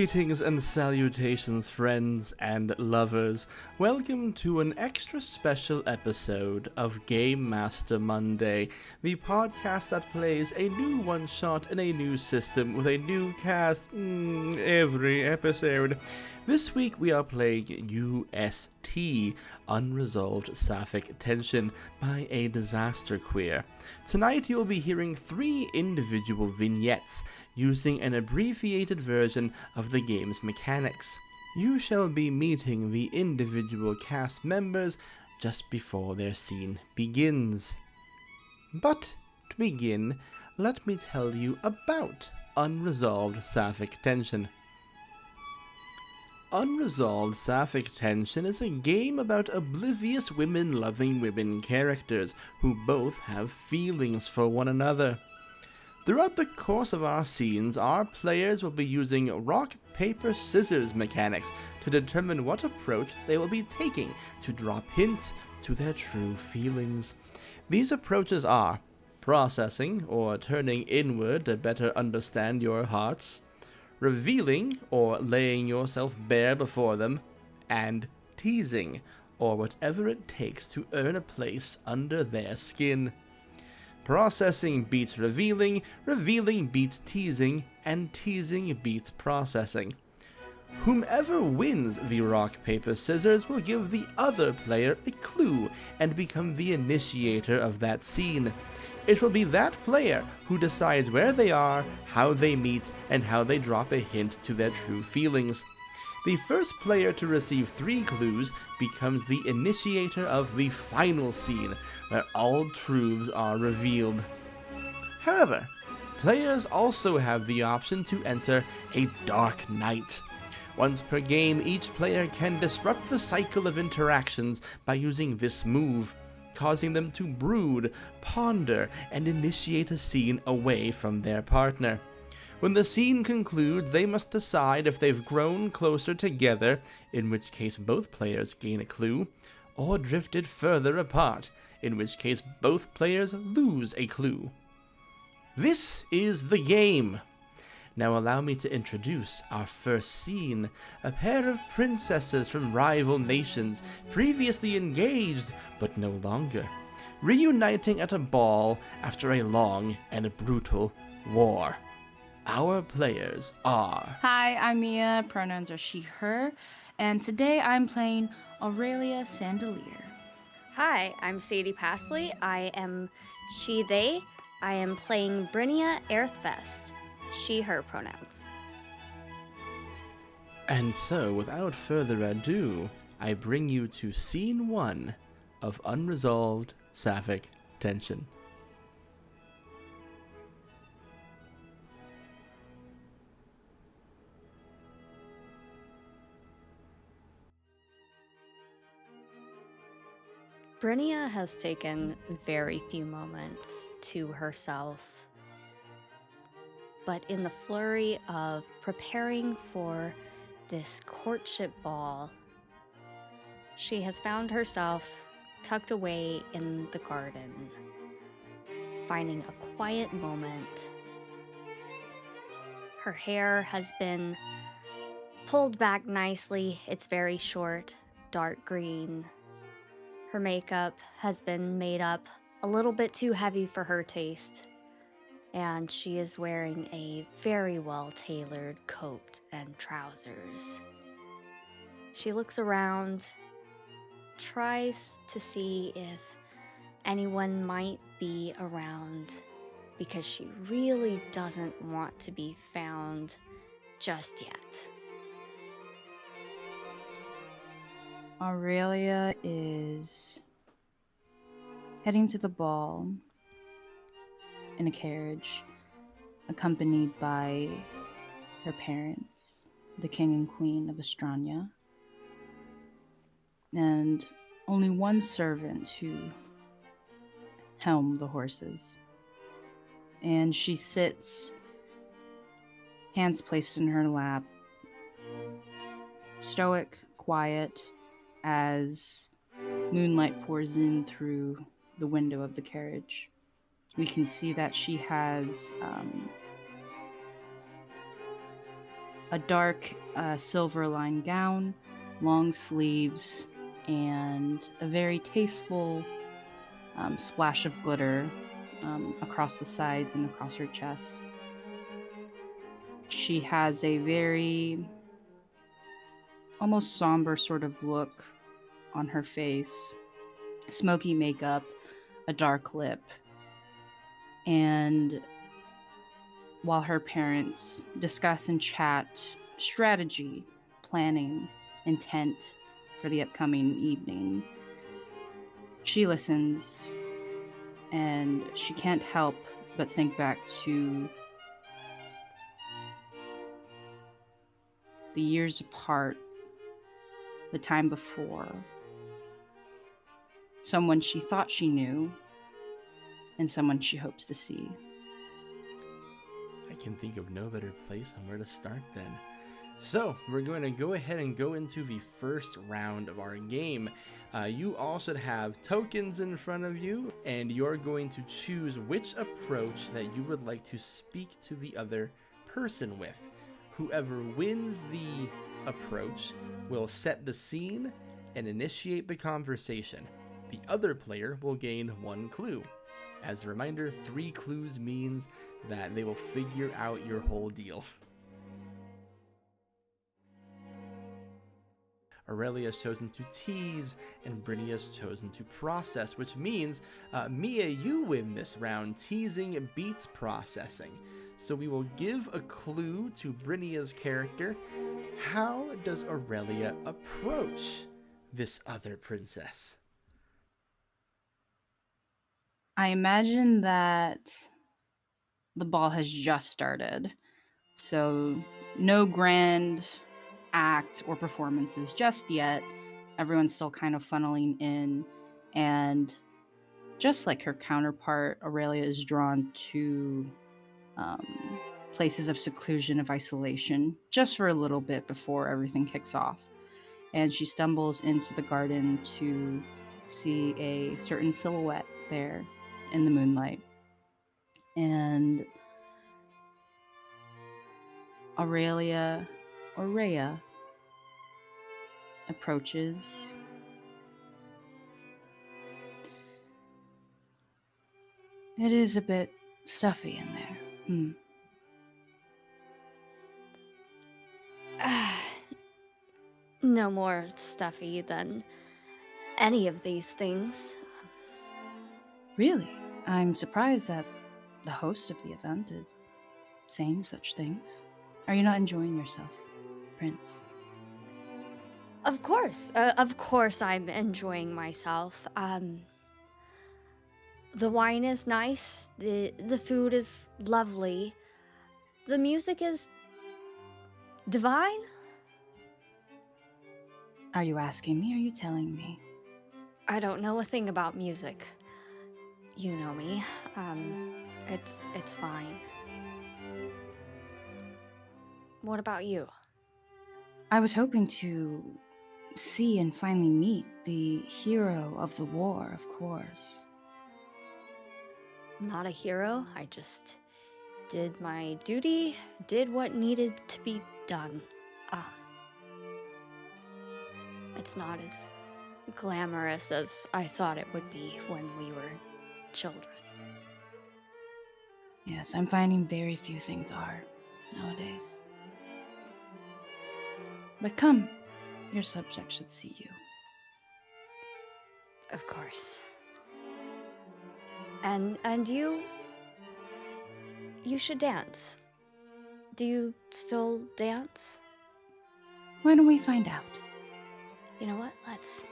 Greetings and salutations, friends and lovers. Welcome to an extra special episode of Game Master Monday, the podcast that plays a new one-shot in a new system with a new cast every episode. This week we are playing UST, Unresolved Sapphic Tension, by a disaster queer. Tonight you'll be hearing 3 individual vignettes, using an abbreviated version of the game's mechanics. You shall be meeting the individual cast members just before their scene begins. But, to begin, let me tell you about Unresolved Sapphic Tension. Unresolved Sapphic Tension is a game about oblivious women-loving women characters who both have feelings for one another. Throughout the course of our scenes, our players will be using rock, paper, scissors mechanics to determine what approach they will be taking to drop hints to their true feelings. These approaches are processing, or turning inward to better understand your hearts, revealing, or laying yourself bare before them, and teasing, or whatever it takes to earn a place under their skin. Processing beats revealing, revealing beats teasing, and teasing beats processing. Whomever wins the rock, paper, scissors will give the other player a clue and become the initiator of that scene. It will be that player who decides where they are, how they meet, and how they drop a hint to their true feelings. The first player to receive 3 clues becomes the initiator of the final scene, where all truths are revealed. However, players also have the option to enter a dark night. Once per game, each player can disrupt the cycle of interactions by using this move, causing them to brood, ponder, and initiate a scene away from their partner. When the scene concludes, they must decide if they've grown closer together, in which case both players gain a clue, or drifted further apart, in which case both players lose a clue. This is the game! Now allow me to introduce our first scene, a pair of princesses from rival nations, previously engaged, but no longer, reuniting at a ball after a long and brutal war. Our players are... Hi, I'm Mia, pronouns are she, her, and today I'm playing Aurelia Sandelier. Hi, I'm Sadie Pasley. I am she, they. I am playing Brynnia Earthvest. She, her pronouns. And so, without further ado, I bring you to Scene 1 of Unresolved Sapphic Tension. Brynnia has taken very few moments to herself, but in the flurry of preparing for this courtship ball, she has found herself tucked away in the garden, finding a quiet moment. Her hair has been pulled back nicely. It's very short, dark green. Her makeup has been made up a little bit too heavy for her taste, and she is wearing a very well-tailored coat and trousers. She looks around, tries to see if anyone might be around, because she really doesn't want to be found just yet. Aurelia is heading to the ball in a carriage, accompanied by her parents, the king and queen of Estrania, and only one servant to helm the horses. And she sits, hands placed in her lap, stoic, quiet, as moonlight pours in through the window of the carriage. We can see that she has a dark silver-lined gown, long sleeves, and a very tasteful splash of glitter across the sides and across her chest. She has a very almost somber sort of look on her face, smoky makeup, a dark lip, and while her parents discuss and chat strategy, planning, intent for the upcoming evening, she listens and she can't help but think back to the years apart, the time before, someone she thought she knew, and someone she hopes to see. I can think of no better place on where to start then. So, we're going to go ahead and go into the first round of our game. You all should have tokens in front of you, and you're going to choose which approach that you would like to speak to the other person with. Whoever wins the approach will set the scene and initiate the conversation. The other player will gain 1 clue. As a reminder, 3 clues means that they will figure out your whole deal. Aurelia has chosen to tease, and Brynnia has chosen to process, which means, Mia, you win this round. Teasing beats processing. So we will give a clue to Brynnia's character. How does Aurelia approach this other princess? I imagine that the ball has just started, so no grand act or performances just yet. Everyone's still kind of funneling in, and just like her counterpart, Aurelia is drawn to places of seclusion, of isolation, just for a little bit before everything kicks off. And she stumbles into the garden to see a certain silhouette there in the moonlight. And Aurelia approaches. It is a bit stuffy in there. No more stuffy than any of these things. Really? I'm surprised that the host of the event is saying such things. Are you not enjoying yourself, Prince? Of course I'm enjoying myself. The wine is nice, the food is lovely, the music is divine. Are you asking me or are you telling me? I don't know a thing about music. You know me. It's fine. What about you? I was hoping to see and finally meet the hero of the war, of course. I'm not a hero. I just did my duty, did what needed to be done. It's not as glamorous as I thought it would be when we were children. Yes, I'm finding very few things are nowadays. But come, your subject should see you. Of course. And you should dance. Do you still dance? Why don't we find out? You know what? Let's.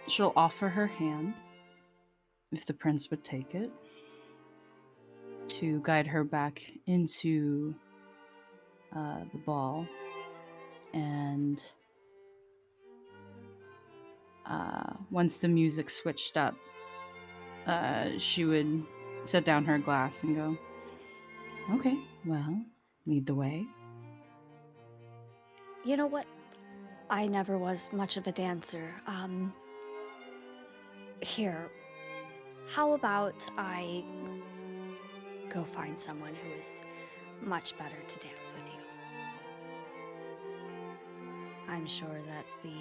She'll offer her hand, if the prince would take it, to guide her back into the ball. And once the music switched up, she would set down her glass and go, "Okay, well, lead the way." You know what? I never was much of a dancer. Here, how about I go find someone who is much better to dance with you? I'm sure that the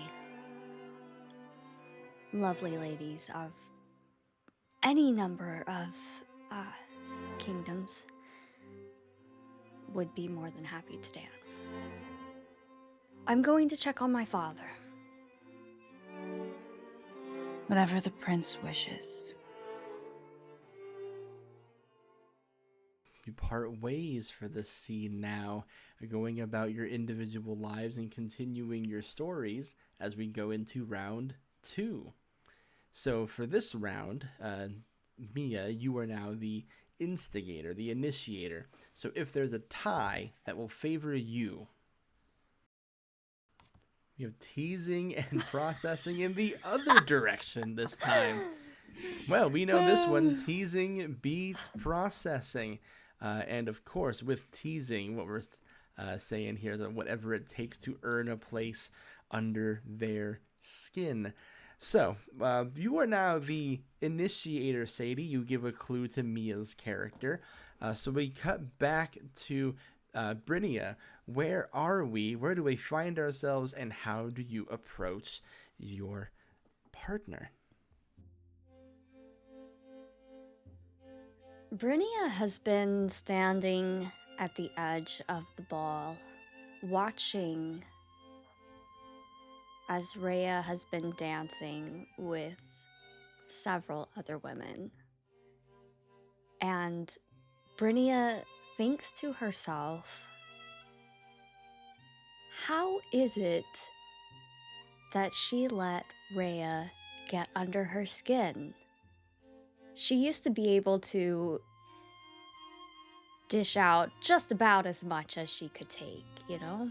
lovely ladies of any number of kingdoms would be more than happy to dance. I'm going to check on my father. Whatever the prince wishes. You part ways for this scene now, going about your individual lives and continuing your stories as we go into round 2. So for this round, Mia, you are now the instigator, the initiator. So if there's a tie, that will favor you. You have teasing and processing in the other direction this time. Well, we know this one, teasing beats processing. And of course, with teasing, what we're saying here is that whatever it takes to earn a place under their skin. So, you are now the initiator, Sadie. You give a clue to Mia's character. So we cut back to Brynnia. Where are we? Where do we find ourselves? And how do you approach your partner? Brynnia has been standing at the edge of the ball, watching as Rhea has been dancing with several other women. And Brynnia thinks to herself, how is it that she let Rhea get under her skin? She used to be able to dish out just about as much as she could take, you know?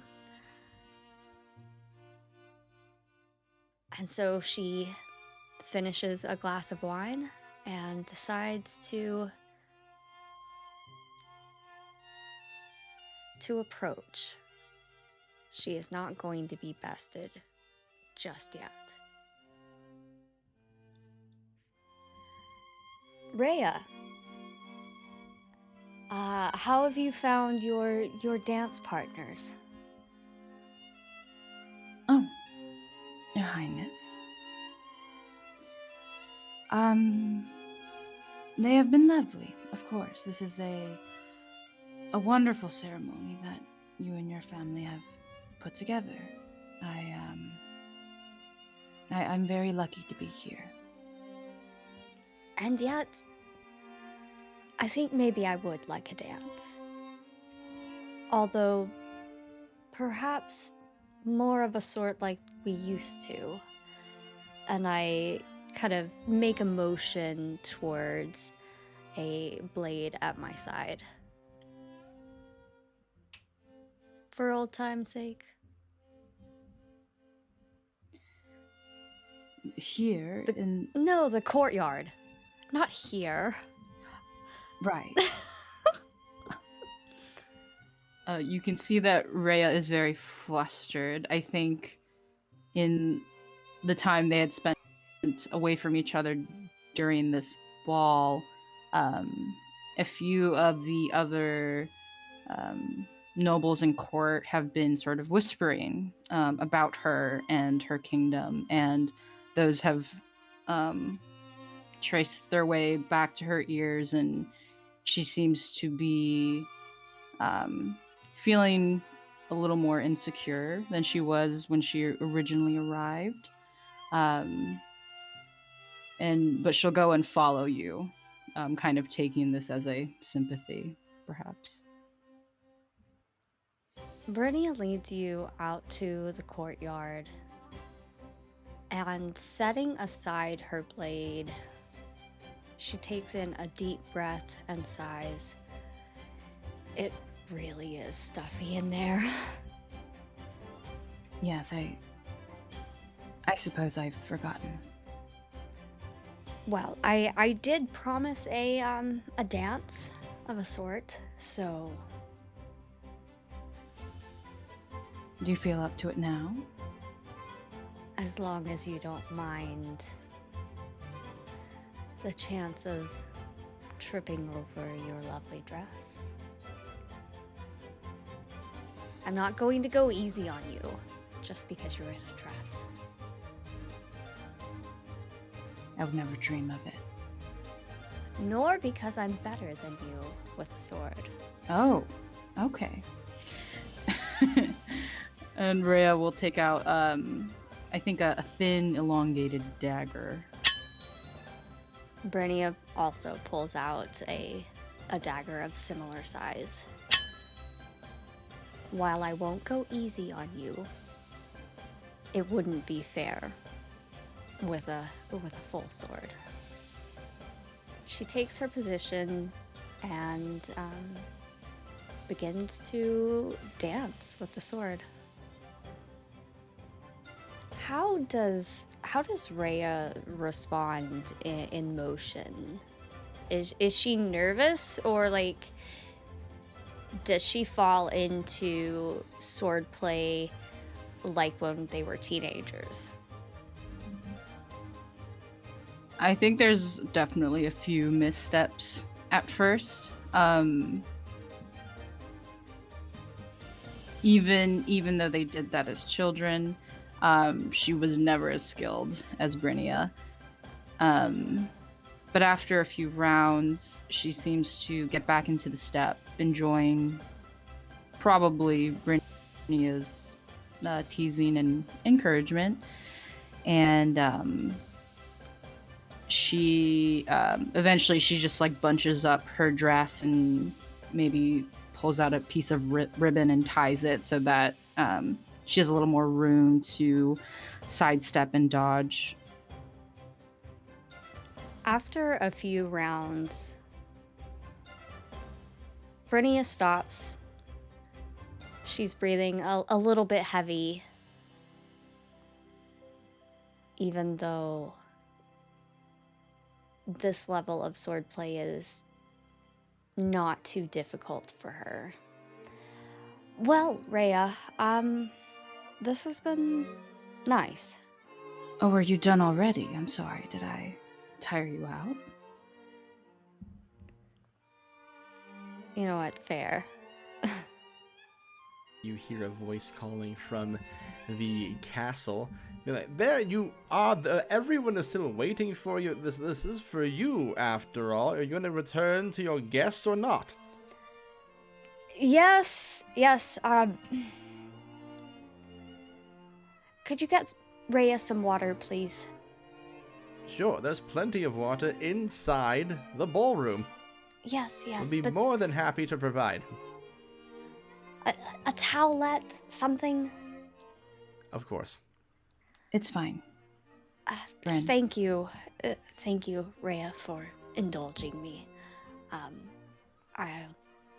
And so she finishes a glass of wine and decides to approach. She is not going to be bested just yet. Rhea, how have you found your dance partners? Oh, Your Highness. They have been lovely, of course. This is a wonderful ceremony that you and your family have put together. I'm very lucky to be here. And yet, I think maybe I would like a dance. Although, perhaps more of a sort like we used to. And I kind of make a motion towards a blade at my side. For old time's sake. Here in... No, the courtyard. Not here. Right. You can see that Rhea is very flustered. I think in the time they had spent away from each other during this ball, a few of the other nobles in court have been sort of whispering about her and her kingdom, and those have traced their way back to her ears, and she seems to be feeling a little more insecure than she was when she originally arrived. But she'll go and follow you, kind of taking this as a sympathy, perhaps. Brynnia leads you out to the courtyard, and setting aside her blade, she takes in a deep breath and sighs. It really is stuffy in there. Yes, I suppose I've forgotten. Well, I did promise a dance of a sort, so... Do you feel up to it now? As long as you don't mind the chance of tripping over your lovely dress. I'm not going to go easy on you. just because you're in a dress. I would never dream of it. Nor because I'm better than you with a sword. Oh, okay. And Rhea will take out, I think, a thin, elongated dagger. Brynnia also pulls out a dagger of similar size. While I won't go easy on you, it wouldn't be fair with a full sword. She takes her position and begins to dance with the sword. How does Rhea respond in motion? Is she nervous, or like does she fall into swordplay like when they were teenagers? I think there's definitely a few missteps at first. Even though they did that as children, she was never as skilled as Brynnia. But after a few rounds, she seems to get back into the step, enjoying probably Brynnia's teasing and encouragement. And she eventually she just like bunches up her dress and maybe pulls out a piece of ribbon and ties it so that she has a little more room to sidestep and dodge. After a few rounds, Brynnia stops. She's breathing a little bit heavy, even though this level of swordplay is not too difficult for her. Well, Rhea, this has been nice. Oh, are you done already? I'm sorry, did I tire you out? You know what? Fair. You hear a voice calling from the castle. You're like, there you are. Everyone is still waiting for you. This is for you, after all. Are you going to return to your guests or not? Yes. Could you get Rhea some water, please? Sure, there's plenty of water inside the ballroom. Yes, We'll be more than happy to provide. A towelette, something? Of course. It's fine. Thank you. Thank you, Rhea, for indulging me. I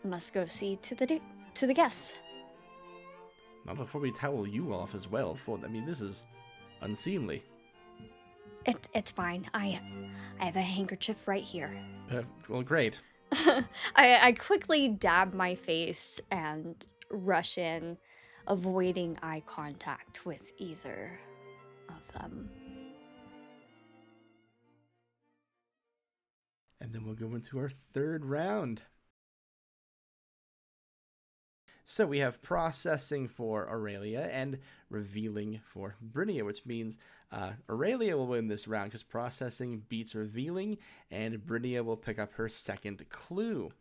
must go see to the guests. Not before we towel you off as well, this is unseemly. It's fine. I have a handkerchief right here. Well, great. I quickly dab my face and rush in, avoiding eye contact with either of them. And then we'll go into our third round. So we have processing for Aurelia and revealing for Brynnia, which means Aurelia will win this round because processing beats revealing, and Brynnia will pick up her second clue.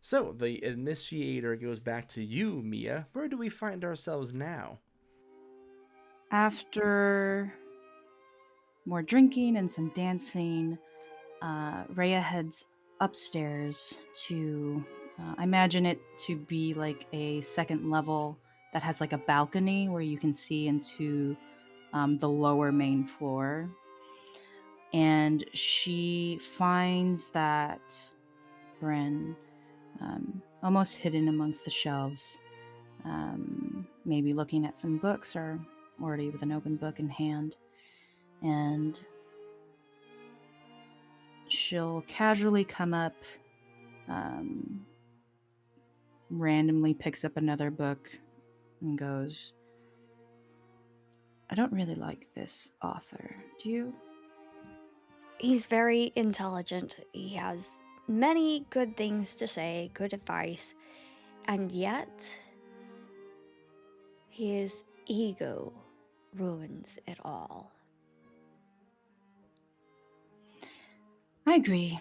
So the initiator goes back to you, Mia. Where do we find ourselves now? After more drinking and some dancing, Rhea heads upstairs to, I imagine it to be like a second level that has like a balcony where you can see into the lower main floor. And she finds that Bryn, almost hidden amongst the shelves, maybe looking at some books or already with an open book in hand. And she'll casually come up, randomly picks up another book and goes, I don't really like this author. Do you? He's very intelligent. He has many good things to say, good advice, and yet he is ego ruins it all. I agree.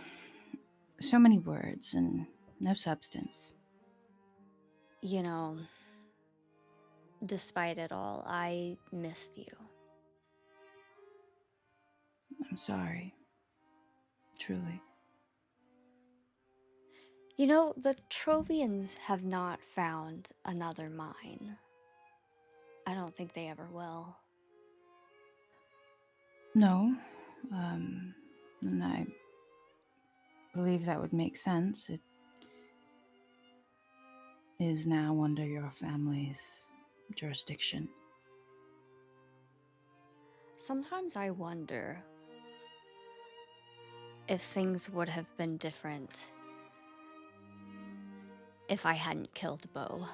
So many words and no substance. You know, despite it all, I missed you. I'm sorry. Truly. You know, the Trovians have not found another mine. I don't think they ever will. No. And I believe that would make sense. It is now under your family's jurisdiction. Sometimes I wonder if things would have been different if I hadn't killed Bo.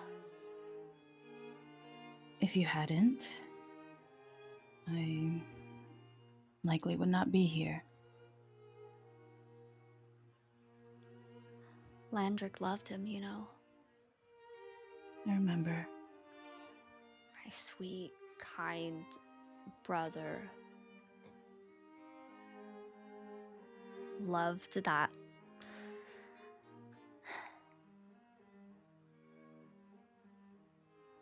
If you hadn't, I likely would not be here. Landrick loved him, you know. I remember. My sweet, kind brother. Loved that.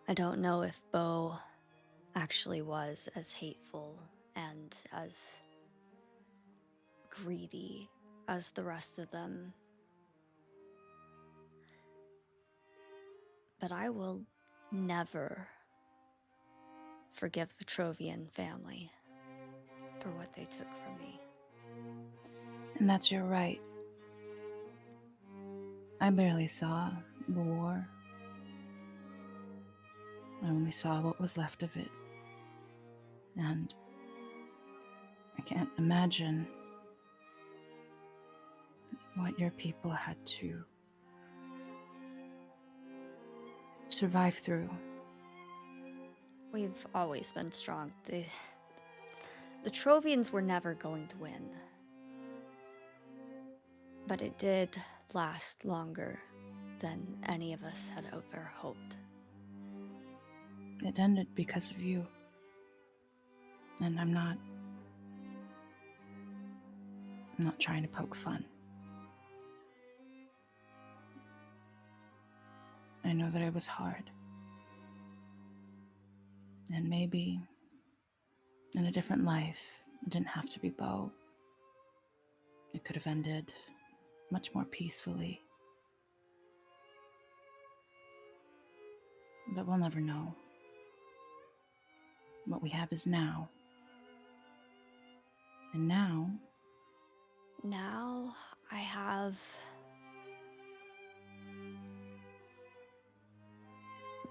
I don't know if Bo actually was as hateful and as greedy as the rest of them. But I will never forgive the Trovian family for what they took from me. And that's your right. I barely saw the war. I only saw what was left of it. And I can't imagine what your people had to survive through. We've always been strong. The Trovians were never going to win. But it did last longer than any of us had ever hoped. It ended because of you. And I'm not trying to poke fun. I know that it was hard. And maybe in a different life, it didn't have to be Bo. It could have ended much more peacefully. But we'll never know. What we have is now. And now I have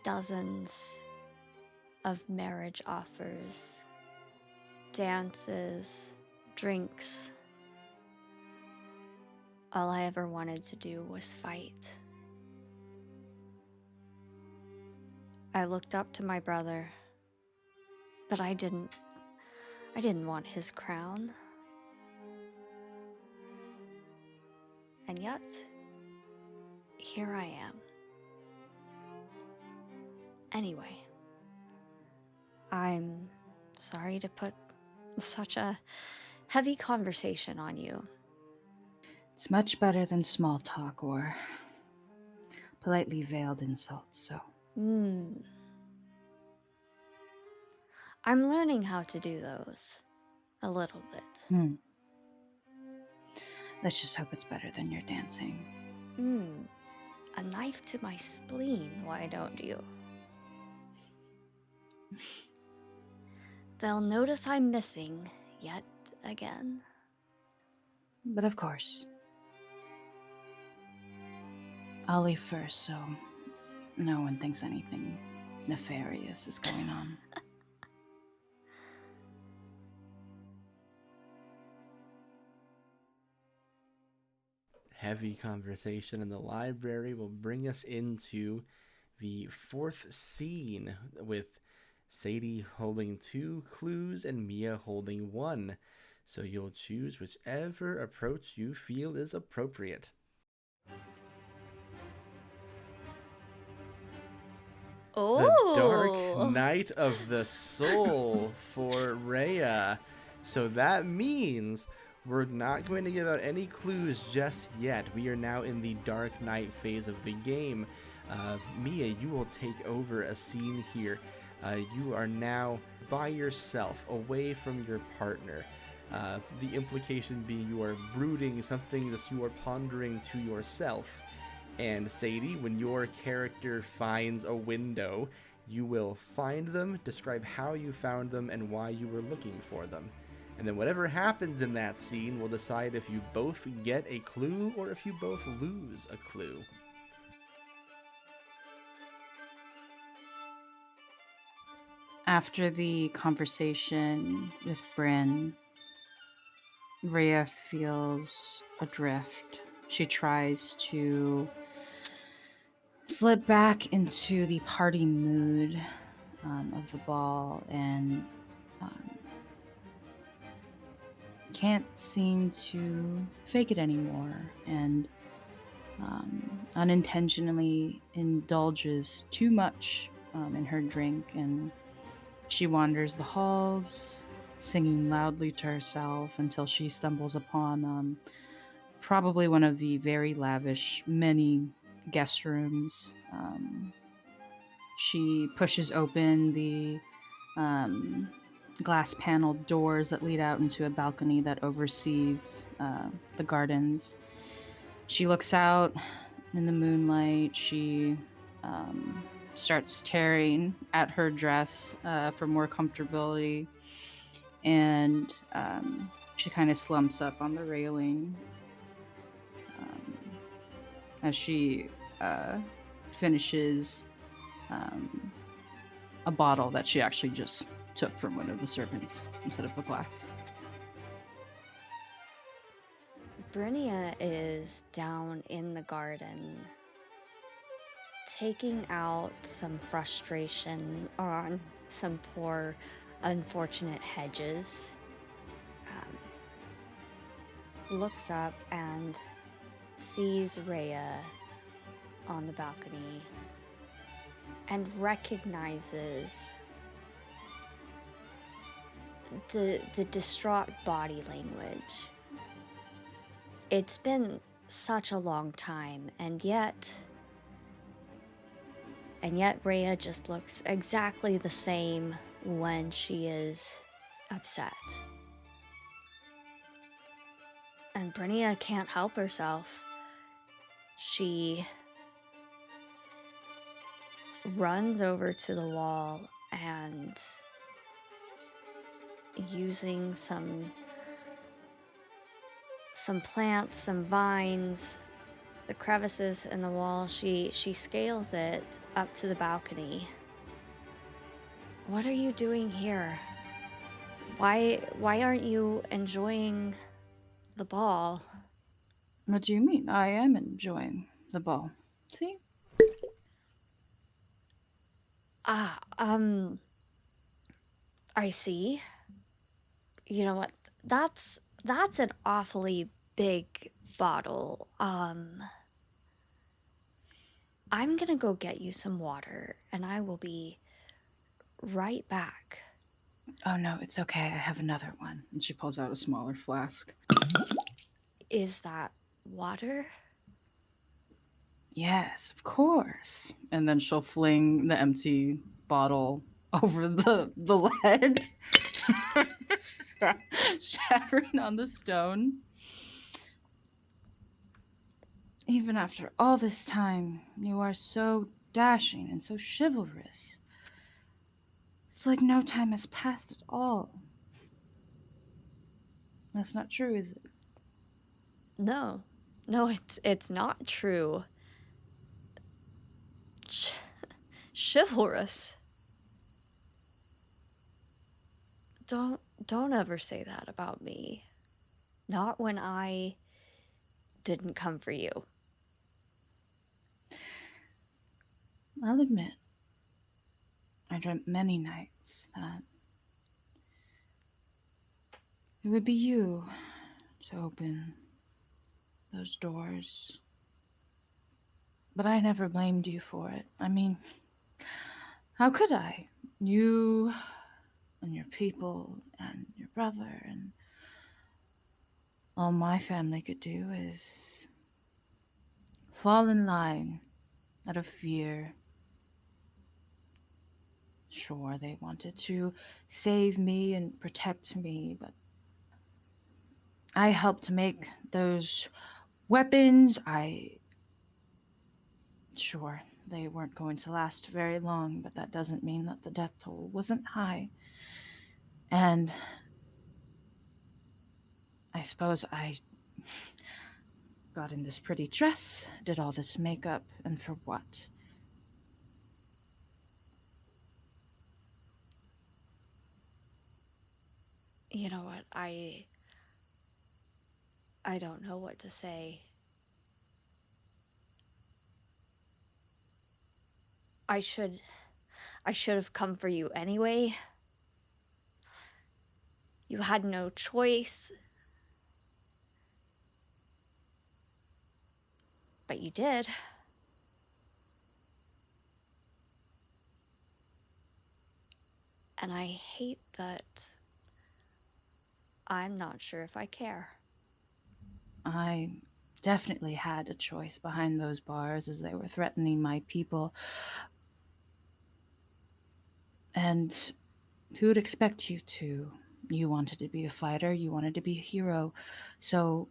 dozens of marriage offers, dances, drinks. All I ever wanted to do was fight. I looked up to my brother, but I didn't want his crown. And yet, here I am. Anyway, I'm sorry to put such a heavy conversation on you. it's much better than small talk or politely veiled insults, so. I'm learning how to do those. A little bit. Let's just hope it's better than your dancing. A knife to my spleen, why don't you? They'll notice I'm missing yet again. But of course. I'll leave first, so no one thinks anything nefarious is going on. Heavy conversation in the library will bring us into the fourth scene with Sadie holding 2 clues and Mia holding 1. So you'll choose whichever approach you feel is appropriate. Oh! The dark Night of the Soul for Rhea. So that means we're not going to give out any clues just yet. We are now in the Dark Knight phase of the game. Mia, you will take over a scene here. You are now by yourself, away from your partner. The implication being you are brooding something that you are pondering to yourself. And Sadie, when your character finds a window, you will find them, describe how you found them, and why you were looking for them. And then whatever happens in that scene will decide if you both get a clue or if you both lose a clue. After the conversation with Bryn, Rhea feels adrift. She tries to slip back into the party mood of the ball and can't seem to fake it anymore, and unintentionally indulges too much in her drink, and she wanders the halls, singing loudly to herself until she stumbles upon probably one of the very lavish many guest rooms. She pushes open the glass paneled doors that lead out into a balcony that oversees the gardens. She looks out in the moonlight. She starts tearing at her dress for more comfortability, and she kind of slumps up on the railing as she finishes a bottle that she actually just took from one of the servants instead of a glass. Brynnia is down in the garden, taking out some frustration on some poor, unfortunate hedges. Looks up and sees Rhea on the balcony and recognizes the distraught body language. It's been such a long time, and yet Rhea just looks exactly the same when she is upset. And Brynnia can't help herself. She runs over to the wall and, using some plants, some vines, the crevices in the wall, she scales it up to the balcony. What are you doing here? Why aren't you enjoying the ball? What do you mean? I am enjoying the ball. See? I see. You know what? That's an awfully big bottle. I'm gonna go get you some water, and I will be right back. Oh no, it's okay. I have another one. And she pulls out a smaller flask. Is that water? Yes, of course. And then she'll fling the empty bottle over the ledge, shattering on the stone. Even after all this time, you are so dashing and so chivalrous. It's like no time has passed at all. That's not true, is it? No, it's not true. Chivalrous. Don't ever say that about me. Not when I didn't come for you. I'll admit, I dreamt many nights that it would be you to open those doors. But I never blamed you for it. I mean, how could I? You and your people and your brother and all my family could do is fall in line out of fear. Sure, they wanted to save me and protect me, but I helped make those weapons. Sure, they weren't going to last very long, but that doesn't mean that the death toll wasn't high. And I suppose I got in this pretty dress, did all this makeup, and for what? You know what? I don't know what to say. I should have come for you anyway. You had no choice. But you did. And I hate that I'm not sure if I care. I definitely had a choice behind those bars as they were threatening my people. And who would expect you to? You wanted to be a fighter, you wanted to be a hero. So,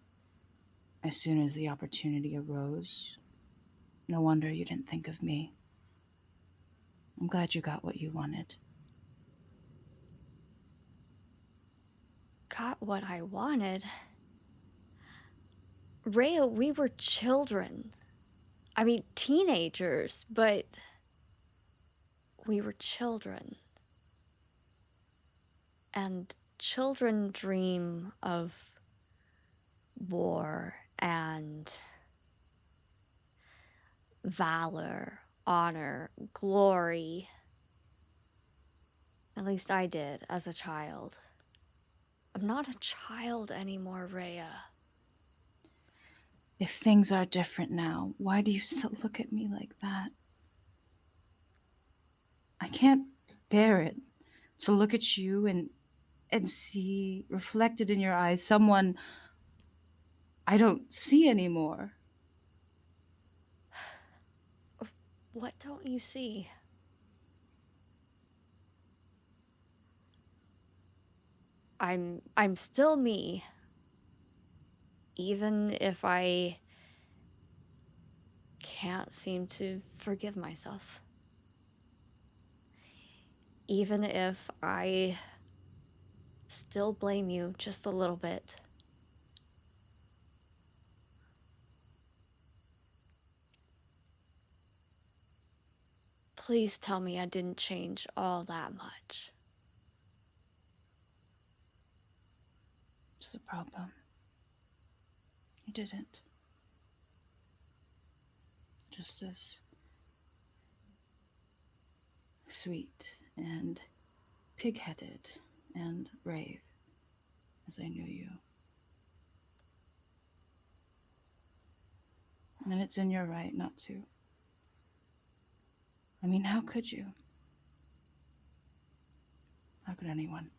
as soon as the opportunity arose, no wonder you didn't think of me. I'm glad you got what you wanted. Got what I wanted? Rhea, we were children. I mean, teenagers, but we were children. And children dream of war and valor, honor, glory. At least I did as a child. I'm not a child anymore, Rhea. If things are different now, why do you still look at me like that? I can't bear it to look at you and see reflected in your eyes someone I don't see anymore. What don't you see? I'm still me. Even if I can't seem to forgive myself. Even if I still blame you just a little bit. Please tell me I didn't change all that much. It's the problem. You didn't. Just as sweet and pig-headed and brave as I knew you. And it's in your right not to. I mean, how could you? How could anyone?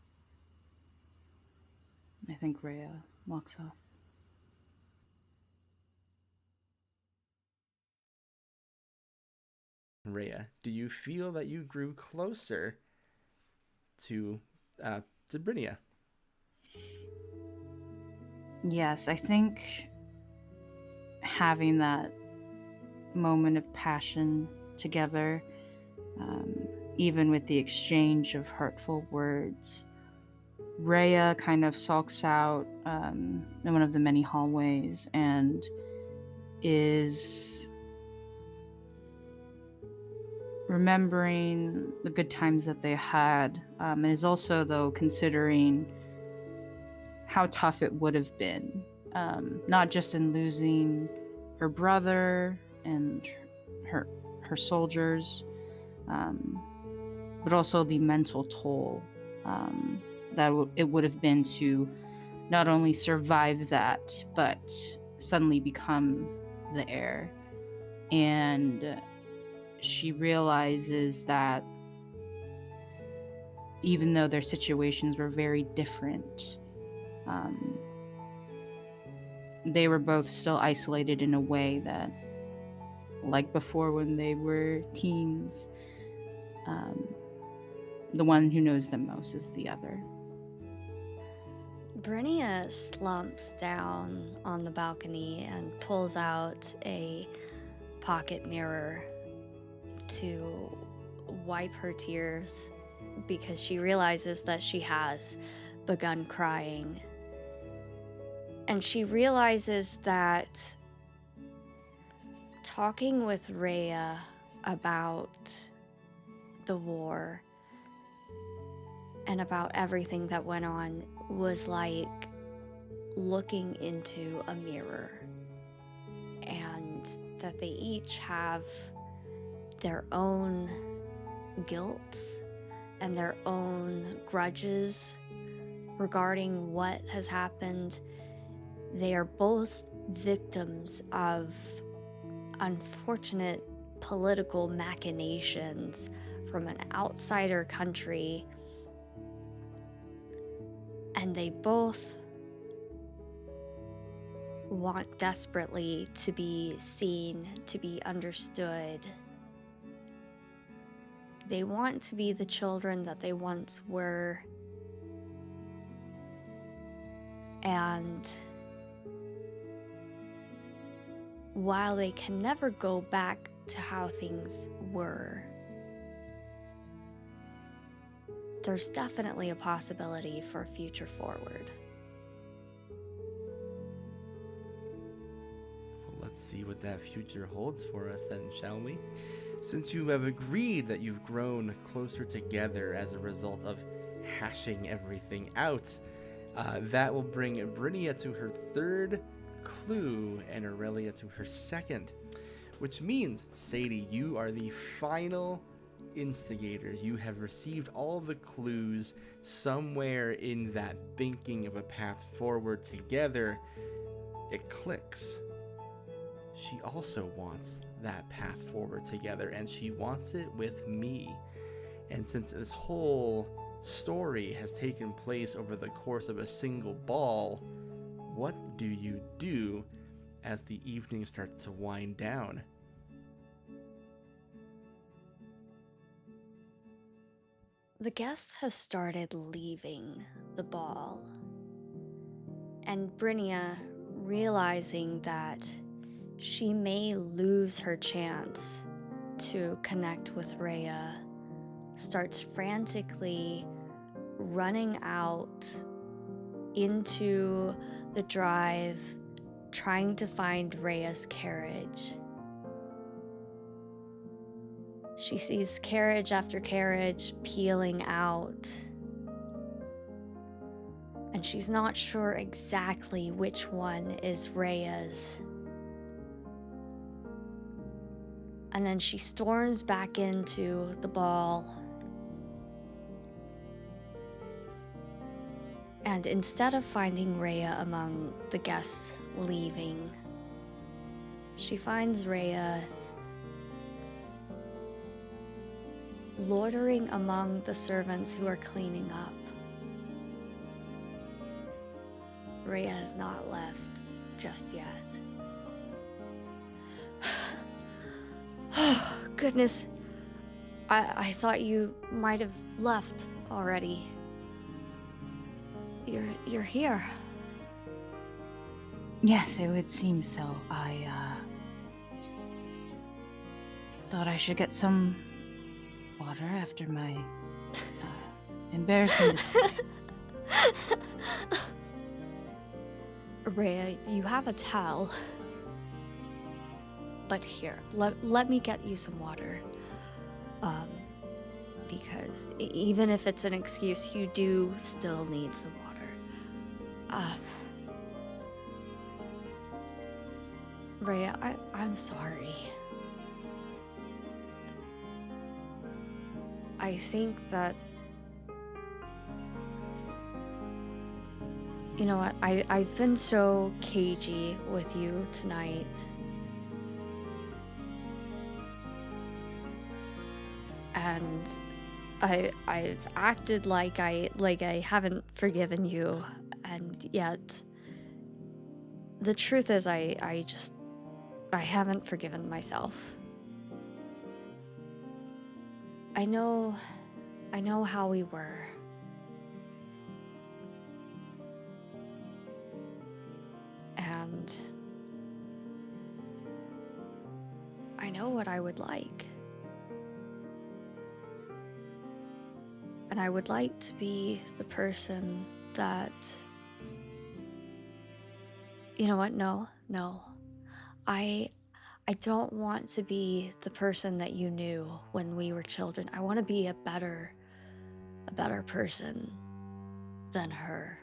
I think Rhea walks off. Rhea, do you feel that you grew closer to Brynnia? Yes, I think having that moment of passion together, even with the exchange of hurtful words, Rhea kind of sulks out in one of the many hallways and is remembering the good times that they had, and is also, though, considering how tough it would have been, not just in losing her brother and her soldiers, but also the mental toll that it would have been to not only survive that, but suddenly become the heir. And she realizes that even though their situations were very different. They were both still isolated in a way that, like before when they were teens, the one who knows them most is the other. Brynnia slumps down on the balcony and pulls out a pocket mirror to wipe her tears because she realizes that she has begun crying. And she realizes that talking with Rhea about the war and about everything that went on was like looking into a mirror, and that they each have their own guilt and their own grudges regarding what has happened. They are both victims of unfortunate political machinations from an outsider country, and they both want desperately to be seen, to be understood. They want to be the children that they once were. And while they can never go back to how things were, there's definitely a possibility for a future forward. Well, let's see what that future holds for us then, shall we? Since you have agreed that you've grown closer together as a result of hashing everything out, that will bring Brynnia to her third clue and Aurelia to her second, which means, Sadie, you are the final instigator. You have received all the clues. Somewhere in that thinking of a path forward together, it clicks. She also wants that path forward together, and she wants it with me. And since this whole story has taken place over the course of a single ball, what do you do as the evening starts to wind down? The guests have started leaving the ball, and Brynnia, realizing that she may lose her chance to connect with Rhea, starts frantically running out into the drive, trying to find Rhea's carriage. She sees carriage after carriage peeling out, and she's not sure exactly which one is Rhea's. And then she storms back into the ball, and instead of finding Rhea among the guests leaving, she finds Rhea loitering among the servants who are cleaning up. Rhea has not left just yet. Oh, goodness. I thought you might have left already. You're here. Yes, it would seem so. I thought I should get some water after my embarrassing display. Rhea, you have a towel. But here, let me get you some water. Because even if it's an excuse, you do still need some water. Rhea, I'm sorry. I think that, you know what, I've been so cagey with you tonight. And I've acted like I haven't forgiven you, and yet the truth is I haven't forgiven myself. I know how we were. And I know what I would like. And I would like to be the person that... You know what? No. I don't want to be the person that you knew when we were children. I want to be a better person than her.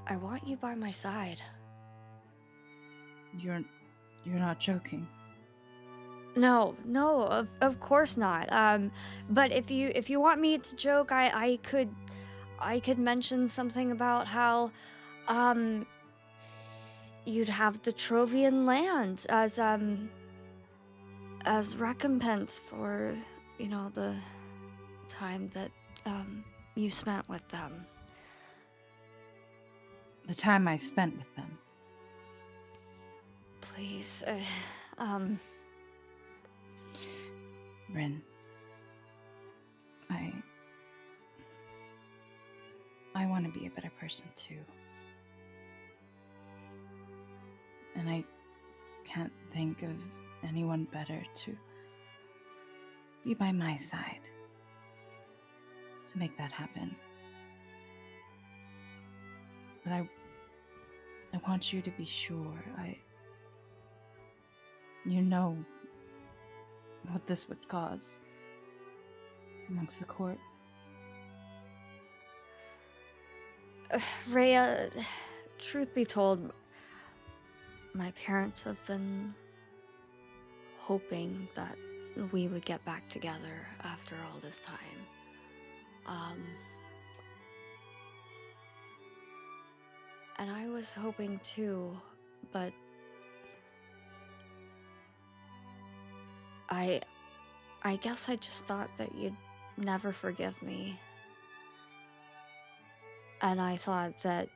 I want you by my side. You're not joking. No, of course not. But if you want me to joke, I could mention something about how, you'd have the Trovian land as recompense for, the time that, you spent with them. The time I spent with them. Please, Bryn, I want to be a better person too. And I can't think of anyone better to be by my side to make that happen. But I want you to be sure. You know what this would cause amongst the court. Rhea, truth be told, my parents have been hoping that we would get back together after all this time. And I was hoping too, but I guess I just thought that you'd never forgive me. And I thought that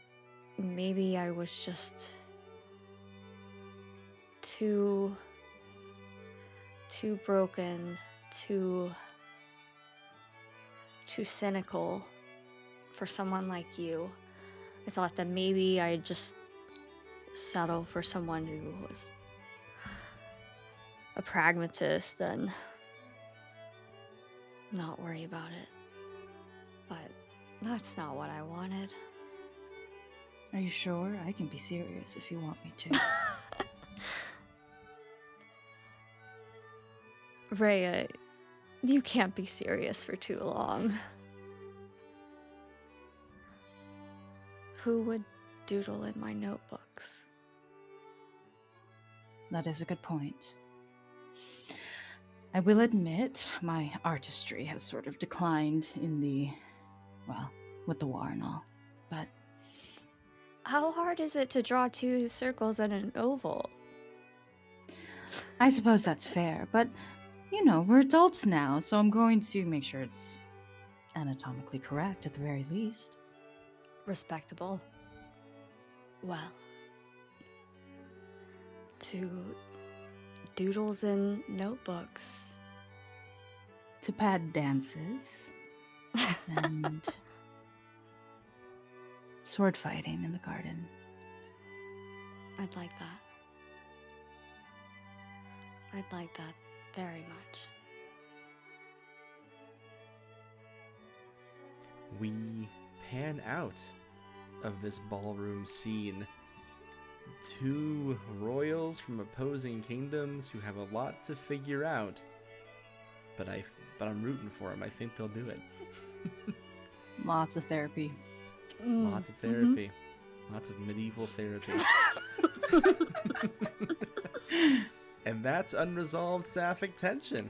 maybe I was just too broken, too cynical for someone like you. I thought that maybe I'd just settle for someone who was a pragmatist and not worry about it. But that's not what I wanted. Are you sure? I can be serious if you want me to. Rhea, you can't be serious for too long. Who would doodle in my notebooks? That is a good point. I will admit, my artistry has sort of declined with the war and all. But how hard is it to draw two circles and an oval? I suppose that's fair, but we're adults now, so I'm going to make sure it's anatomically correct at the very least. Respectable. Well, to doodles in notebooks. To pad dances. And sword fighting in the garden. I'd like that. I'd like that very much. We pan out of this ballroom scene. Two royals from opposing kingdoms who have a lot to figure out. But I'm rooting for them. I think they'll do it. Lots of therapy. Lots of therapy. Lots of medieval therapy. And that's Unresolved Sapphic Tension.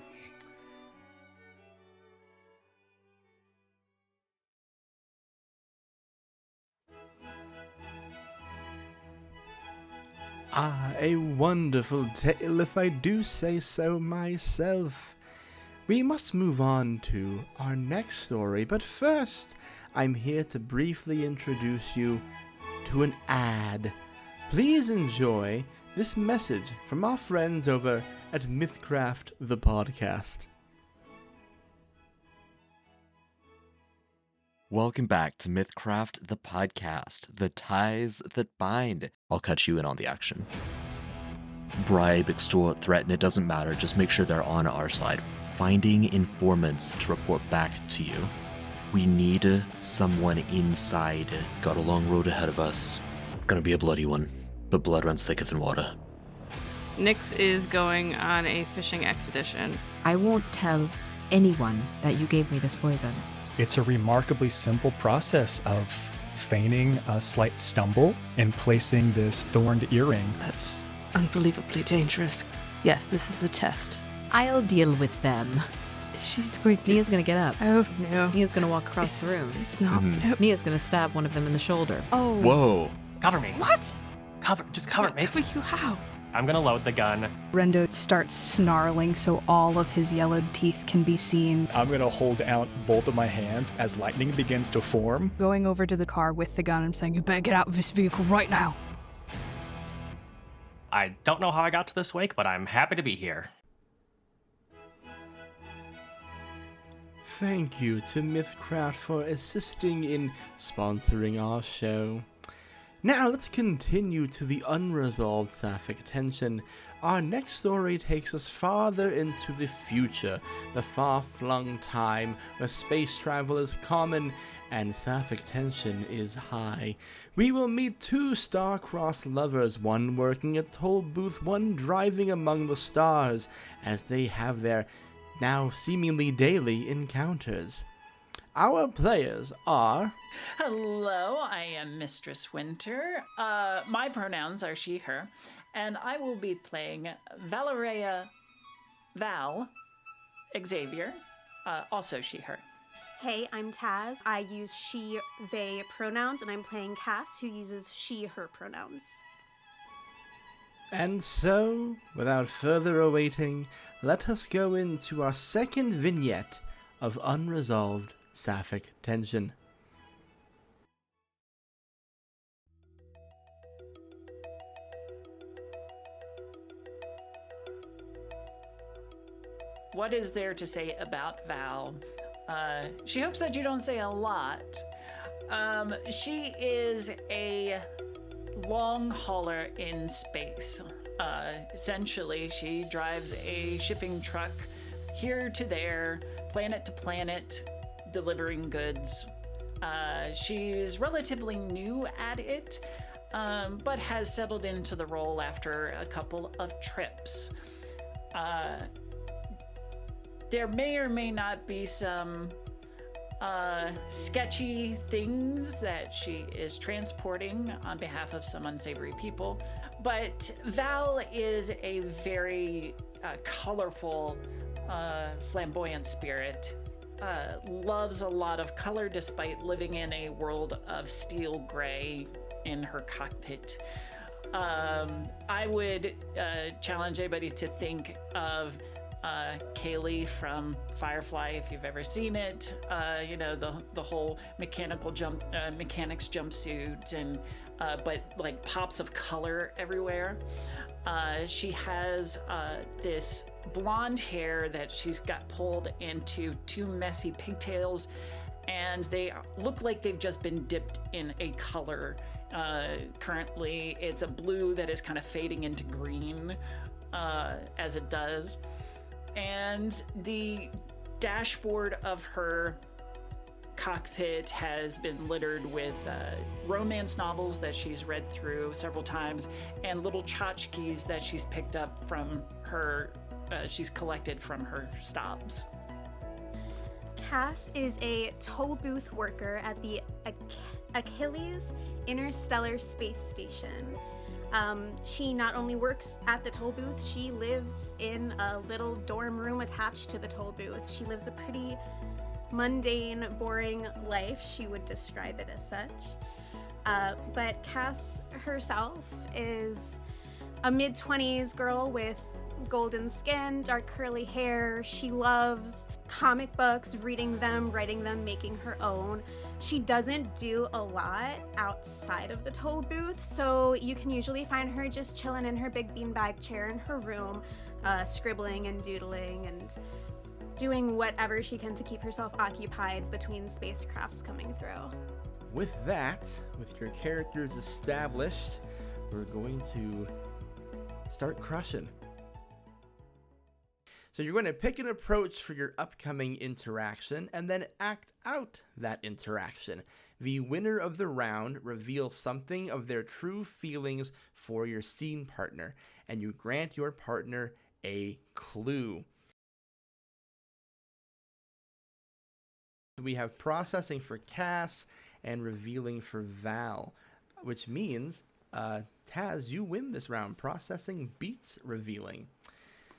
Ah, a wonderful tale if I do say so myself. We must move on to our next story, but first, I'm here to briefly introduce you to an ad. Please enjoy this message from our friends over at Mythcraft the Podcast. Welcome back to Mythcraft the Podcast, the ties that bind. I'll cut you in on the action. Bribe, extort, threaten, it doesn't matter, just make sure they're on our side. Finding informants to report back to you. We need someone inside. Got a long road ahead of us. It's gonna be a bloody one, but blood runs thicker than water. Nyx is going on a fishing expedition. I won't tell anyone that you gave me this poison. It's a remarkably simple process of feigning a slight stumble and placing this thorned earring. That's unbelievably dangerous. Yes, this is a test. I'll deal with them. She's going to... Nia's gonna get up. Oh, no. Nia's gonna walk across the room. It's not... No. Nia's gonna stab one of them in the shoulder. Oh. Whoa. Cover me. What? Just cover me. Cover you how? I'm gonna load the gun. Rendo starts snarling so all of his yellowed teeth can be seen. I'm gonna hold out both of my hands as lightning begins to form. Going over to the car with the gun and saying, "You better get out of this vehicle right now." I don't know how I got to this wake, but I'm happy to be here. Thank you to Mythcraft for assisting in sponsoring our show. Now let's continue to the unresolved sapphic tension. Our next story takes us farther into the future, the far-flung time where space travel is common and sapphic tension is high. We will meet two star-crossed lovers, one working a toll booth, one driving among the stars, as they have their now seemingly daily encounters. Our players are... Hello, I am Mistress Winter. My pronouns are she, her, and I will be playing Valeria Val Xavier, also she, her. Hey, I'm Taz. I use she, they pronouns, and I'm playing Cass, who uses she, her pronouns. And so, without further awaiting, let us go into our second vignette of Unresolved Sapphic Tension. What is there to say about Val? She hopes that you don't say a lot. She is a long hauler in space. Essentially, she drives a shipping truck here to there, planet to planet, delivering goods. She's relatively new at it, but has settled into the role after a couple of trips. There may or may not be some sketchy things that she is transporting on behalf of some unsavory people, but Val is a very colorful, flamboyant spirit. Loves a lot of color despite living in a world of steel gray in her cockpit. I would challenge anybody to think of Kaylee from Firefly, if you've ever seen it. You know, the whole mechanics jumpsuit, and but like pops of color everywhere. She has this blonde hair that she's got pulled into two messy pigtails, and they look like they've just been dipped in a color. Currently, it's a blue that is kind of fading into green as it does. And the dashboard of her cockpit has been littered with romance novels that she's read through several times, and little tchotchkes that she's picked up from her, she's collected from her stops. Cass is a toll booth worker at the Achilles Interstellar Space Station. She not only works at the toll booth, she lives in a little dorm room attached to the toll booth. She lives a pretty mundane, boring life. She would describe it as such. But Cass herself is a mid-20s girl with golden skin, dark curly hair. She loves comic books, reading them, writing them, making her own. She doesn't do a lot outside of the toll booth, so you can usually find her just chilling in her big beanbag chair in her room, scribbling and doodling and doing whatever she can to keep herself occupied between spacecrafts coming through. With that, with your characters established, we're going to start crushing. So you're going to pick an approach for your upcoming interaction and then act out that interaction. The winner of the round reveals something of their true feelings for your scene partner, and you grant your partner a clue. We have processing for Cass and revealing for Val, which means, Taz, you win this round. Processing beats revealing.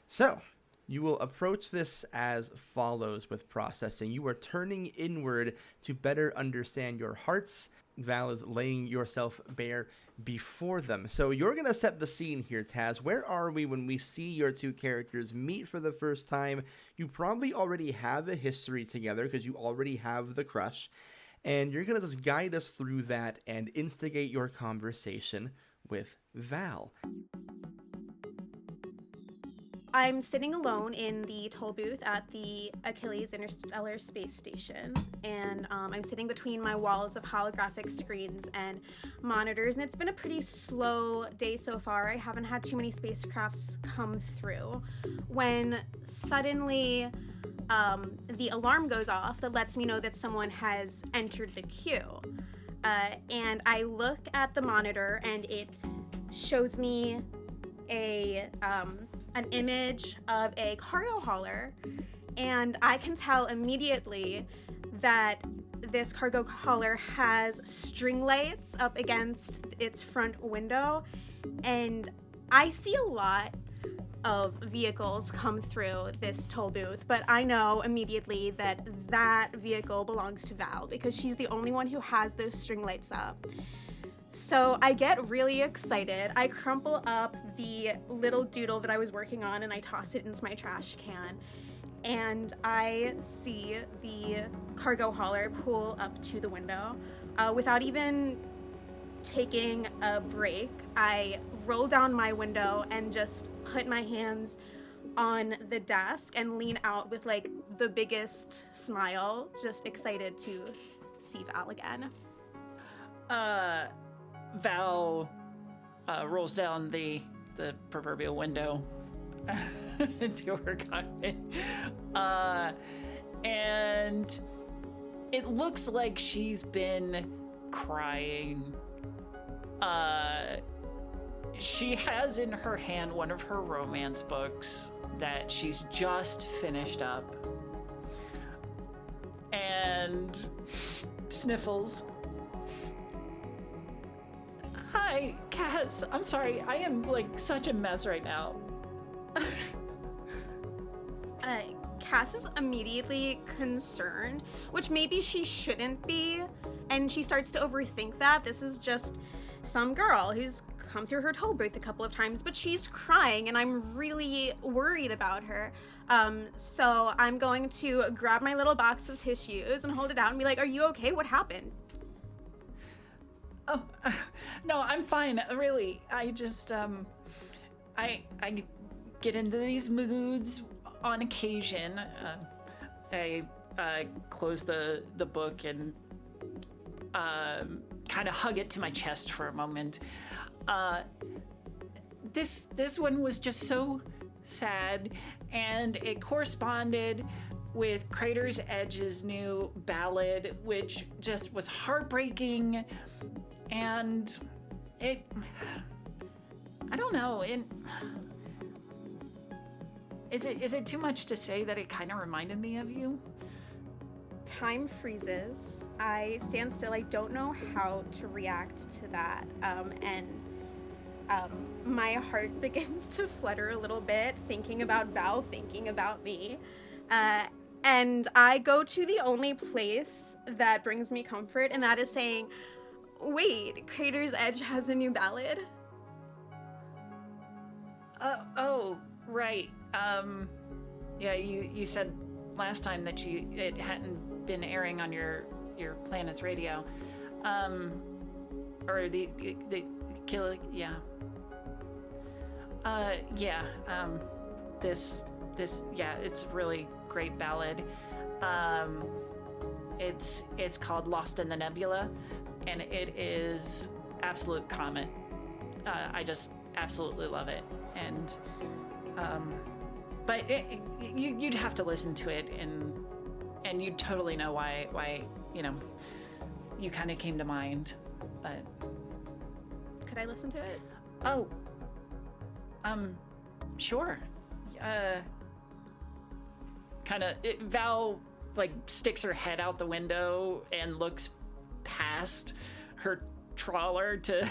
So, you will approach this as follows with processing. You are turning inward to better understand your hearts. Val is laying yourself bare before them. So you're going to set the scene here, Taz. Where are we when we see your two characters meet for the first time? You probably already have a history together because you already have the crush. And you're going to just guide us through that and instigate your conversation with Val. I'm sitting alone in the toll booth at the Achilles Interstellar Space Station, and I'm sitting between my walls of holographic screens and monitors, and it's been a pretty slow day so far. I haven't had too many spacecrafts come through when suddenly the alarm goes off that lets me know that someone has entered the queue. And I look at the monitor, and it shows me an image of a cargo hauler, and I can tell immediately that this cargo hauler has string lights up against its front window, and I see a lot of vehicles come through this toll booth, but I know immediately that that vehicle belongs to Val because she's the only one who has those string lights up. So I get really excited. I crumple up the little doodle that I was working on and I toss it into my trash can. And I see the cargo hauler pull up to the window. Without even taking a break, I roll down my window and just put my hands on the desk and lean out with like the biggest smile, just excited to see Val again. Val rolls down the proverbial window into her cockpit. And it looks like she's been crying. She has in her hand one of her romance books that she's just finished up. And sniffles. Hi, Cass. I'm sorry. I am like such a mess right now. Cass is immediately concerned, which maybe she shouldn't be, and she starts to overthink that. This is just some girl who's come through her toll booth a couple of times, but she's crying, and I'm really worried about her. So I'm going to grab my little box of tissues and hold it out and be like, "Are you okay? What happened?" Oh, no, I'm fine. Really, I just, I get into these moods on occasion. I close the book and kind of hug it to my chest for a moment. This one was just so sad, and it corresponded with Crater's Edge's new ballad, which just was heartbreaking. And I don't know, is it too much to say that it kind of reminded me of you? Time freezes. I stand still. I don't know how to react to that. My heart begins to flutter a little bit, thinking about Val, thinking about me. And I go to the only place that brings me comfort, and that is saying, wait, Crater's Edge has a new ballad? Oh, Right. Yeah, you said last time that it hadn't been airing on your planet's radio. Or the kill, yeah. This yeah, it's a really great ballad. It's called Lost in the Nebula, and it is absolute comet. I just absolutely love it, and but you'd have to listen to it, and you'd totally know why you kind of came to mind. But could I listen to it? Oh, sure. Val sticks her head out the window and looks past her trawler to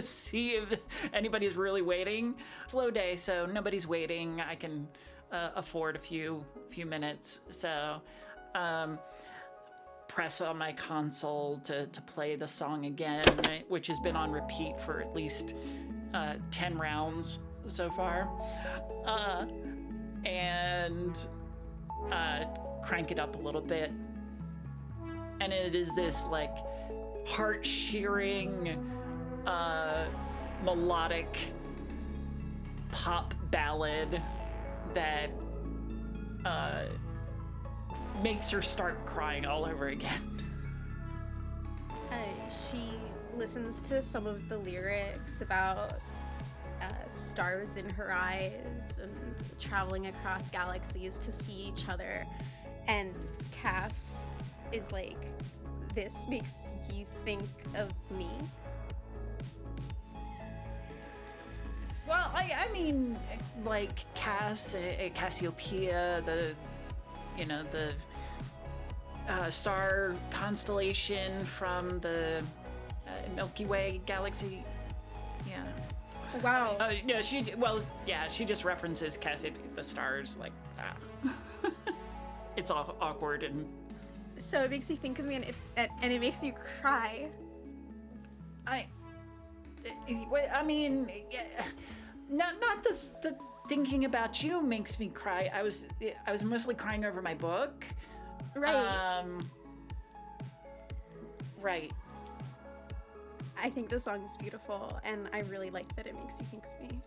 see if anybody's really waiting. Slow day, so nobody's waiting. I can afford a few minutes, so press on my console to play the song again, which has been on repeat for at least 10 rounds so far, and crank it up a little bit. And it is this heart-shearing melodic pop ballad that makes her start crying all over again. She listens to some of the lyrics about stars in her eyes and traveling across galaxies to see each other, and Cass is like, this makes you think of me? Well, I mean, Cass, Cassiopeia, the star constellation from the Milky Way galaxy. Yeah. Wow. No, she just references Cassiopeia, the stars, it's all awkward, and so it makes you think of me, and it makes you cry. I mean, not the thinking about you makes me cry. I was mostly crying over my book. Right. Right. I think the song is beautiful, and I really like that it makes you think of me.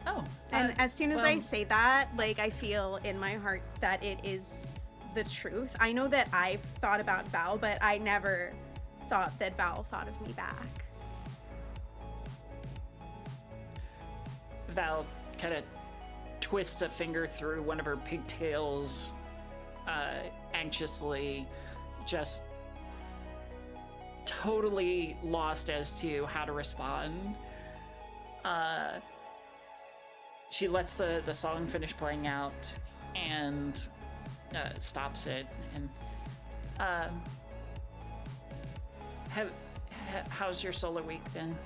Oh. And as soon as I say that, I feel in my heart that it is the truth. I know that I've thought about Val, but I never thought that Val thought of me back. Val kind of twists a finger through one of her pigtails, anxiously, just totally lost as to how to respond. She lets the song finish playing out and stops it. And how's your solar week been?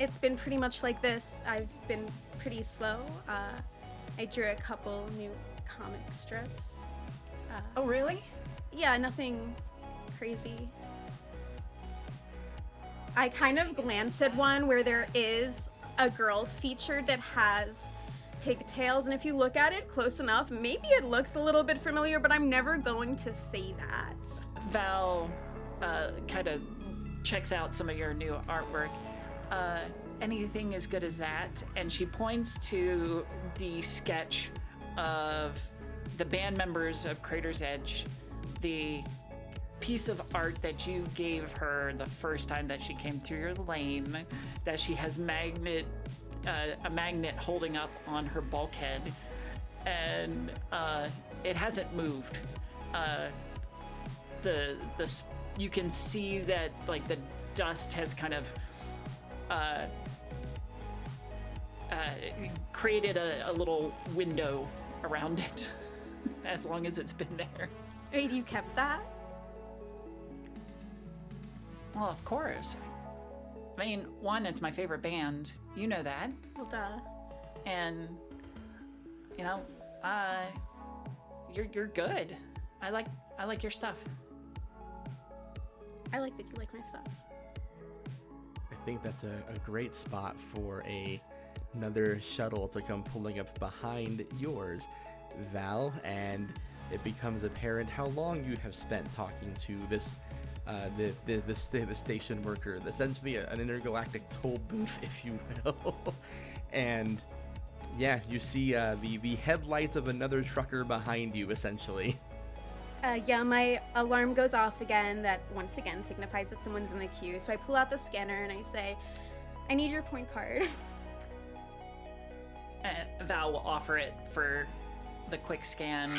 It's been pretty much like this. I've been pretty slow. I drew a couple new comic strips. Oh, really? Yeah, nothing crazy. I kind of glanced at one where there is a girl featured that has pigtails, and if you look at it close enough, maybe it looks a little bit familiar, but I'm never going to say that. Val kind of checks out some of your new artwork. Anything as good as that? And she points to the sketch of the band members of Crater's Edge, the piece of art that you gave her the first time that she came through your lane, that she has a magnet holding up on her bulkhead, and it hasn't moved. You can see that the dust has kind of created a little window around it as long as it's been there. Wait, you kept that? Well, of course. I mean, one, it's my favorite band. You know that. Well, duh. And, you're good. I like your stuff. I like that you like my stuff. think that's a great spot for another shuttle to come pulling up behind yours, Val, and it becomes apparent how long you have spent talking to this the station worker, essentially an intergalactic toll booth, if you will. And yeah, you see the headlights of another trucker behind you, essentially. Yeah, my alarm goes off again. That once again signifies that someone's in the queue. So I pull out the scanner and I say, I need your point card. Val will offer it for the quick scan.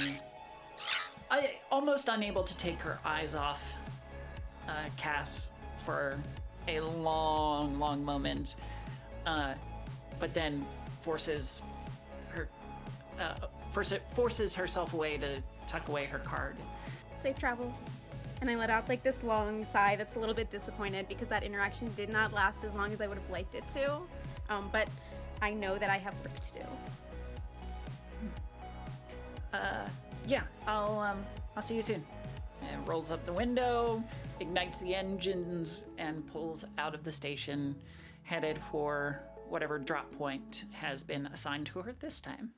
Almost unable to take her eyes off Cass for a long, long moment, but then forces herself away to tuck away her card. Safe travels. And I let out like this long sigh that's a little bit disappointed because that interaction did not last as long as I would have liked it to. But I know that I have work to do. Yeah, I'll see you soon. And rolls up the window, ignites the engines, and pulls out of the station, headed for whatever drop point has been assigned to her this time.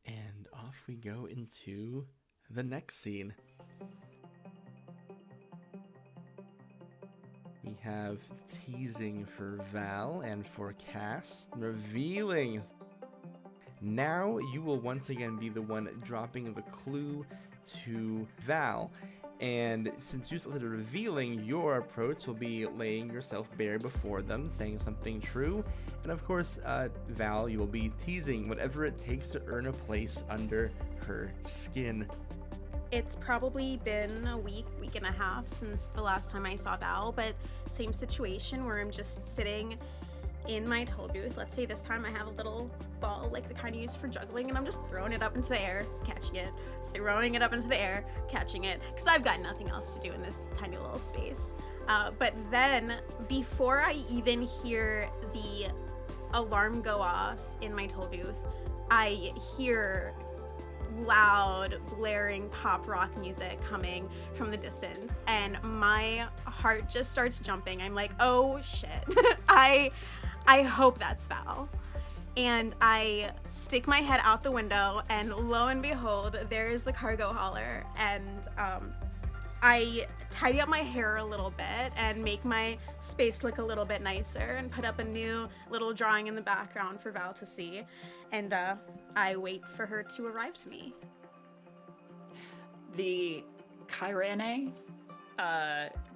And off we go into the next scene. We have teasing for Val and for Cass, revealing. Now you will once again be the one dropping the clue to Val. And since you started revealing, your approach will be laying yourself bare before them, saying something true. And of course, Val, you will be teasing whatever it takes to earn a place under her skin. It's probably been a week and a half since the last time I saw Val, but same situation where I'm just sitting in my toll booth. Let's say this time I have a little ball like the kind used for juggling, and I'm just throwing it up into the air, catching it, throwing it up into the air, catching it, because I've got nothing else to do in this tiny little space. But then, before I even hear the alarm go off in my toll booth, I hear loud, blaring pop rock music coming from the distance, and my heart just starts jumping. I'm like, oh shit. I hope that's Val. And I stick my head out the window, and lo and behold, there is the cargo hauler. And I tidy up my hair a little bit and make my space look a little bit nicer and put up a new little drawing in the background for Val to see. And I wait for her to arrive to me. The Kyrene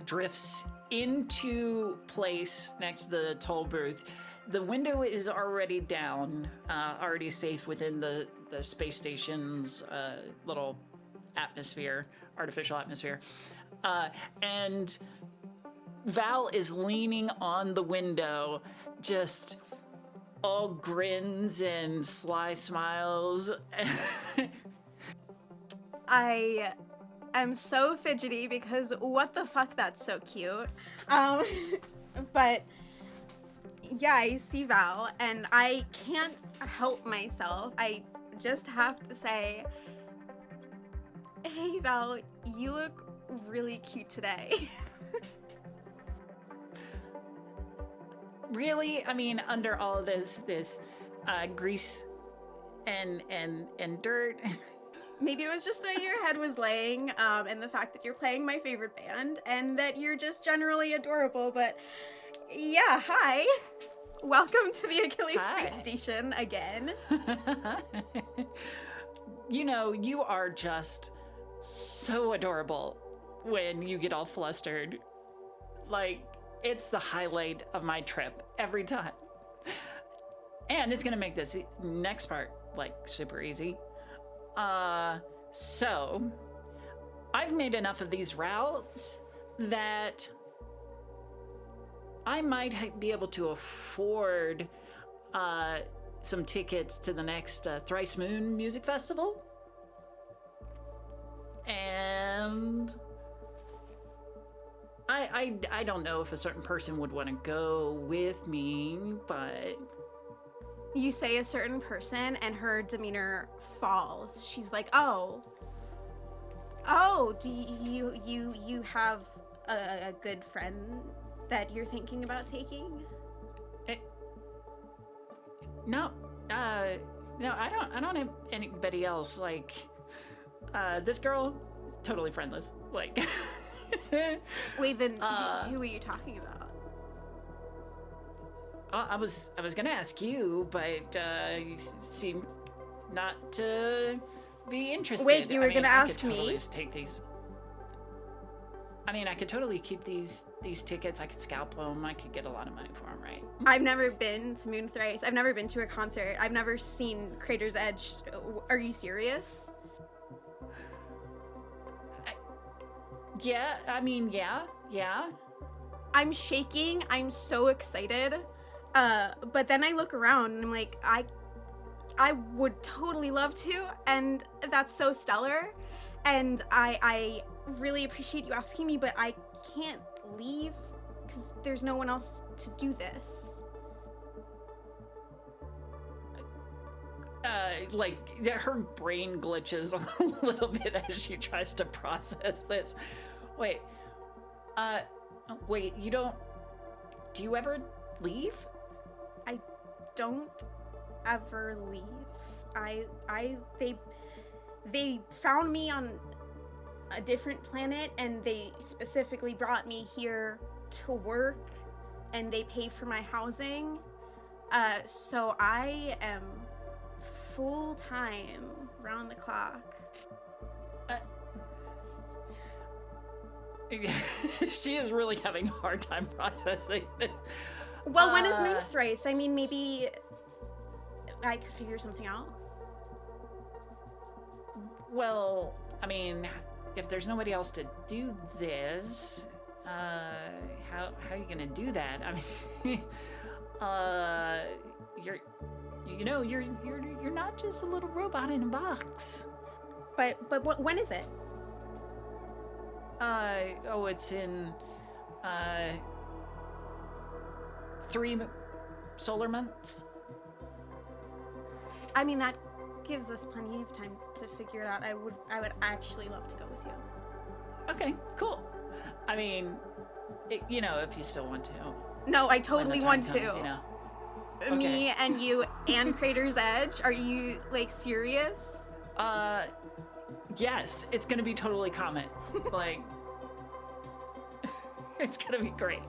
drifts into place next to the toll booth. The window is already down, already safe within the space station's little atmosphere, artificial atmosphere. And Val is leaning on the window, just all grins and sly smiles. I am so fidgety because what the fuck, that's so cute. But yeah, I see Val and I can't help myself. I just have to say, hey Val, you look really cute today. Really? I mean, under all of this grease and dirt. Maybe it was just the way your head was laying, and the fact that you're playing my favorite band, and that you're just generally adorable. But yeah, hi. Welcome to the Achilles Space Station again. You know, you are just so adorable when you get all flustered. Like, it's the highlight of my trip every time. And it's gonna make this next part, like, super easy. So, I've made enough of these routes that I might be able to afford some tickets to the next Thrice Moon Music Festival. And I don't know if a certain person would want to go with me, but... You say a certain person and her demeanor falls. She's like, oh, do you have a good friend that you're thinking about taking? No, no, I don't have anybody else. Like, this girl is totally friendless. Like, wait, then who are you talking about? I was gonna ask you, but you seem not to be interested. Wait, you were gonna ask I could totally me? just take these. I mean, I could totally keep these tickets. I could scalp them. I could get a lot of money for them, right? I've never been to Moon Thrice. I've never been to a concert. I've never seen Crater's Edge. Are you serious? Yeah, I mean, yeah. I'm shaking. I'm so excited. But then I look around and I'm like, I would totally love to, and that's so stellar. And I really appreciate you asking me, but I can't leave because there's no one else to do this. Her brain glitches a little bit as she tries to process this. Wait, do you ever leave? I don't ever leave. They found me on a different planet, and they specifically brought me here to work, and they pay for my housing. So I am full-time, round the clock. She is really having a hard time processing this. Well, when is Moon Thrice? I mean, maybe I could figure something out. Well, I mean, if there's nobody else to do this, how are you gonna do that? I mean, you're not just a little robot in a box. But when is it? It's in 3 solar months. I mean, that gives us plenty of time to figure it out. I would actually love to go with you. Okay, cool. I mean, if you still want to. No, I totally want to. Okay. Me and you and Crater's Edge. Are you, like, serious? Yes, it's gonna be totally Comet. Like, it's gonna be great.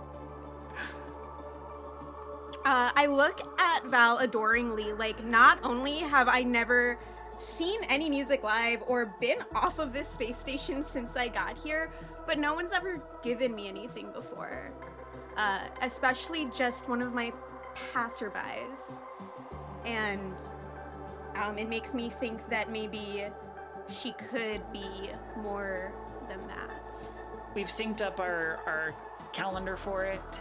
I look at Val adoringly. Like, not only have I never seen any music live or been off of this space station since I got here, but no one's ever given me anything before. Especially just one of my passerbys. And it makes me think that maybe she could be more than that. We've synced up our calendar for it,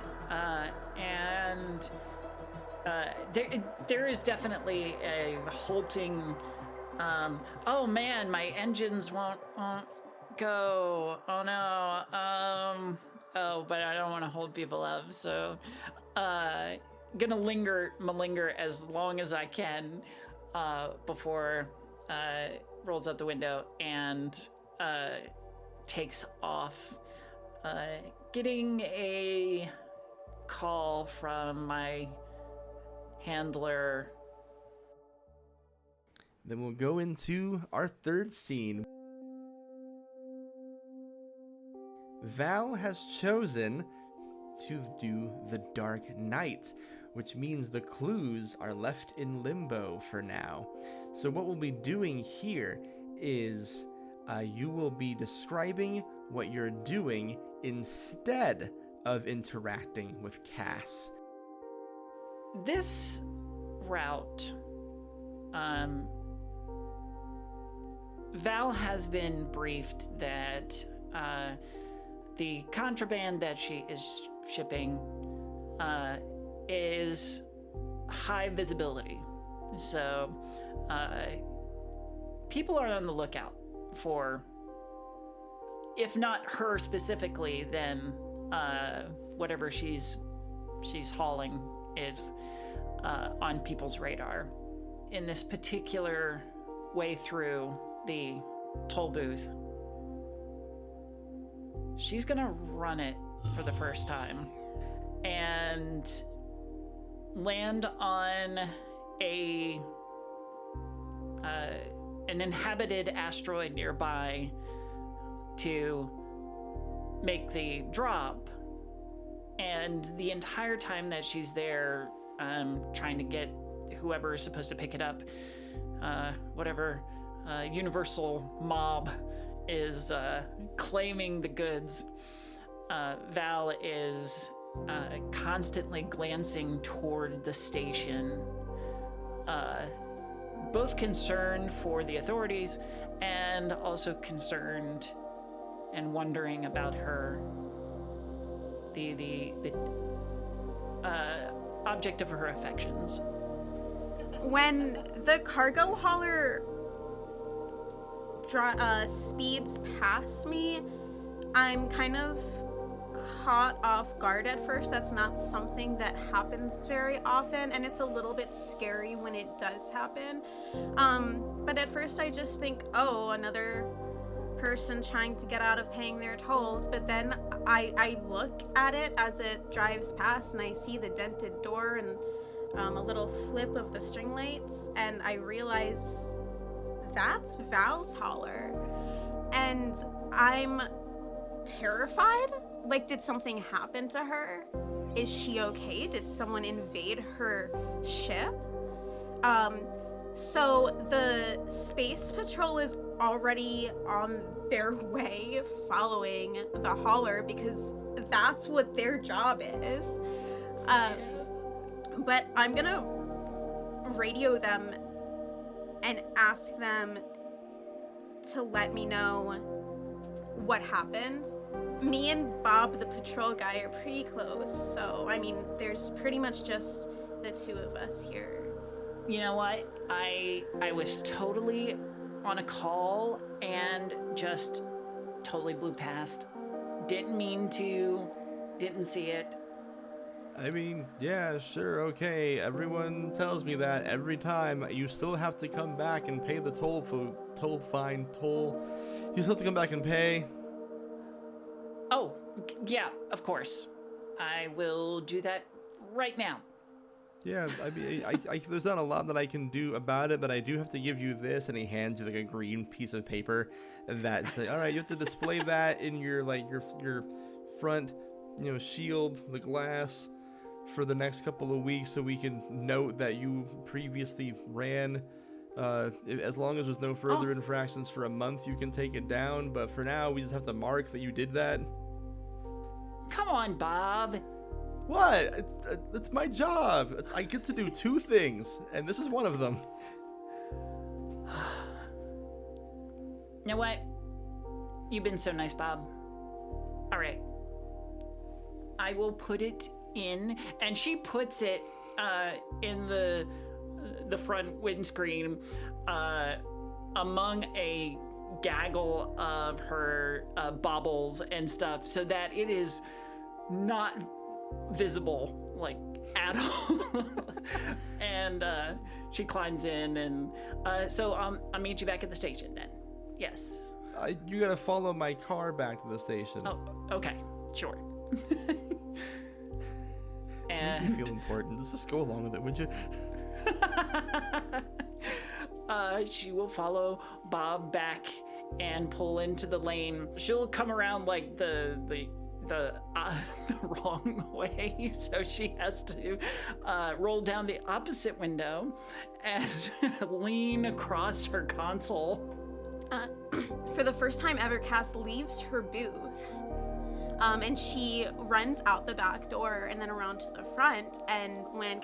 and there is definitely a halting. Oh man, my engines won't go. Oh no. But I don't want to hold people up, so gonna malinger as long as I can before rolls out the window and takes off. Getting a call from my handler. Then we'll go into our third scene. Val has chosen to do the Dark Knight, which means the clues are left in limbo for now. So what we'll be doing here is you will be describing what you're doing instead of interacting with Cass. This route, Val has been briefed that the contraband that she is shipping is high visibility. So people are on the lookout for, if not her specifically, then whatever she's hauling is on people's radar. In this particular way through the toll booth, she's gonna run it for the first time and land on an inhabited asteroid nearby to make the drop. And the entire time that she's there, trying to get whoever is supposed to pick it up, whatever universal mob is claiming the goods, Val is constantly glancing toward the station, both concerned for the authorities and also concerned and wondering about her, the object of her affections. When the cargo hauler speeds past me, I'm kind of caught off guard at first. That's not something that happens very often, and it's a little bit scary when it does happen. But at first I just think, oh, another person trying to get out of paying their tolls. But then I look at it as it drives past, and I see the dented door and a little flip of the string lights, and I realize that's Val's hauler. And I'm terrified. Like, did something happen to her? Is she okay? Did someone invade her ship? So the space patrol is already on their way following the hauler because that's what their job is. But I'm gonna radio them and ask them to let me know what happened. Me and Bob, the patrol guy, are pretty close, so I mean, there's pretty much just the two of us here. You know what? I was totally on a call and just totally blew past. Didn't mean to, didn't see it. I mean, yeah, sure, okay. Everyone tells me that every time. You still have to come back and pay the toll. You still have to come back and pay. Oh, yeah, of course. I will do that right now. Yeah, I mean, I there's not a lot that I can do about it, but I do have to give you this, and he hands you like a green piece of paper that say, all right, you have to display that in your front, shield, the glass, for the next couple of weeks, so we can note that you previously ran. As long as there's no further infractions for a month, you can take it down. But for now, we just have to mark that you did that. Come on, Bob. What? It's my job. I get to do two things, and this is one of them. You know what? You've been so nice, Bob. All right. I will put it in, and she puts it in the front windscreen among a gaggle of her baubles and stuff, so that it is not visible, like, at all. And she climbs in, and so I'll meet you back at the station then. Yes. You gotta follow my car back to the station. Oh, okay, sure. And you feel important. Let's just go along with it, would you? She will follow Bob back and pull into the lane. She'll come around like the wrong way, so she has to roll down the opposite window and lean across her console. For the first time ever, Cass leaves her booth, and she runs out the back door and then around to the front. And when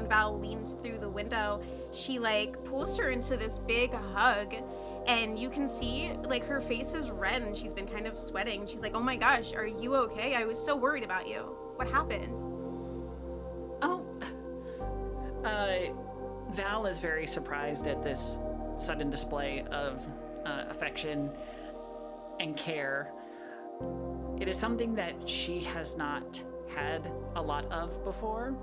Val leans through the window, she pulls her into this big hug, and you can see her face is red and she's been kind of sweating. She's like, "Oh my gosh, are you okay? I was so worried about you. What happened?" Val is very surprised at this sudden display of affection and care. It is something that she has not had a lot of before,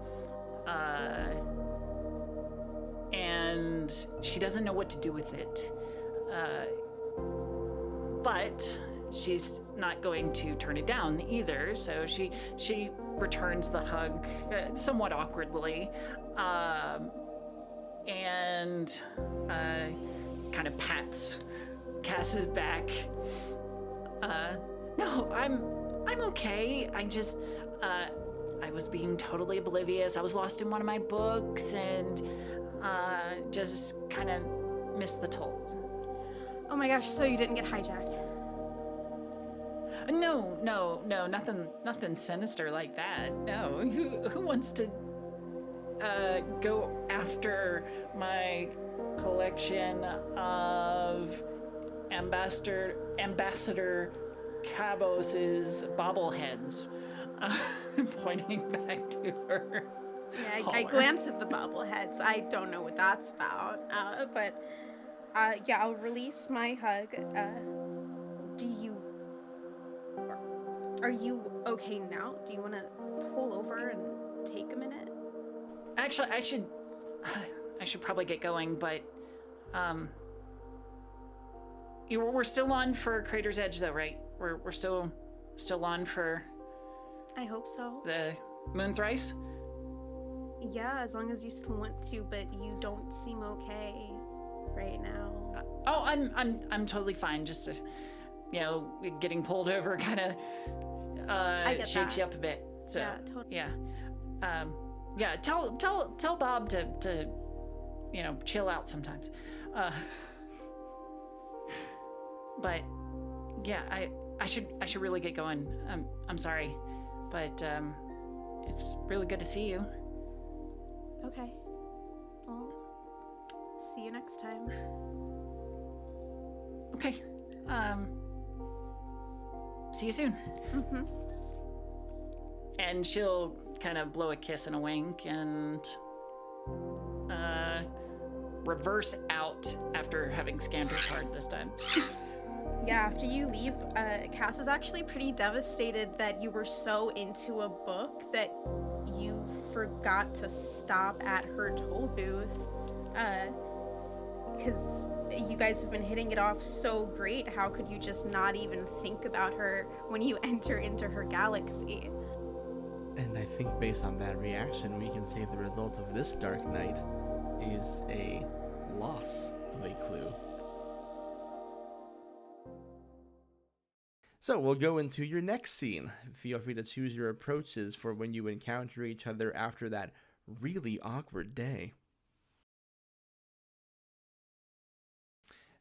and she doesn't know what to do with it. But she's not going to turn it down either. So she returns the hug somewhat awkwardly, and kind of pats Cass's back. No, I'm okay. I just I was being totally oblivious. I was lost in one of my books and just kind of missed the toll. Oh my gosh, so you didn't get hijacked? No, nothing sinister like that. No, who wants to go after my collection of Ambassador Cabos's bobbleheads? Pointing back to her. Yeah, I glance at the bobbleheads. I don't know what that's about, but yeah, I'll release my hug. Are you okay now? Do you want to pull over and take a minute? Actually, I should probably get going, but we're still on for Crater's Edge, though, right? We're still on for. I hope so. The moon thrice? Yeah, as long as you still want to, but you don't seem okay right now. I'm totally fine. Just getting pulled over kind of shakes you up a bit. So yeah, totally. Yeah. Tell Bob to chill out sometimes. But yeah, I should really get going. I'm sorry. But it's really good to see you. Okay. Well, see you next time. Okay. See you soon. Mm-hmm. And she'll kind of blow a kiss and a wink and reverse out after having scanned her card this time. Yeah, after you leave, Cass is actually pretty devastated that you were so into a book that you forgot to stop at her toll booth. Because you guys have been hitting it off so great, how could you just not even think about her when you enter into her galaxy? And I think based on that reaction, we can say the result of this dark night is a loss of a clue. So we'll go into your next scene. Feel free to choose your approaches for when you encounter each other after that really awkward day.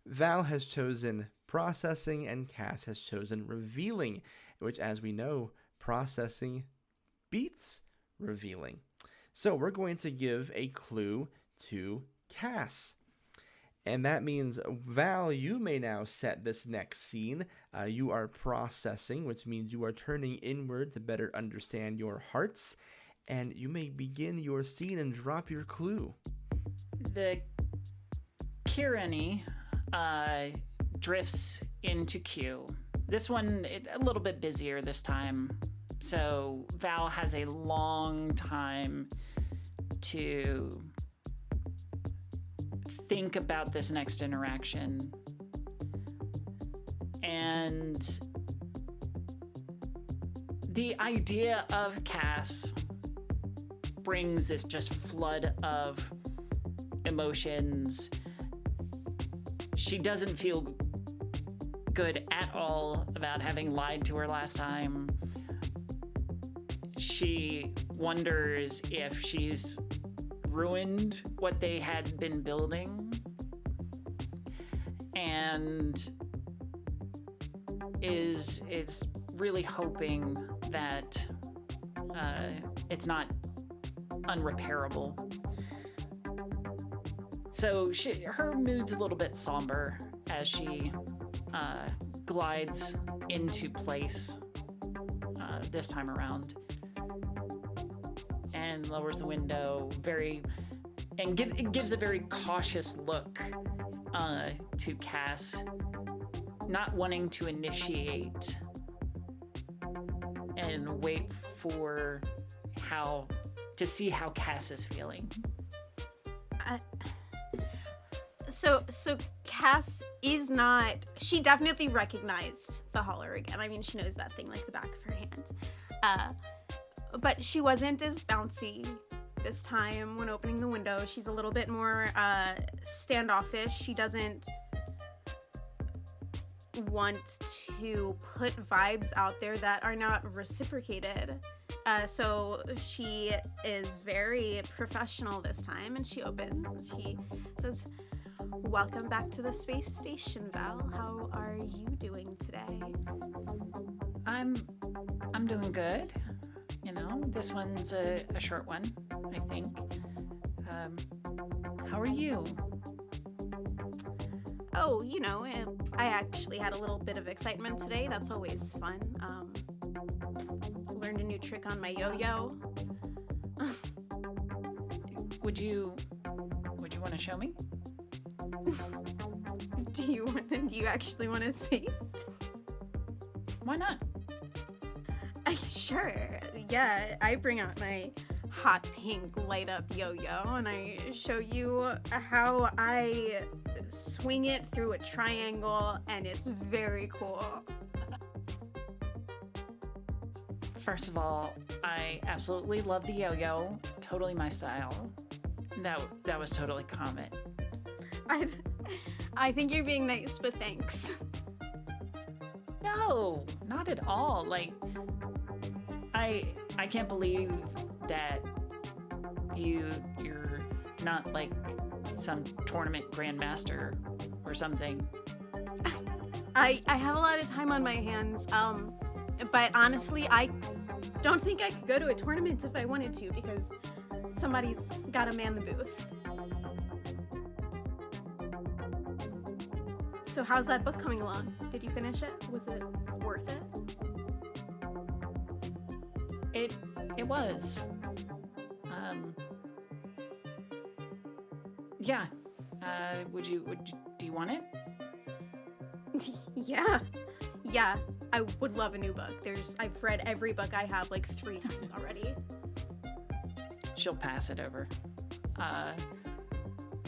Val has chosen processing and Cass has chosen revealing, which, as we know, processing beats revealing. So we're going to give a clue to Cass. And that means, Val, you may now set this next scene. You are processing, which means you are turning inward to better understand your hearts. And you may begin your scene and drop your clue. The Kirani drifts into Q. This one, a little bit busier this time. So Val has a long time to think about this next interaction. And the idea of Cass brings this just flood of emotions. She doesn't feel good at all about having lied to her last time. She wonders if she's ruined what they had been building, and is really hoping that it's not unrepairable. So her mood's a little bit somber as she glides into place this time around, and lowers the window it gives a very cautious look to Cass, not wanting to initiate and wait for to see how Cass is feeling. So Cass is not. She definitely recognized the holler again. I mean, she knows that thing like the back of her hand. But she wasn't as bouncy this time when opening the window. She's a little bit more standoffish. She doesn't want to put vibes out there that are not reciprocated. So she is very professional this time, and she opens and she says, "Welcome back to the space station, Val. How are you doing today?" I'm doing good. You know, this one's a short one, I think. How are you? Oh, you know, I actually had a little bit of excitement today. That's always fun. Learned a new trick on my yo-yo. Would you want to show me? Do you actually want to see? Why not? Sure. Yeah, I bring out my hot pink light up yo-yo and I show you how I swing it through a triangle, and it's very cool. First of all, I absolutely love the yo-yo. Totally my style. That was totally comment. I think you're being nice, but thanks. No, not at all. Like, I can't believe that you're not like some tournament grandmaster or something. I have a lot of time on my hands, but honestly, I don't think I could go to a tournament if I wanted to, because somebody's gotta man the booth. So how's that book coming along? Did you finish it? Was it worth it? It was. Yeah. Do you want it? Yeah. I would love a new book. I've read every book I have like 3 times already. She'll pass it over.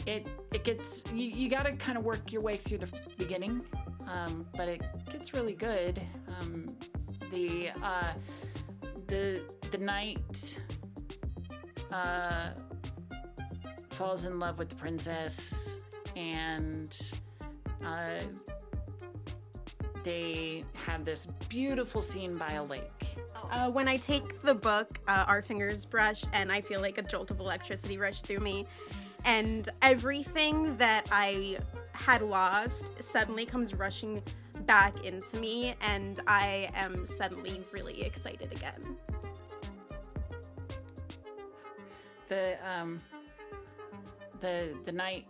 It gets, you gotta kind of work your way through the beginning, but it gets really good. The knight falls in love with the princess, and they have this beautiful scene by a lake. When I take the book, our fingers brush, and I feel like a jolt of electricity rush through me, and everything that I had lost suddenly comes rushing back into me, and I am suddenly really excited again. The knight,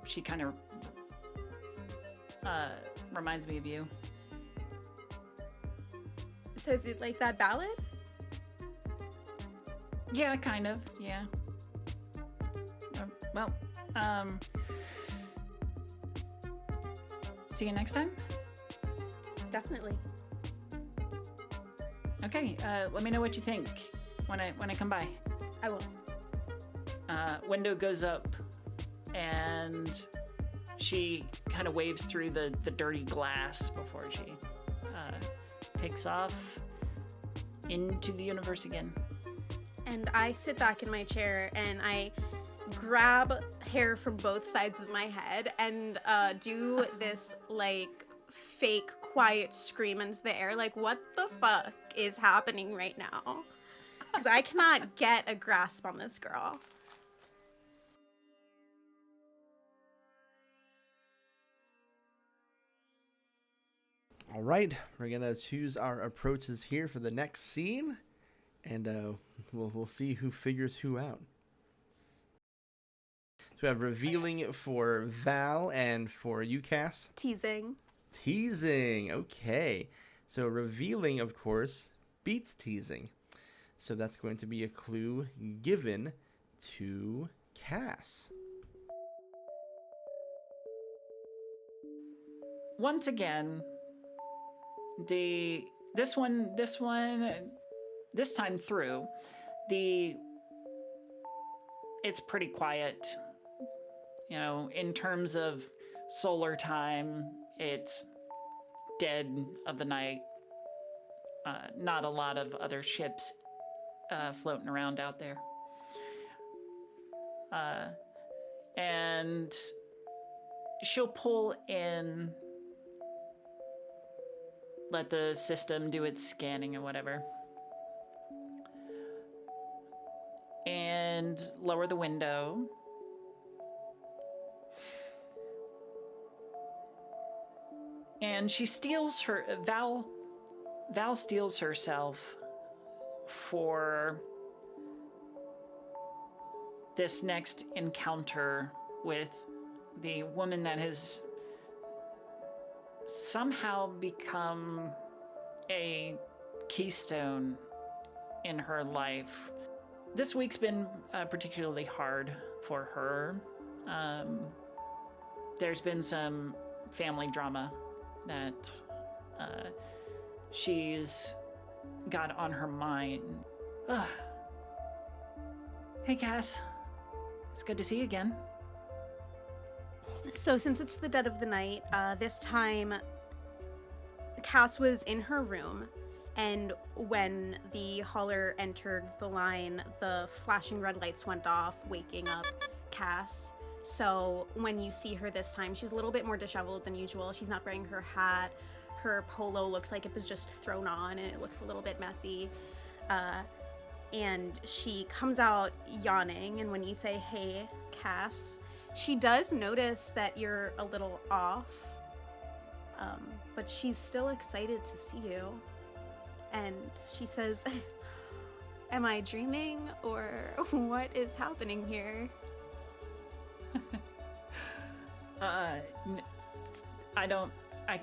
she kind of reminds me of you. So is it like that ballad? Yeah, kind of, yeah. See you next time? Definitely. Okay, let me know what you think when I come by. I will. Window goes up, and she kind of waves through the dirty glass before she takes off into the universe again. And I sit back in my chair and I grab hair from both sides of my head and do this like fake quiet scream into the air, like, what the fuck is happening right now? Because I cannot get a grasp on this girl. All right, we're gonna choose our approaches here for the next scene, and we'll see who figures who out. So we have revealing for Val and for you, Cass. Teasing. Teasing. Okay, so revealing, of course, beats teasing, so that's going to be a clue given to Cass. Once again, this time through, it's pretty quiet. in terms of solar time, it's dead of the night. Not a lot of other ships floating around out there. And she'll pull in, let the system do its scanning and whatever, and lower the window. And she steals Val steals herself for this next encounter with the woman that has somehow become a keystone in her life. This week's been particularly hard for her. There's been some family drama that she's got on her mind. Ugh. Hey, Cass. It's good to see you again. So since it's the dead of the night, this time Cass was in her room, and when the hauler entered the line, the flashing red lights went off, waking up Cass. So when you see her this time, she's a little bit more disheveled than usual. She's not wearing her hat. Her polo looks like it was just thrown on, and it looks a little bit messy. And she comes out yawning, and when you say, "Hey, Cass," she does notice that you're a little off, but she's still excited to see you. And she says, "Am I dreaming, or what is happening here?" I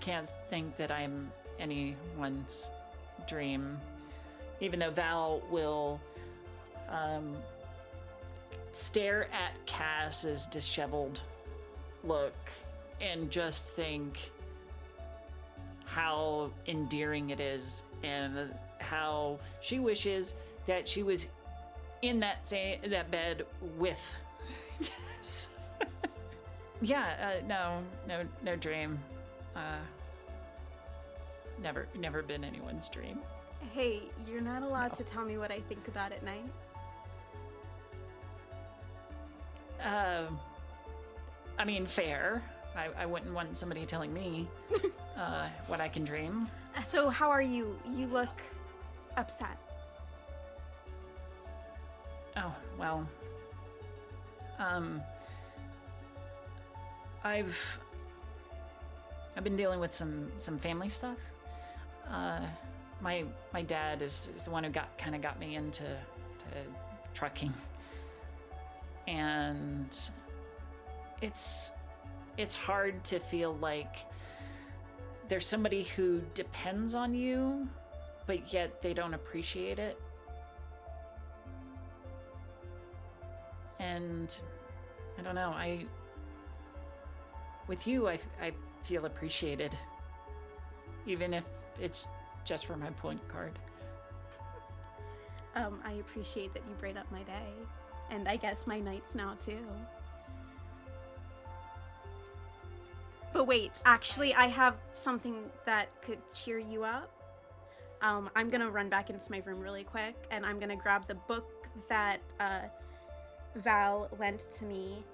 can't think that I'm anyone's dream. Even though Val will stare at Cass's disheveled look and just think how endearing it is, and how she wishes that she was in that bed with Cass. Yeah, no dream. Never been anyone's dream. Hey, you're not allowed to tell me what I think about at night. I mean, fair. I wouldn't want somebody telling me what I can dream. So how are you? You look upset. Oh, well. I've been dealing with some family stuff. My dad is the one who got me into trucking, and it's hard to feel like there's somebody who depends on you, but yet they don't appreciate it. And I don't know, with you, I feel appreciated, even if it's just for my point card. I appreciate that you brighten up my day, and I guess my nights now too. But wait, actually, I have something that could cheer you up. I'm gonna run back into my room really quick, and I'm gonna grab the book that Val lent to me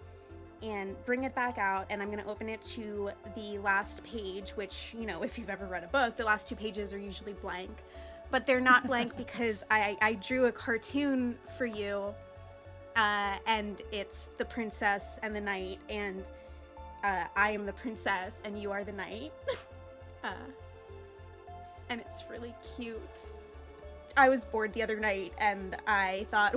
and bring it back out, and I'm gonna open it to the last page, which, if you've ever read a book, the last 2 pages are usually blank. But they're not blank because I drew a cartoon for you, and it's the princess and the knight, and I am the princess and you are the knight. And it's really cute. I was bored the other night, and I thought,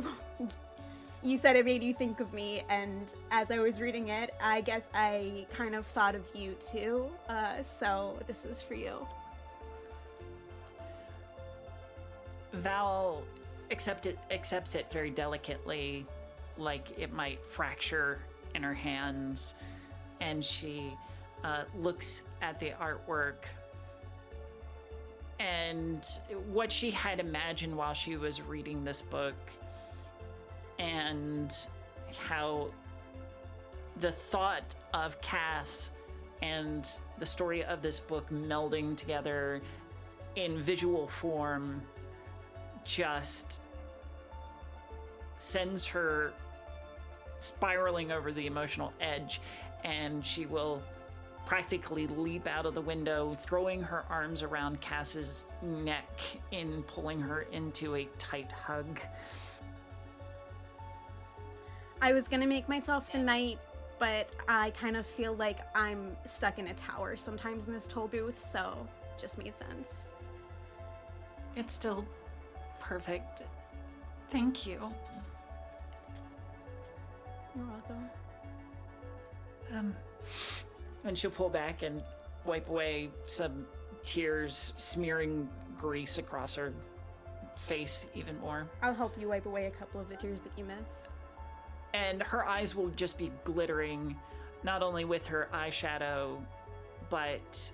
you said it made you think of me, and as I was reading it, I guess I kind of thought of you too, so this is for you. Val accepts it very delicately, like it might fracture in her hands, and she looks at the artwork, and what she had imagined while she was reading this book, and how the thought of Cass and the story of this book melding together in visual form just sends her spiraling over the emotional edge, and she will practically leap out of the window, throwing her arms around Cass's neck in pulling her into a tight hug. I was gonna make myself the knight, but I kind of feel like I'm stuck in a tower sometimes in this toll booth, so it just made sense. It's still perfect. Thank you. You're welcome. And she'll pull back and wipe away some tears, smearing grease across her face even more. I'll help you wipe away a couple of the tears that you missed. And her eyes will just be glittering, not only with her eyeshadow, but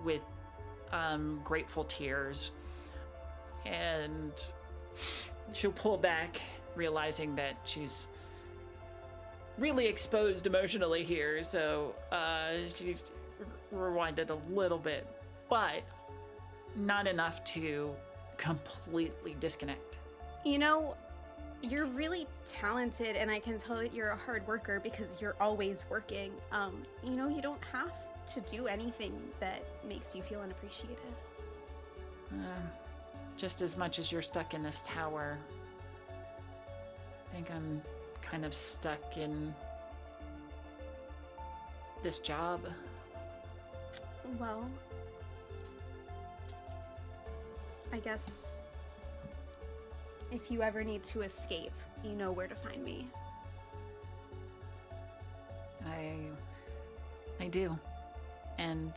with grateful tears. And she'll pull back, realizing that she's really exposed emotionally here, so she rewinded a little bit, but not enough to completely disconnect. You know, you're really talented, and I can tell that you're a hard worker because you're always working. You know, you don't have to do anything that makes you feel unappreciated. Just as much as you're stuck in this tower, I think I'm kind of stuck in this job. Well, I guess if you ever need to escape, you know where to find me. I do. And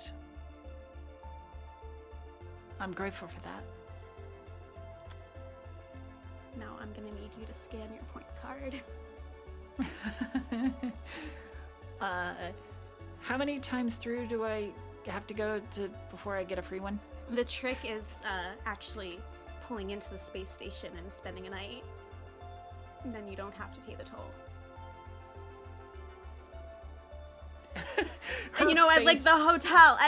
I'm grateful for that. Now I'm gonna need you to scan your point card. How many times through do I have to go to before I get a free one? The trick is actually pulling into the space station and spending a night. And then you don't have to pay the toll. And you know, at like the hotel,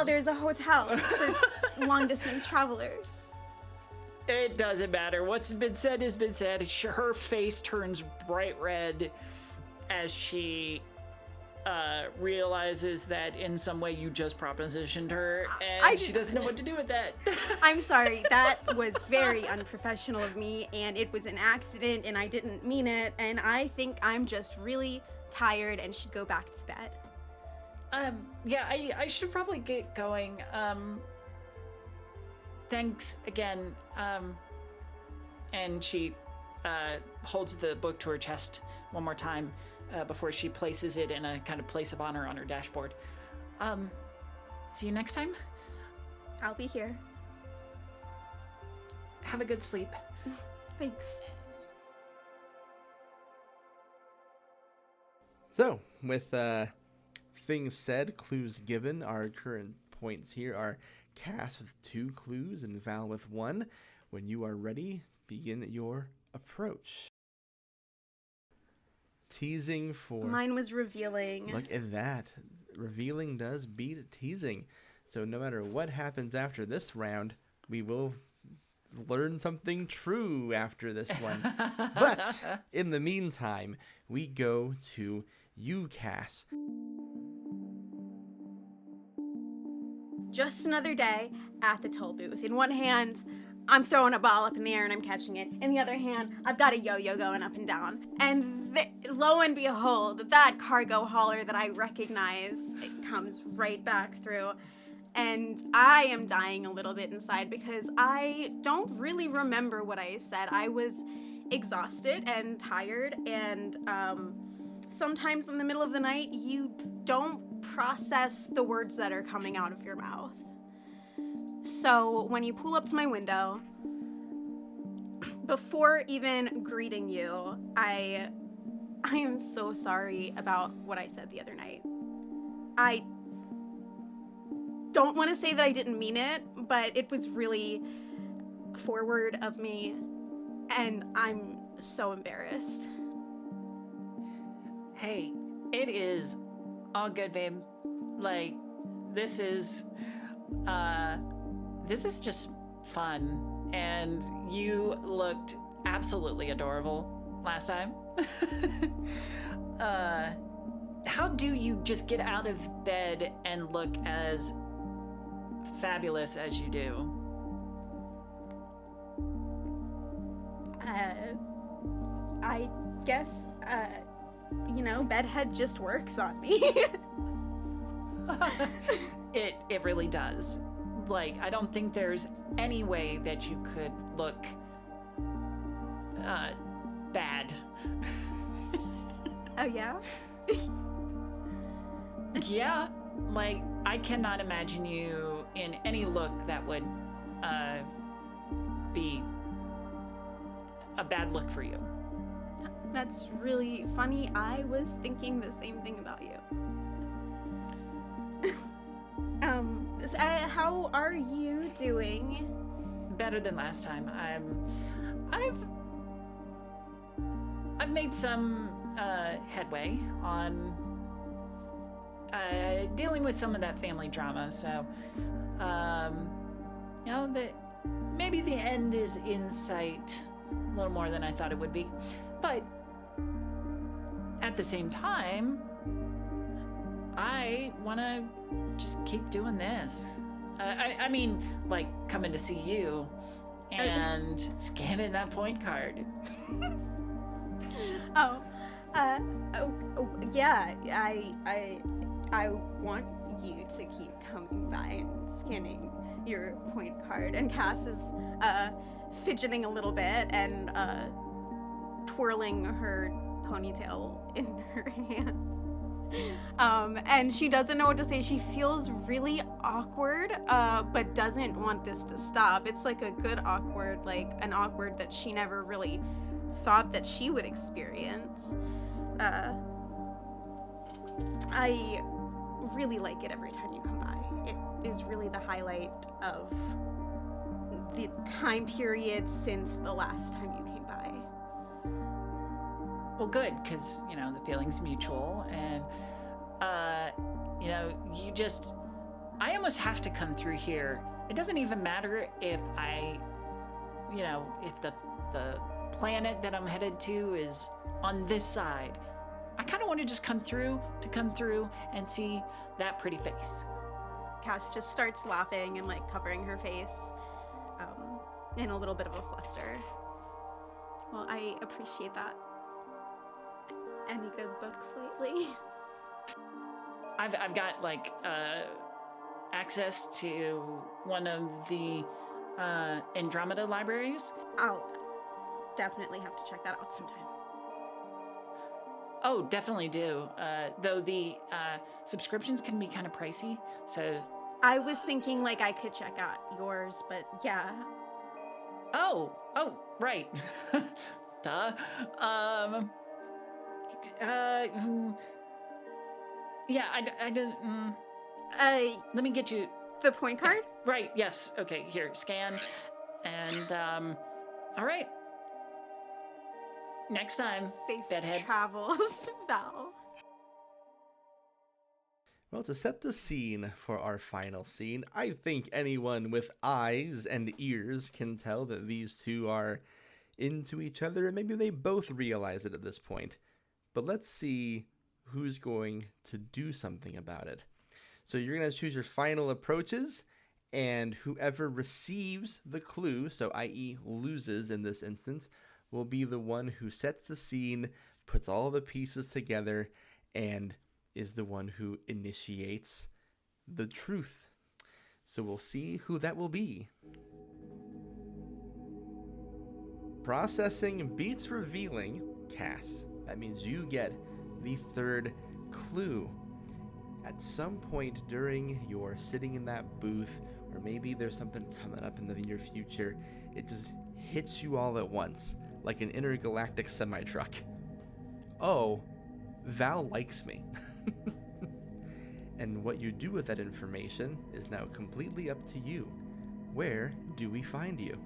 there's a hotel for long distance travelers. It doesn't matter. What's been said has been said. Her face turns bright red as she realizes that in some way you just propositioned her, and she doesn't know what to do with that. I'm sorry. That was very unprofessional of me, and it was an accident, and I didn't mean it, and I think I'm just really tired and should go back to bed. Yeah, I should probably get going. Thanks again. And she holds the book to her chest one more time before she places it in a kind of place of honor on her dashboard. See you next time. I'll be here. Have a good sleep. Thanks. So, with things said, clues given, our current points here are Cass with 2 clues and Val with 1. When you are ready, begin your approach. Teasing for... Mine was revealing. Look at that. Revealing does beat teasing. So no matter what happens after this round, we will learn something true after this one. But in the meantime, we go to you, Cass. Just another day at the toll booth. In one hand, I'm throwing a ball up in the air and I'm catching it. In the other hand, I've got a yo-yo going up and down. And lo and behold, that cargo hauler that I recognize, it comes right back through. And I am dying a little bit inside because I don't really remember what I said. I was exhausted and tired, and sometimes in the middle of the night, you don't process the words that are coming out of your mouth. So when you pull up to my window, before even greeting you, I am so sorry about what I said the other night. I don't want to say that I didn't mean it, but it was really forward of me, and I'm so embarrassed. Hey, It is all good, babe. Like, this is just fun. And you looked absolutely adorable last time. How do you just get out of bed and look as fabulous as you do? I guess, bedhead just works on me. It really does. Like, I don't think there's any way that you could look bad. Oh, yeah? Yeah, like, I cannot imagine you in any look that would be a bad look for you. That's really funny. I was thinking the same thing about you. How are you doing? Better than last time. I've made some headway on dealing with some of that family drama. So, maybe the end is in sight a little more than I thought it would be. But at the same time, I want to just keep doing this. I mean, like, coming to see you and scanning that point card. Yeah, I want you to keep coming by and scanning your point card. And Cass is fidgeting a little bit and twirling her ponytail in her hand. And she doesn't know what to say. She feels really awkward, but doesn't want this to stop. It's like a good awkward, like an awkward that she never really thought that she would experience. I really like it every time you come by. It is really the highlight of the time period since the last time you came by. Well, good, because, the feeling's mutual, and, I almost have to come through here. It doesn't even matter if if the planet that I'm headed to is on this side. I kind of want to just come through and see that pretty face. Cass just starts laughing and, like, covering her face in a little bit of a fluster. Well, I appreciate that. Any good books lately? I've got, like, access to one of the Andromeda libraries. I'll definitely have to check that out sometime. Oh, definitely do. Though the subscriptions can be kind of pricey, so... I was thinking, like, I could check out yours, but yeah. Oh, right. Duh. Yeah, I didn't... let me get you... The point card? Right, yes. Okay, here, scan. And, all right. Next time, safe bedhead. Travels, Val. Well, to set the scene for our final scene, I think anyone with eyes and ears can tell that these two are into each other, and maybe they both realize it at this point. But let's see who's going to do something about it. So you're going to choose your final approaches, and whoever receives the clue, so i.e. loses in this instance, will be the one who sets the scene, puts all the pieces together, and is the one who initiates the truth. So we'll see who that will be. Processing beats revealing. Cass. That means you get the third clue. At some point during your sitting in that booth, or maybe there's something coming up in the near future, it just hits you all at once, like an intergalactic semi-truck. Oh, Val likes me. And what you do with that information is now completely up to you. Where do we find you?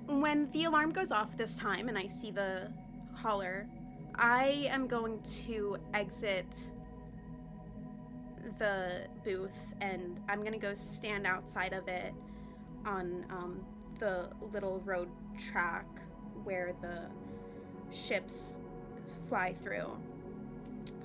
When the alarm goes off this time and I see the holler, I am going to exit the booth, and I'm gonna go stand outside of it on the little road track where the ships fly through.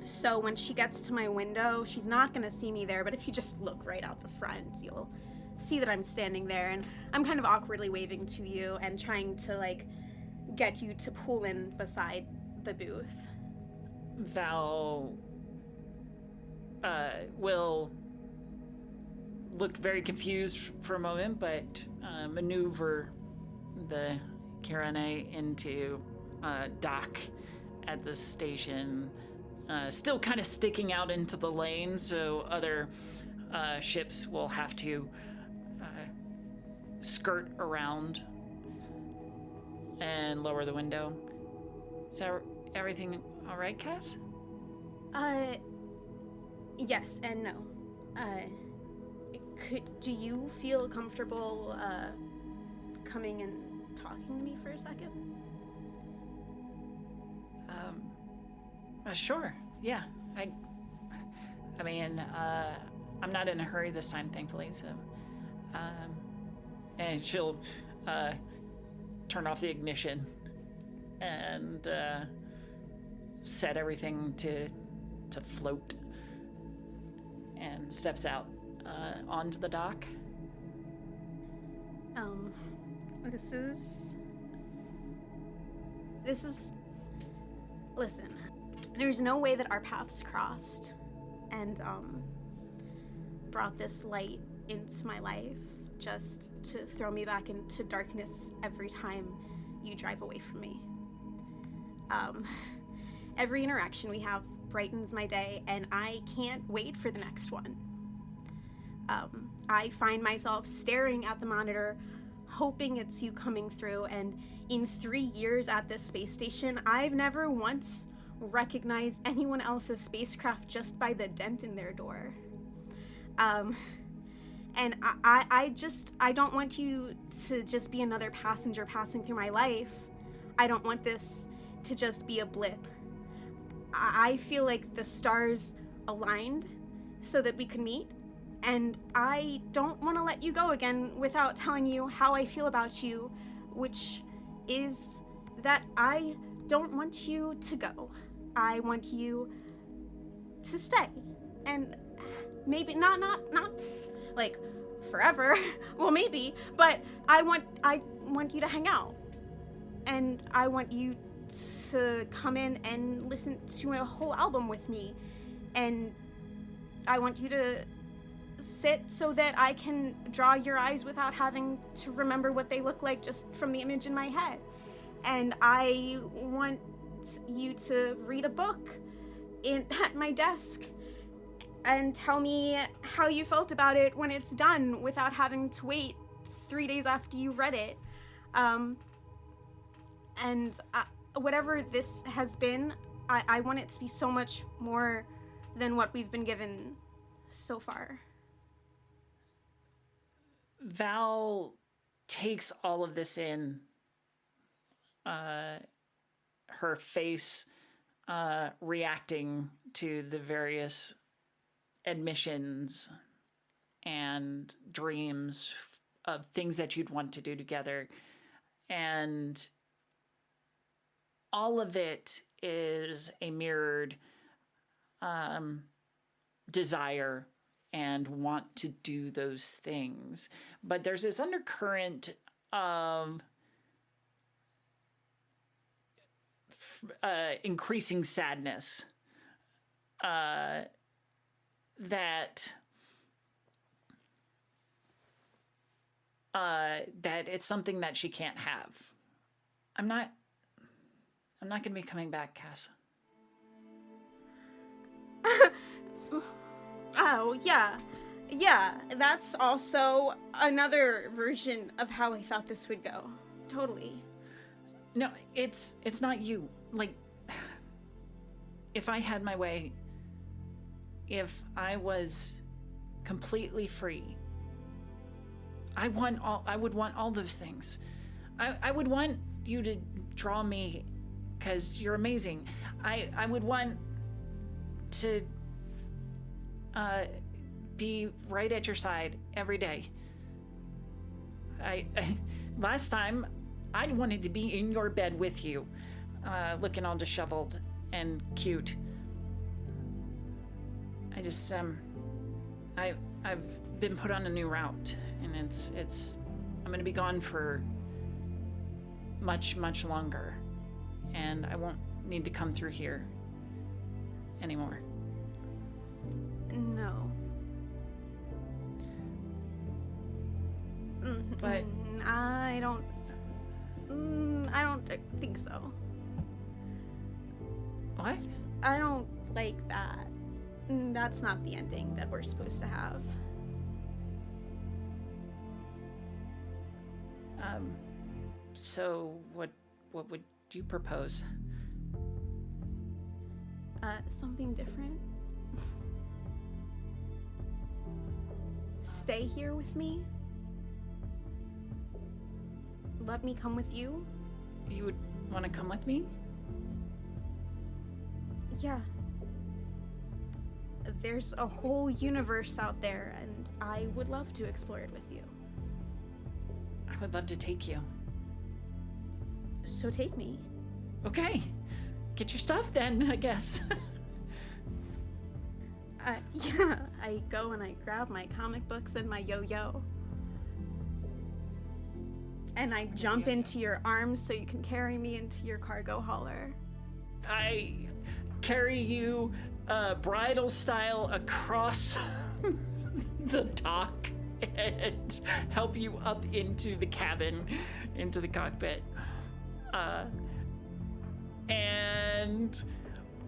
So when she gets to my window, she's not gonna see me there, but if you just look right out the front, you'll see that I'm standing there, and I'm kind of awkwardly waving to you and trying to like get you to pull in beside the booth. Val will look very confused for a moment, but maneuver the Kirane into dock at the station, still kind of sticking out into the lane, so other ships will have to skirt around and lower the window. Is everything all right, Cass? Yes and no. Do you feel comfortable coming and talking to me for a second? Sure. Yeah. I mean, I'm not in a hurry this time, thankfully. So, and she'll turn off the ignition and set everything to float, and steps out onto the dock. This is listen, there's no way that our paths crossed and brought this light into my life just to throw me back into darkness every time you drive away from me. Every interaction we have brightens my day, and I can't wait for the next one. I find myself staring at the monitor, hoping it's you coming through, and in 3 years at this space station, I've never once recognized anyone else's spacecraft just by the dent in their door. And I don't want you to just be another passenger passing through my life. I don't want this to just be a blip. I feel like the stars aligned so that we could meet, and I don't want to let you go again without telling you how I feel about you, which is that I don't want you to go. I want you to stay, and maybe not like forever. Well, maybe, but I want you to hang out, and I want you to come in and listen to a whole album with me, and I want you to sit so that I can draw your eyes without having to remember what they look like just from the image in my head. And I want you to read a book at my desk and tell me how you felt about it when it's done without having to wait 3 days after you read it. Whatever this has been, I want it to be so much more than what we've been given so far. Val takes all of this in, her face reacting to the various admissions and dreams of things that you'd want to do together. And all of it is a mirrored desire and want to do those things. But there's this undercurrent of increasing sadness that it's something that she can't have. I'm not going to be coming back, Cass. Oh, yeah. Yeah, that's also another version of how I thought this would go. Totally. No, it's not you. Like, if I had my way, if I was completely free, I would want all those things. I would want you to draw me because you're amazing. I would want to be right at your side every day. I last time I wanted to be in your bed with you, looking all disheveled and cute. I just I've been put on a new route, and it's I'm gonna be gone for much longer, and I won't need to come through here anymore. No. But I don't think so. What? I don't like that. That's not the ending that we're supposed to have. So what would you propose? Something different. Stay here with me. Let me come with you. You would want to come with me? Yeah. There's a whole universe out there, and I would love to explore it with you. I would love to take you. So take me. Okay. Get your stuff then, I guess. Yeah, I go and I grab my comic books and my yo-yo. And I jump into your arms so you can carry me into your cargo hauler. I carry you bridal style across the dock and help you up into the cabin, into the cockpit. And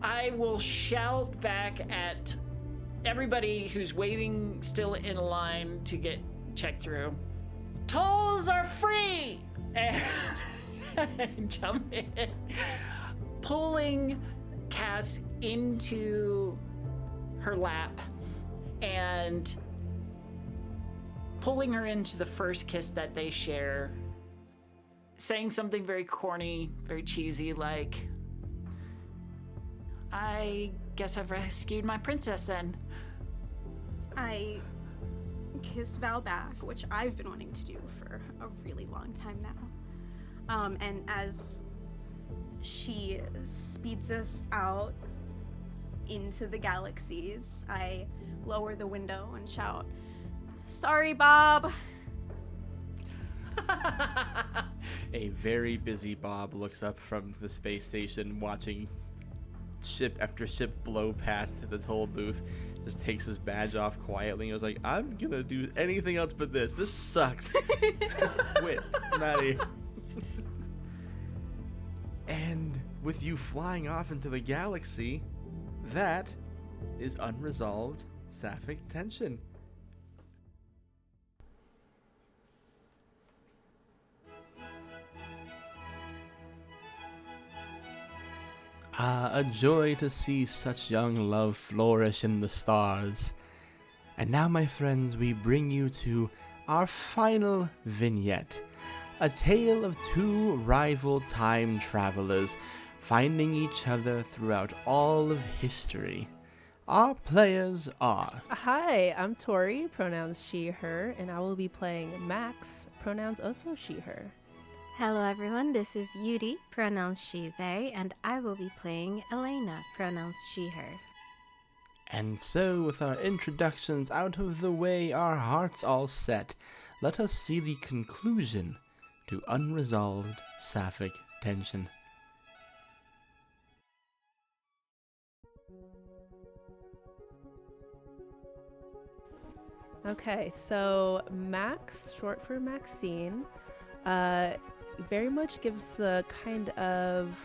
I will shout back at everybody who's waiting still in line to get checked through. Tolls are free! And jump in, pulling Cass into her lap and pulling her into the first kiss that they share, saying something very corny, very cheesy, like, I guess I've rescued my princess then. I kiss Val back, which I've been wanting to do for a really long time now. And as she speeds us out into the galaxies, I lower the window and shout, "Sorry, Bob!" A very busy Bob looks up from the space station, watching ship after ship blow past the toll booth, just takes his badge off quietly and was like, I'm gonna do anything else but this. This sucks. Quit. I'm out of here. And with you flying off into the galaxy, that is Unresolved Sapphic Tension. A joy to see such young love flourish in the stars. And now, my friends, we bring you to our final vignette. A tale of two rival time travelers finding each other throughout all of history. Our players are... Hi, I'm Tori, pronouns she, her, and I will be playing Max, pronouns also she, her. Hello everyone, this is Yuri, pronouns she, they, and I will be playing Elena, pronouns she, her. And so, with our introductions out of the way, our hearts all set, let us see the conclusion to Unresolved Sapphic Tension. Okay, so Max, short for Maxine, very much gives the kind of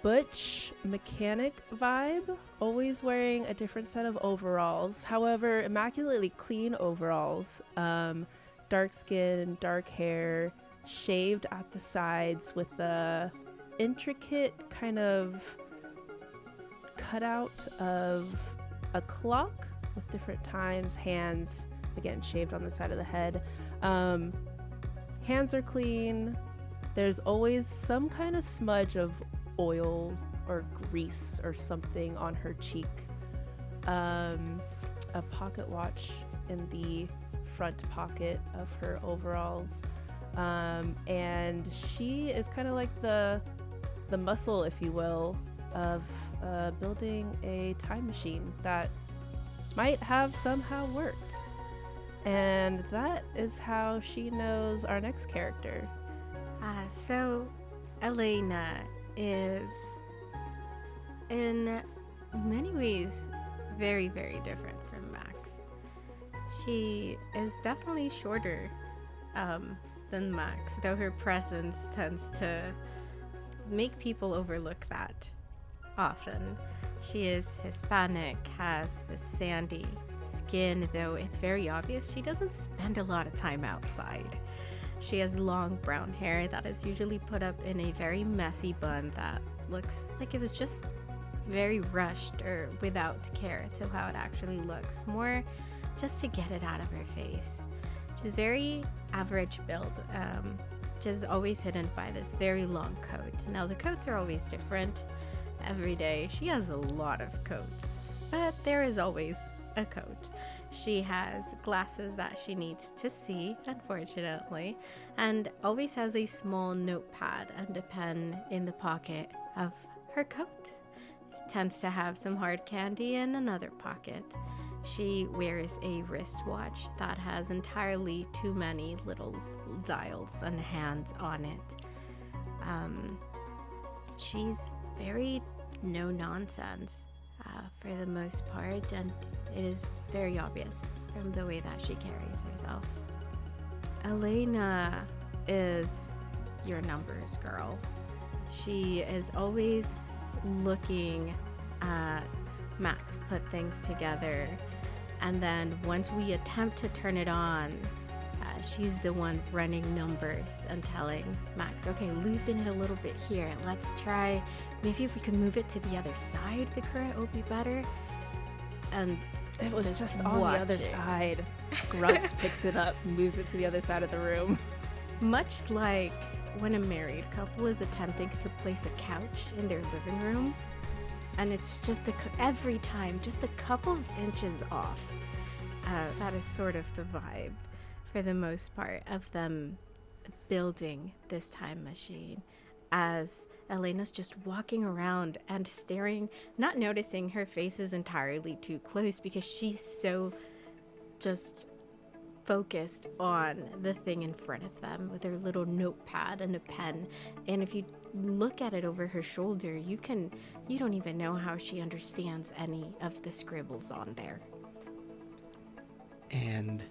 butch mechanic vibe, always wearing a different set of overalls. However, immaculately clean overalls, dark skin, dark hair, shaved at the sides with a intricate kind of cutout of a clock with different times, hands, again, shaved on the side of the head. Hands are clean, there's always some kind of smudge of oil or grease or something on her cheek. A pocket watch in the front pocket of her overalls. And she is kind of like the muscle, if you will, of building a time machine that might have somehow worked. And that is how she knows our next character. So Elena is in many ways very, very different from Max. She is definitely shorter than Max, though her presence tends to make people overlook that often. She is Hispanic, has the sandy skin, though it's very obvious she doesn't spend a lot of time outside. She has long brown hair that is usually put up in a very messy bun that looks like it was just very rushed or without care to how it actually looks, more just to get it out of her face. She's very average build, just always hidden by this very long coat. Now the coats are always different every day. She has a lot of coats, but there is always a coat. She has glasses that she needs to see, unfortunately, and always has a small notepad and a pen in the pocket of her coat. She tends to have some hard candy in another pocket. She wears a wristwatch that has entirely too many little dials and hands on it. She's very no nonsense for the most part, and it is very obvious from the way that she carries herself. Elena is your numbers girl. She is always looking at Max put things together, and then once we attempt to turn it on, she's the one running numbers and telling Max, okay, loosen it a little bit here. Let's try, maybe if we can move it to the other side, the current will be better. And it was just on the other side. Grunts picks it up, moves it to the other side of the room. Much like when a married couple is attempting to place a couch in their living room, and it's just every time just a couple of inches off. That is sort of the vibe, for the most part, of them building this time machine, as Elena's just walking around and staring, not noticing her face is entirely too close because she's so just focused on the thing in front of them with her little notepad and a pen. And if you look at it over her shoulder, you don't even know how she understands any of the scribbles on there. And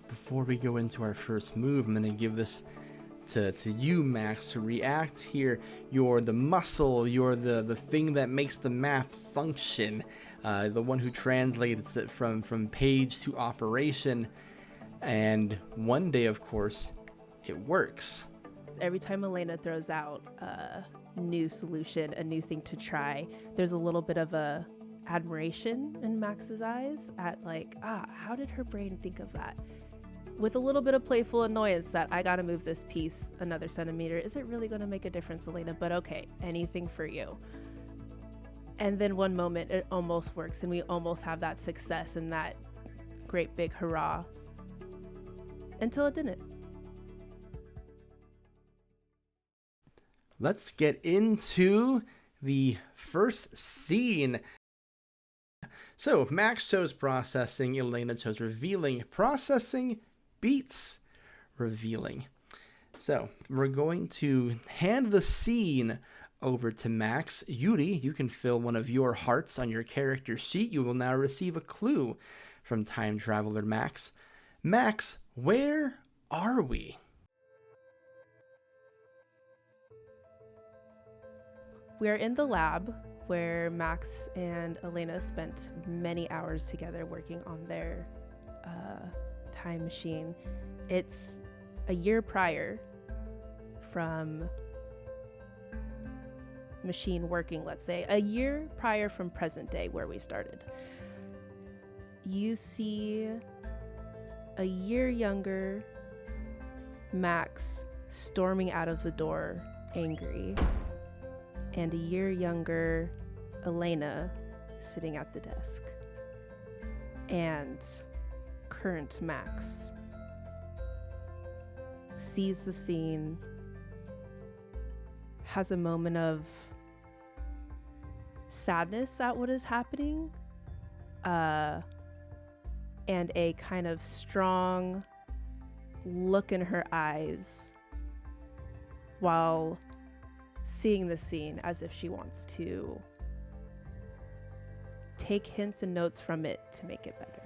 before we go into our first move, I'm going to give this to you, Max, to react here. You're the muscle, you're the thing that makes the math function, the one who translates it from page to operation. And one day, of course, it works. Every time Elena throws out a new solution, a new thing to try, there's a little bit of a admiration in Max's eyes at like, how did her brain think of that? With a little bit of playful annoyance that I gotta move this piece another centimeter. Is it really gonna make a difference, Elena? But okay, anything for you. And then one moment it almost works and we almost have that success and that great big hurrah. Until it didn't. Let's get into the first scene. So, Max chose processing, Elena chose revealing. Processing beats revealing. So, we're going to hand the scene over to Max. Yuri, you can fill one of your hearts on your character sheet. You will now receive a clue from Time Traveler Max. Max, where are we? We are in the lab where Max and Elena spent many hours together working on their time machine. It's a year prior from machine working, let's say. A year prior from present day where we started. You see a year younger Max storming out of the door, angry, and a year younger Elena sitting at the desk. And current Max sees the scene, has a moment of sadness at what is happening, and a kind of strong look in her eyes while seeing the scene, as if she wants to take hints and notes from it to make it better.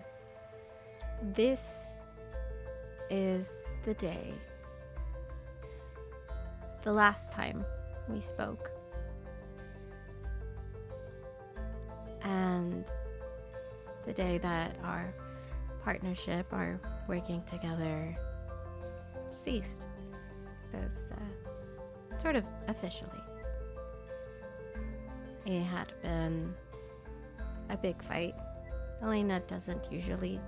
This is the day, the last time we spoke, and the day that our partnership, our working together, ceased, both sort of officially. It had been a big fight. Elena doesn't usually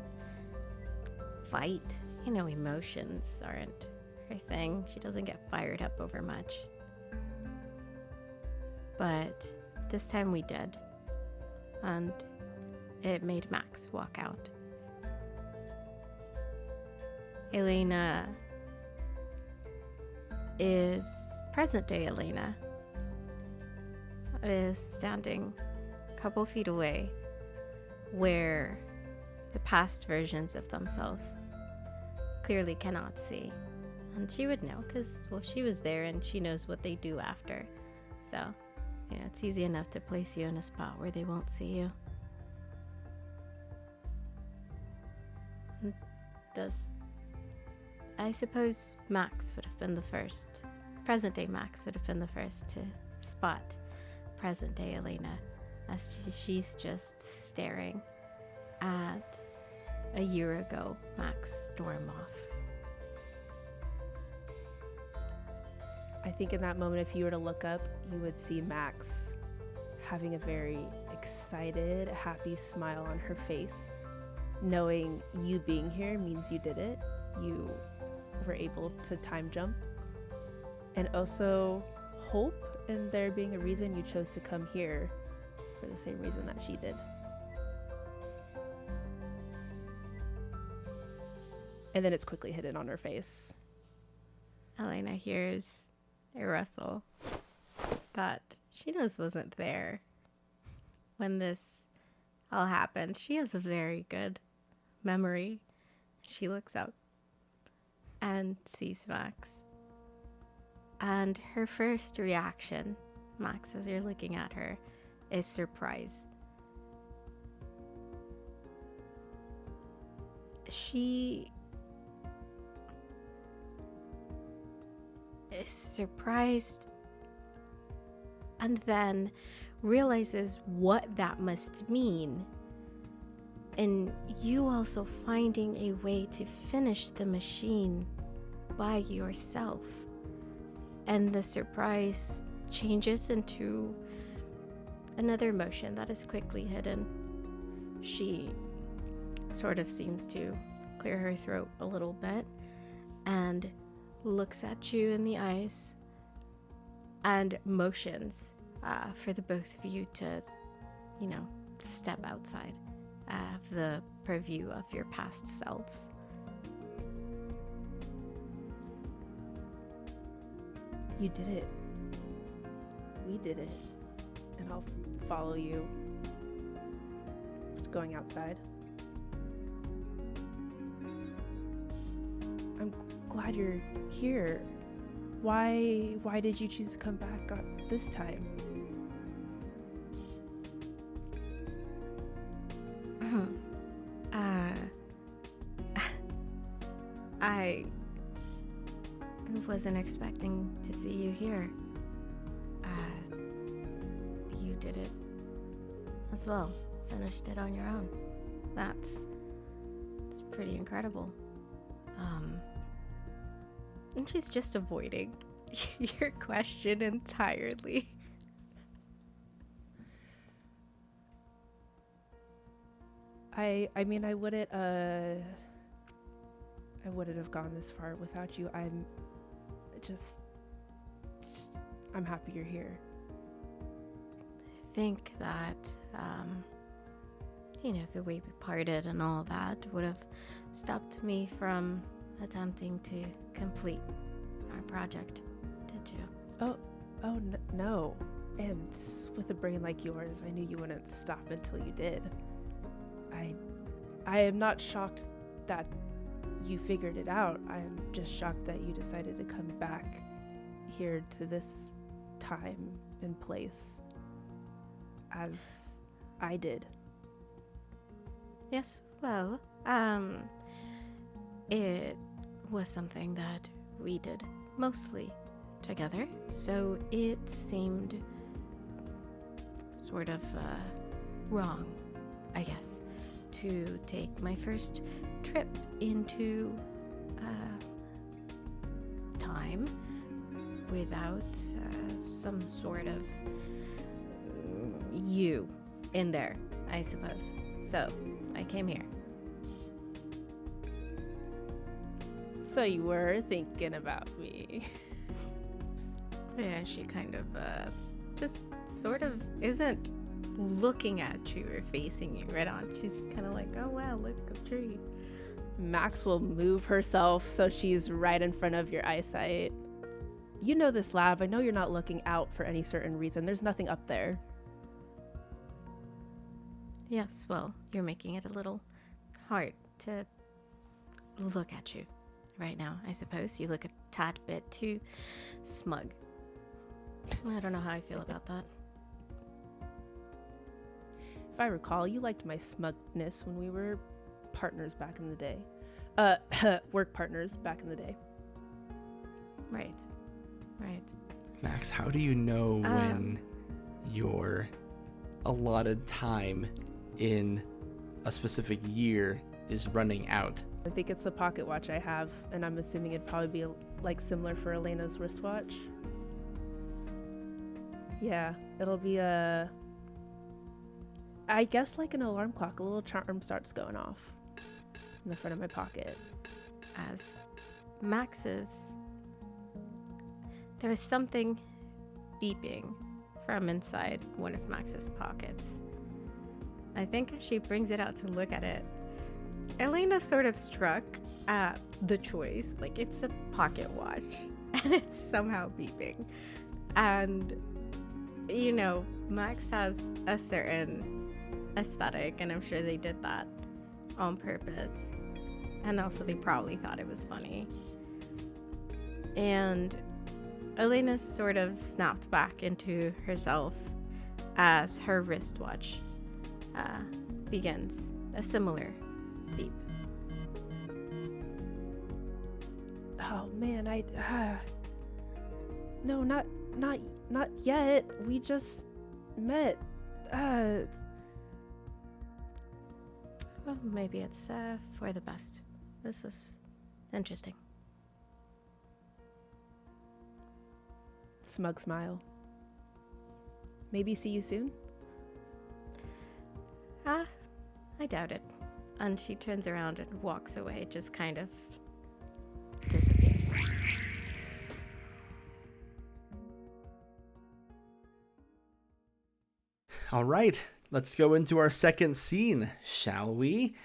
fight. You know, emotions aren't her thing. She doesn't get fired up over much. But this time we did. And it made Max walk out. Elena is present day Elena. Is standing a couple feet away where the past versions of themselves clearly cannot see. And she would know because, well, she was there and she knows what they do after. So, you know, it's easy enough to place you in a spot where they won't see you. I suppose Max would have been the first, present day Max would have been the first to spot present day Elena as she's just staring at a year ago Max storm off. I think in that moment, if you were to look up, you would see Max having a very excited, happy smile on her face, knowing you being here means you did it. You were able to time jump. And also hope in there being a reason you chose to come here for the same reason that she did. And then it's quickly hidden on her face. Elena hears a rustle that she knows wasn't there when this all happened. She has a very good memory. She looks up and sees Max. And her first reaction, Max, as you're looking at her, is surprise. She is surprised and then realizes what that must mean. And you also finding a way to finish the machine by yourself. And the surprise changes into another emotion that is quickly hidden. She sort of seems to clear her throat a little bit and looks at you in the eyes and motions for the both of you to, you know, step outside of the purview of your past selves. You did it. We did it. And I'll follow you. It's going outside. I'm glad you're here. Why did you choose to come back this time? I wasn't expecting to see you here. You did it as well. Finished it on your own. It's pretty incredible. And she's just avoiding your question entirely. I mean, I wouldn't have gone this far without you. I'm I'm happy you're here. I think that, the way we parted and all that would have stopped me from attempting to complete our project. Did you? No. And with a brain like yours, I knew you wouldn't stop until you did. I am not shocked that you figured it out. I'm just shocked that you decided to come back here to this time and place as I did. Yes, well, it was something that we did mostly together, so it seemed sort of wrong, I guess, to take my first trip into time without some sort of you in there, I suppose. So I came here. So you were thinking about me. Yeah, she kind of just sort of isn't looking at you or facing you right on. She's kind of like, oh wow, look, a tree. Max will move herself so she's right in front of your eyesight. You know this lab. I know you're not looking out for any certain reason. There's nothing up there. Yes, well, you're making it a little hard to look at you right now, I suppose. You look a tad bit too smug. I don't know how I feel about that. If I recall, you liked my smugness when we were partners back in the day. Work partners back in the day. Right. Max, how do you know when your allotted time in a specific year is running out? I think it's the pocket watch I have, and I'm assuming it'd probably be like similar for Elena's wristwatch. Yeah, it'll be I guess like an alarm clock. A little charm starts going off in the front of my pocket. As Max's, there was something beeping from inside one of Max's pockets. I think as she brings it out to look at it, Elena sort of struck at the choice. Like, it's a pocket watch and it's somehow beeping. And, Max has a certain aesthetic, and I'm sure they did that on purpose. And also they probably thought it was funny. And Elena sort of snapped back into herself as her wristwatch begins a similar beep. Oh man, no, not yet. We just met. Well, maybe it's for the best. This was interesting. Smug smile. Maybe see you soon? I doubt it. And she turns around and walks away, just kind of disappears. All right, let's go into our second scene, shall we?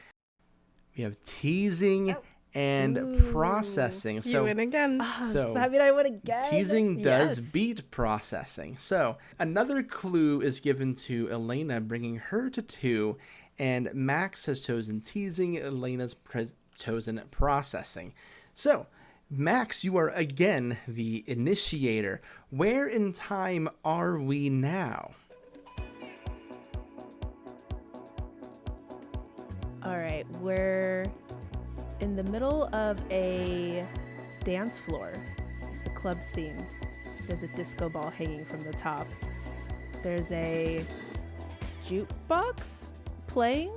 We have teasing and processing. So, you win again. So that mean I win again? Teasing does beat processing. So another clue is given to Elena, bringing her to 2, and Max has chosen teasing, Elena's chosen processing. So Max, you are again the initiator. Where in time are we now? All right, we're in the middle of a dance floor. It's a club scene. There's a disco ball hanging from the top. There's a jukebox playing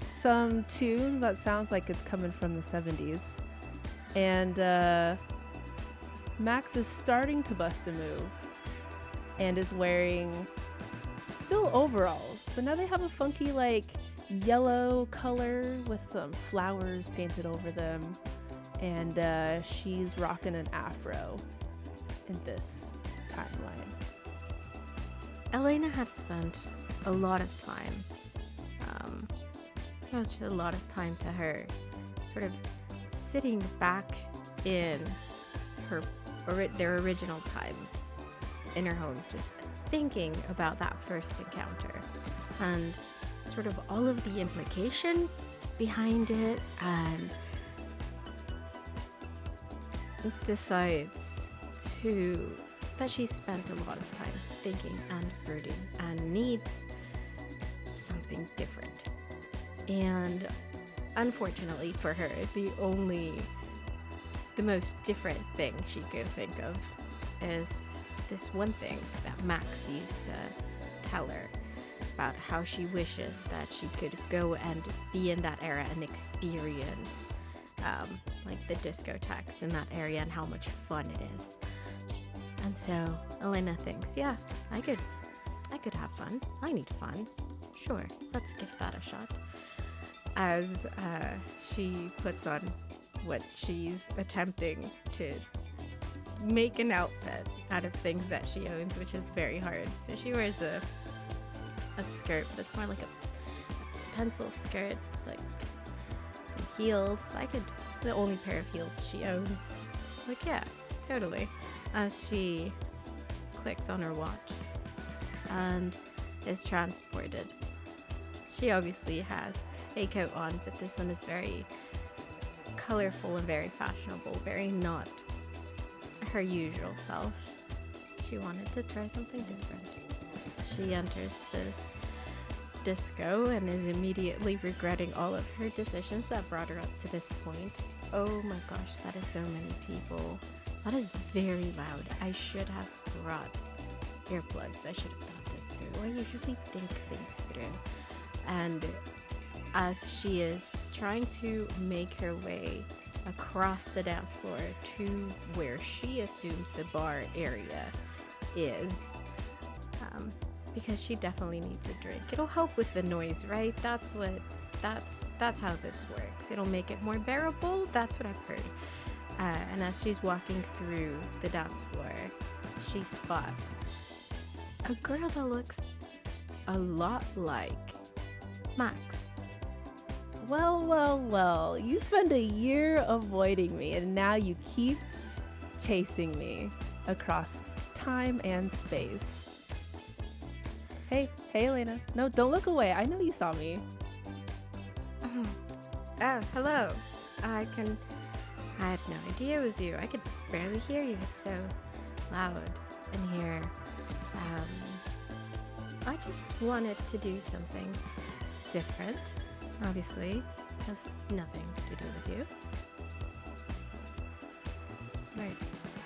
some tune that sounds like it's coming from the 70s. And Max is starting to bust a move and is wearing still overalls, but now they have a funky, like, yellow color with some flowers painted over them. and she's rocking an afro in this timeline. Elena had spent a lot of time, a lot of time to her, sort of sitting back in their original time in her home, just thinking about that first encounter and sort of all of the implication behind it, and decides that she spent a lot of time thinking and hurting and needs something different. And unfortunately for her, the most different thing she could think of is this one thing that Max used to tell her about how she wishes that she could go and be in that era and experience like the discotheques in that area and how much fun it is. And so Elena thinks, yeah, I could have fun. I need fun. Sure, let's give that a shot. As she puts on what she's attempting to make an outfit out of things that she owns, which is very hard. So she wears a skirt that's more like a pencil skirt. It's like some heels. The only pair of heels she owns. Like, yeah, totally. As she clicks on her watch and is transported. She obviously has a coat on, but this one is very colorful and very fashionable, very not her usual self. She wanted to try something different. She enters this disco and is immediately regretting all of her decisions that brought her up to this point. Oh my gosh, that is so many people. That is very loud. I should have brought earplugs. I should have thought this through. I usually think things through. And as she is trying to make her way across the dance floor to where she assumes the bar area is, because she definitely needs a drink. It'll help with the noise, right? That's how this works. It'll make it more bearable. That's what I've heard. And as she's walking through the dance floor, she spots a girl that looks a lot like Max. Well, you spend a year avoiding me, and now you keep chasing me across time and space. Hey, Elena. No, don't look away. I know you saw me. Oh, hello. I had no idea it was you. I could barely hear you. It's so loud in here. I just wanted to do something different. Obviously, has nothing to do with you. Right.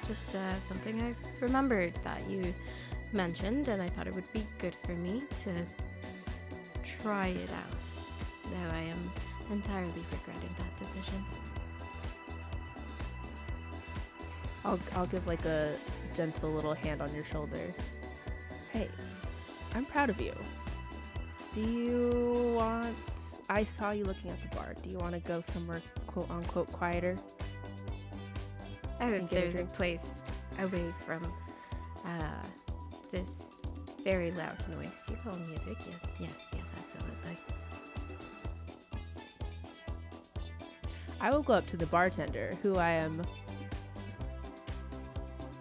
Just something I remembered that you mentioned, and I thought it would be good for me to try it out. Though I am entirely regretting that decision. I'll give like a gentle little hand on your shoulder. Hey, I'm proud of you. I saw you looking at the bar. Do you want to go somewhere quote unquote quieter? Oh, if there's a place away from this very loud noise. You call music? Yeah. Yes, absolutely. I will go up to the bartender, who I am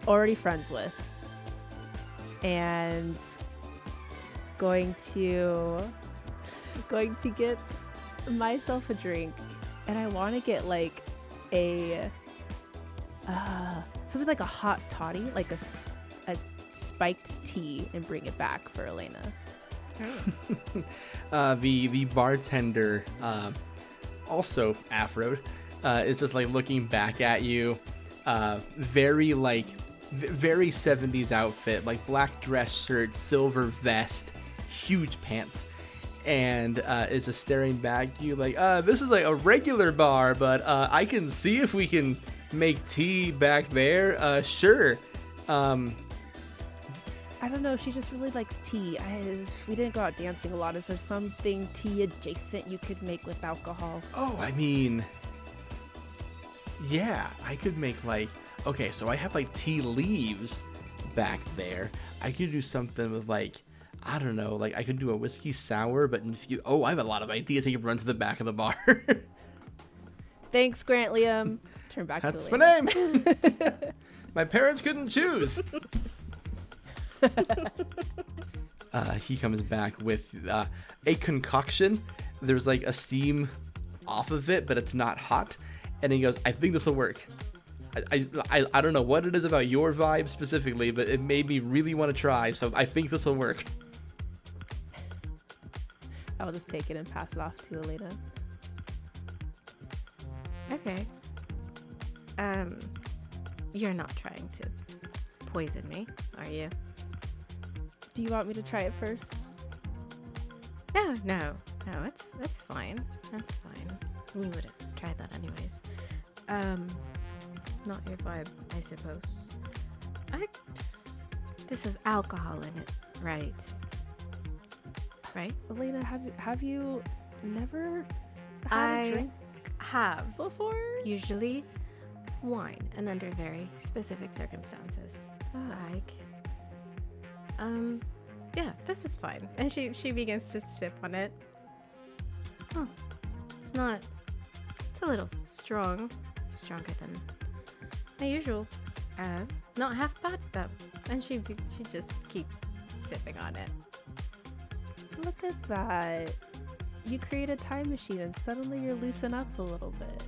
already friends with, and going to get myself a drink, and I want to get like a something like a hot toddy, like a spiked tea, and bring it back for Elena. The bartender, also afroed, is just like looking back at you, very 70s outfit, like black dress shirt, silver vest, huge pants, and is just staring back at you like, this is like a regular bar, but I can see if we can make tea back there. Sure. I don't know, she just really likes tea. We didn't go out dancing a lot. Is there something tea adjacent you could make with alcohol? Oh, I mean, Yeah, I could make like, okay, so I have like tea leaves back there. I could do something with like, I don't know, like I could do a whiskey sour, but infuse. Oh, I have a lot of ideas. I could run to the back of the bar. Thanks, Grant Liam. Turn back That's to my name. My parents couldn't choose. He comes back with a concoction. There's like a steam off of it, but it's not hot. And he goes, I think this will work. I don't know what it is about your vibe specifically, but it made me really want to try. So I think this will work. I'll just take it and pass it off to Elena. Okay. You're not trying to poison me, are you? Do you want me to try it first? No, it's fine. That's fine. You wouldn't try that anyways. Not your vibe, I suppose. This is alcohol in it, right? Right? Elena, have you never had a drink have before? Usually wine, and under very specific circumstances. Like, yeah, this is fine. And she begins to sip on it. Oh, it's a little strong. Stronger than my usual. Not half bad though. And she just keeps sipping on it. Look at that. You create a time machine and suddenly you're loosen up a little bit.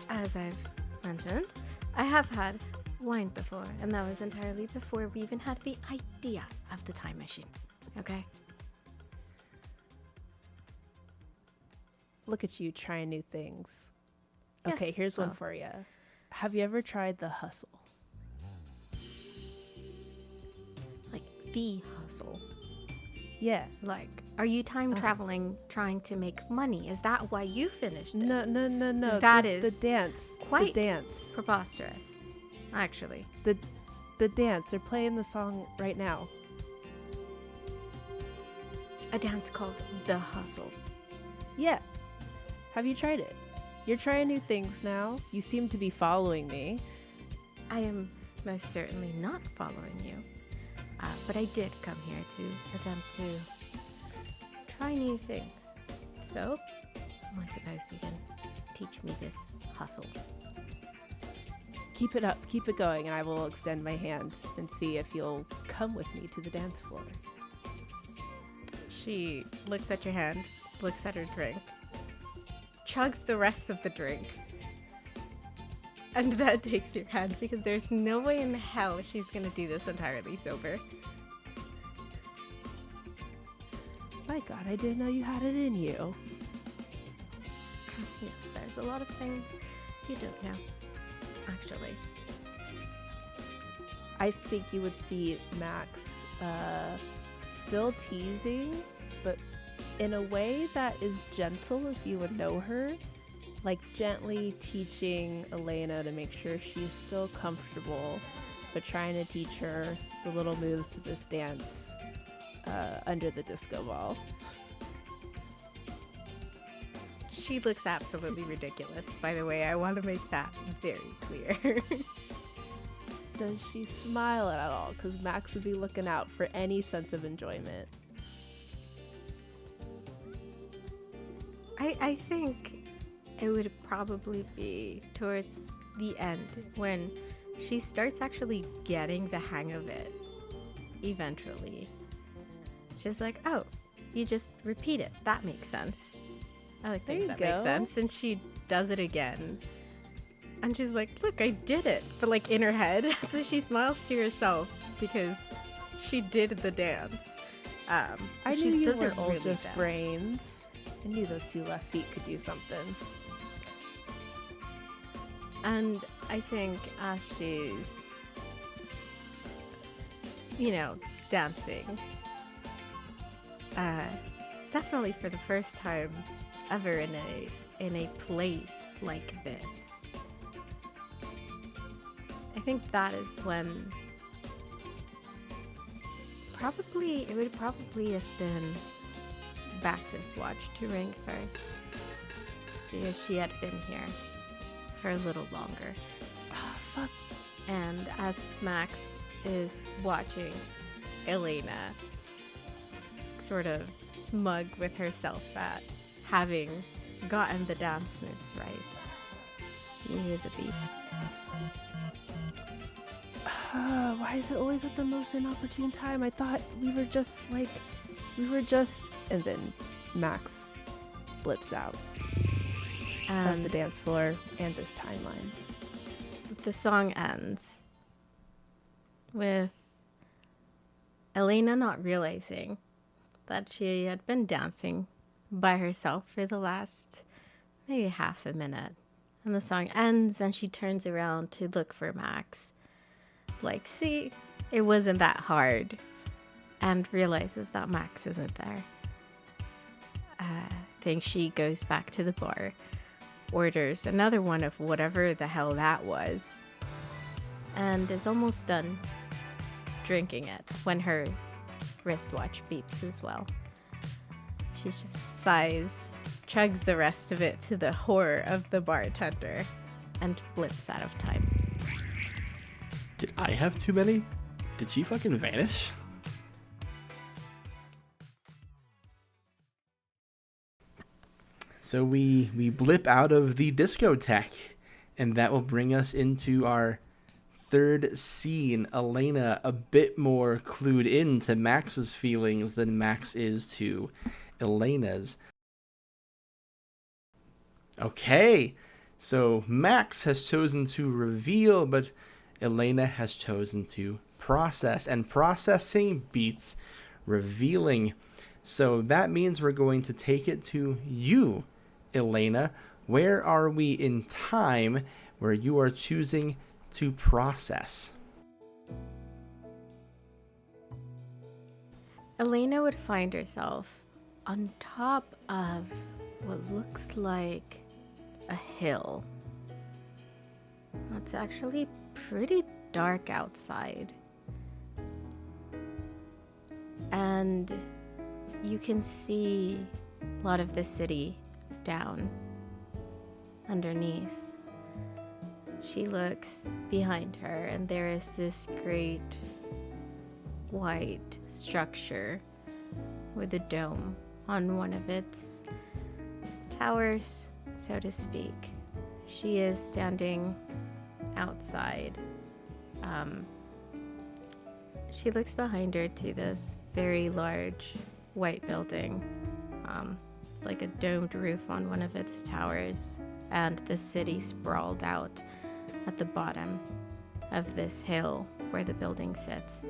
As I've mentioned, I have had wine before, and that was entirely before we even had the idea of the time machine. Okay? Look at you trying new things. Yes, Okay, here's one for you. Have you ever tried the hustle? Like the hustle. Yeah. Like, are you time traveling trying to make money? Is that why you finished it? No. That is the dance. Quite the dance. Preposterous, actually. The dance. They're playing the song right now. A dance called The Hustle. Yeah. Have you tried it? You're trying new things now. You seem to be following me. I am most certainly not following you. But I did come here to attempt to try new things. So, I suppose you can teach me this hustle. Keep it up. Keep it going, and I will extend my hand and see if you'll come with me to the dance floor. She looks at your hand, looks at her drink, chugs the rest of the drink, and then takes your hand because there's no way in hell she's gonna do this entirely sober. My God, I didn't know you had it in you. Yes, there's a lot of things you don't know, actually. I think you would see Max still teasing, but in a way that is gentle if you would know her. Like gently teaching Elena to make sure she's still comfortable, but trying to teach her the little moves to this dance under the disco ball. She looks absolutely ridiculous, by the way. I want to make that very clear. Does she smile at all? Because Max would be looking out for any sense of enjoyment. I think it would probably be towards the end when she starts actually getting the hang of it eventually. She's like, oh, you just repeat it. That makes sense. I like things that make sense. And she does it again. And she's like, look, I did it. But like in her head. So she smiles to herself because she did the dance. I knew you were oldest brains. I knew those two left feet could do something. And I think as she's, dancing, definitely for the first time ever in a place like this, I think that is when it would probably have been Bax's watch to ring first. because she had been here for a little longer. And as Max is watching Elena sort of smug with herself at having gotten the dance moves right, you hear the beat. Why is it always at the most inopportune time? I thought we were just, and then Max blips out of the dance floor and this timeline. The song ends with Elena not realizing that she had been dancing by herself for the last maybe half a minute. And the song ends and she turns around to look for Max. Like, see, it wasn't that hard. And realizes that Max isn't there. I think she goes back to the bar, orders another one of whatever the hell that was, and is almost done drinking it when her wristwatch beeps as well. She just sighs, chugs the rest of it to the horror of the bartender, and blips out of time. Did I have too many? Did she fucking vanish? So we blip out of the discotheque, and that will bring us into our third scene. Elena a bit more clued in to Max's feelings than Max is to Elena's. Okay, so Max has chosen to reveal, but Elena has chosen to process, and processing beats revealing. So that means we're going to take it to you, Elena. Where are we in time where you are choosing to process? Elena would find herself on top of what looks like a hill. It's actually pretty dark outside. And you can see a lot of the city down underneath. She looks behind her, and there is this great white structure with a dome on one of its towers, so to speak. She is standing outside. She looks behind her to this very large white building, like a domed roof on one of its towers, and the city sprawled out at the bottom of this hill where the building sits.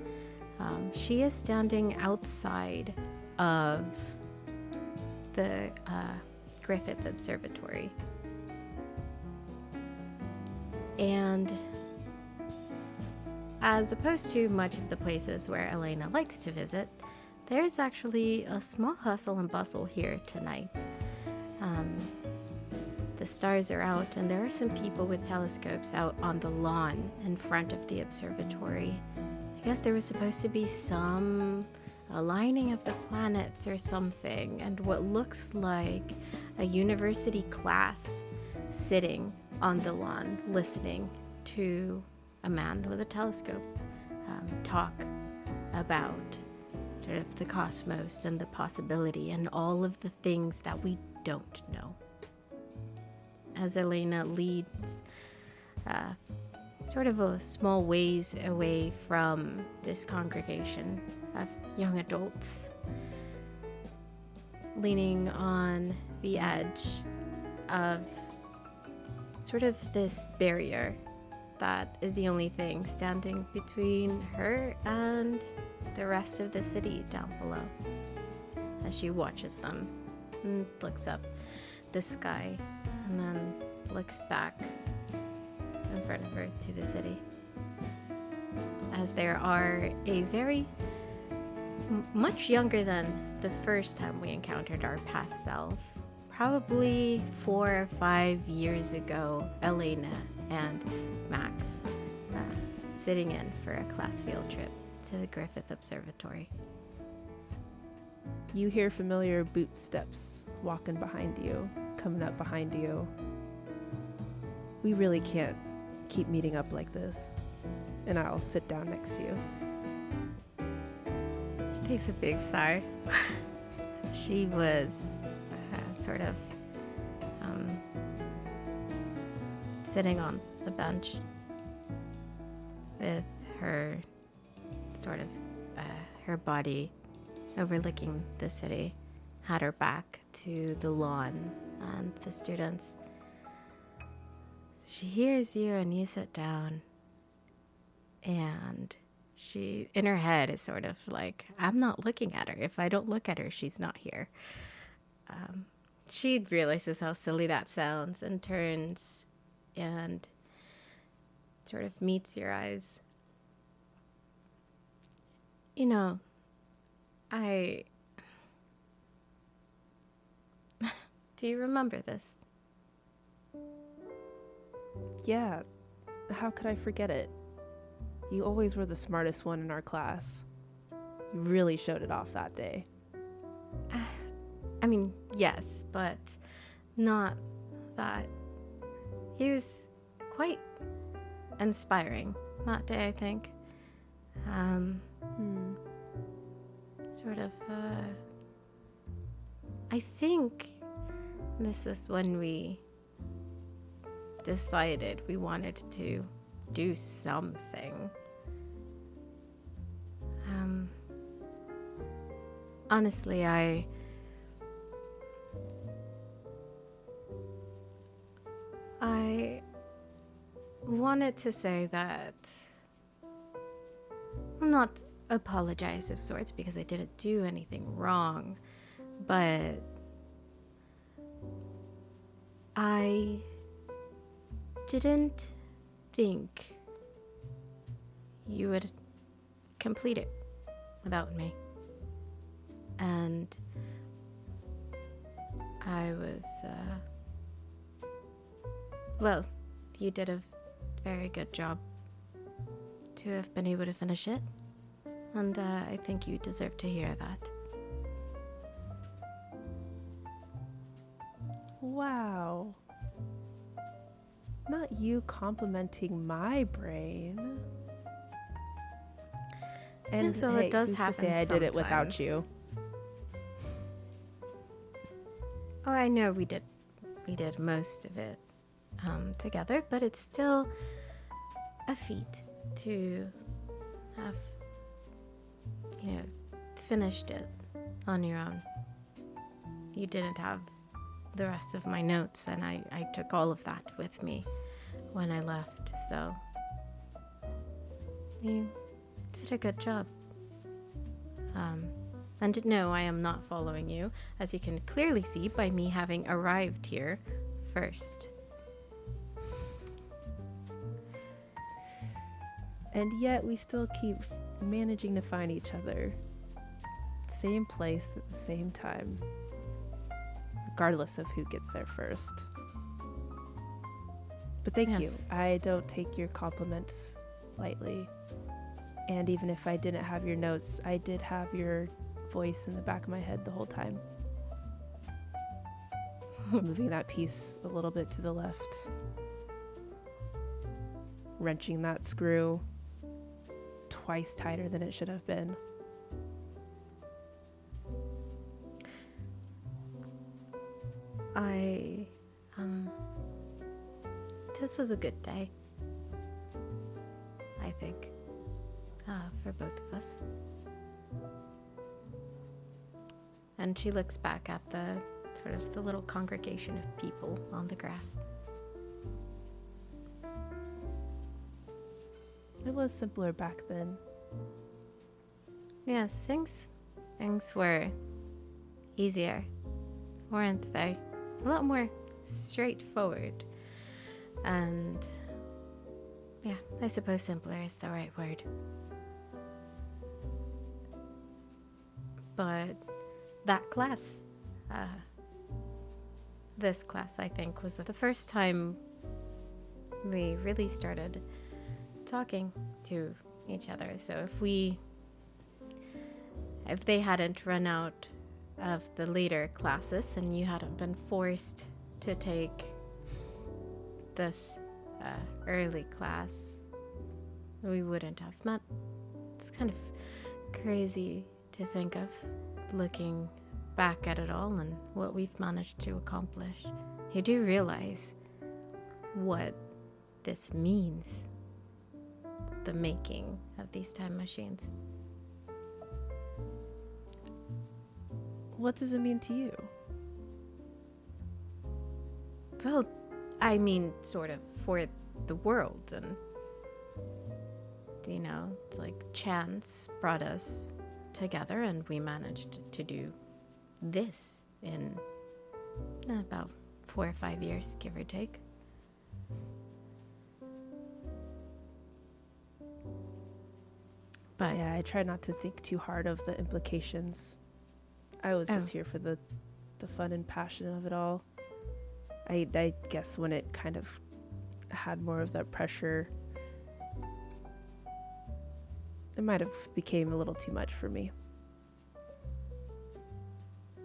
She is standing outside of the Griffith Observatory. And as opposed to much of the places where Elena likes to visit, there's actually a small hustle and bustle here tonight. The stars are out, and there are some people with telescopes out on the lawn in front of the observatory. I guess there was supposed to be some aligning of the planets or something, and what looks like a university class sitting on the lawn listening to a man with a telescope talk about sort of the cosmos and the possibility and all of the things that we don't know. As Elena leads sort of a small ways away from this congregation of young adults, leaning on the edge of sort of this barrier that is the only thing standing between her and the rest of the city down below, as she watches them and looks up the sky and then looks back in front of her to the city, as there are a very much younger than the first time we encountered our past selves, probably 4 or 5 years ago, Elena and Max sitting in for a class field trip to the Griffith Observatory. You hear familiar boot steps walking behind you, coming up behind you. We really can't keep meeting up like this. And I'll sit down next to you. She takes a big sigh. She was sort of sitting on the bench with her sort of her body overlooking the city, had her back to the lawn and the students. She hears you and you sit down, and she, in her head, is sort of like, I'm not looking at her. If I don't look at her, she's not here. She realizes how silly that sounds and turns and sort of meets your eyes. You know, do you remember this? Yeah, how could I forget it? You always were the smartest one in our class. You really showed it off that day. I mean, yes, but not that. He was quite inspiring that day, I think. Sort of, I think this was when we decided we wanted to do something. Honestly, I wanted to say that I'm not apologize of sorts because I didn't do anything wrong, but I didn't think you would complete it without me. And I was, well, you did a very good job to have been able to finish it. And I think you deserve to hear that. Wow. Not you complimenting my brain. And so hey, it does who's happen to say I did it without sometimes. you? Oh, I know we did most of it together, but it's still a feat to have, finished it on your own. You didn't have the rest of my notes, and I took all of that with me when I left, so you did a good job. And no, I am not following you, as you can clearly see by me having arrived here first. And yet we still keep managing to find each other. Same place at the same time. Regardless of who gets there first. But thank you. Yes. I don't take your compliments lightly. And even if I didn't have your notes, I did have your voice in the back of my head the whole time. Moving that piece a little bit to the left. Wrenching that screw twice tighter than it should have been. This was a good day, I think, for both of us. And she looks back at the sort of the little congregation of people on the grass. It was simpler back then. Yes, things were easier, weren't they? A lot more straightforward. And yeah, I suppose simpler is the right word. But that class, this class, I think, was the first time we really started talking to each other. So if they hadn't run out of the later classes and you hadn't been forced to take this early class, we wouldn't have met. It's kind of crazy to think of, looking back at it all and what we've managed to accomplish. You do realize what this means, the making of these time machines. What does it mean to you? Well, I mean, sort of for the world, and it's like chance brought us together and we managed to do this in about 4 or 5 years, give or take. But yeah, I try not to think too hard of the implications. I was just here for the fun and passion of it all. I guess when it kind of had more of that pressure, it might have became a little too much for me.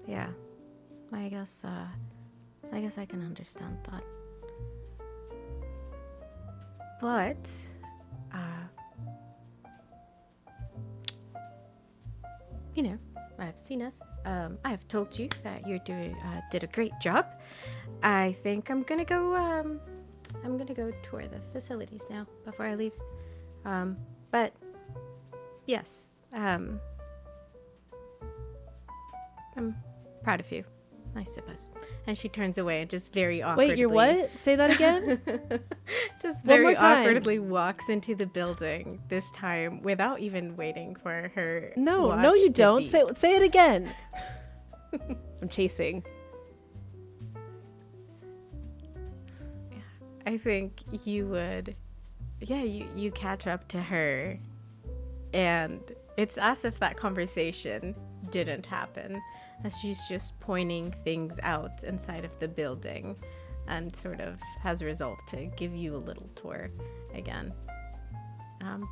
Yeah, I guess I can understand that. But I've seen us. I have told you that you did a great job. I think I'm gonna go tour the facilities now before I leave. But yes, I'm proud of you, I suppose. And she turns away and just very awkwardly... Wait, you're what? Say that again? Just very awkwardly walks into the building, this time without even waiting for her No, you don't. Say it again. I'm chasing. I think you would... Yeah, you catch up to her, and it's as if that conversation didn't happen, as she's just pointing things out inside of the building and sort of has resolved to give you a little tour again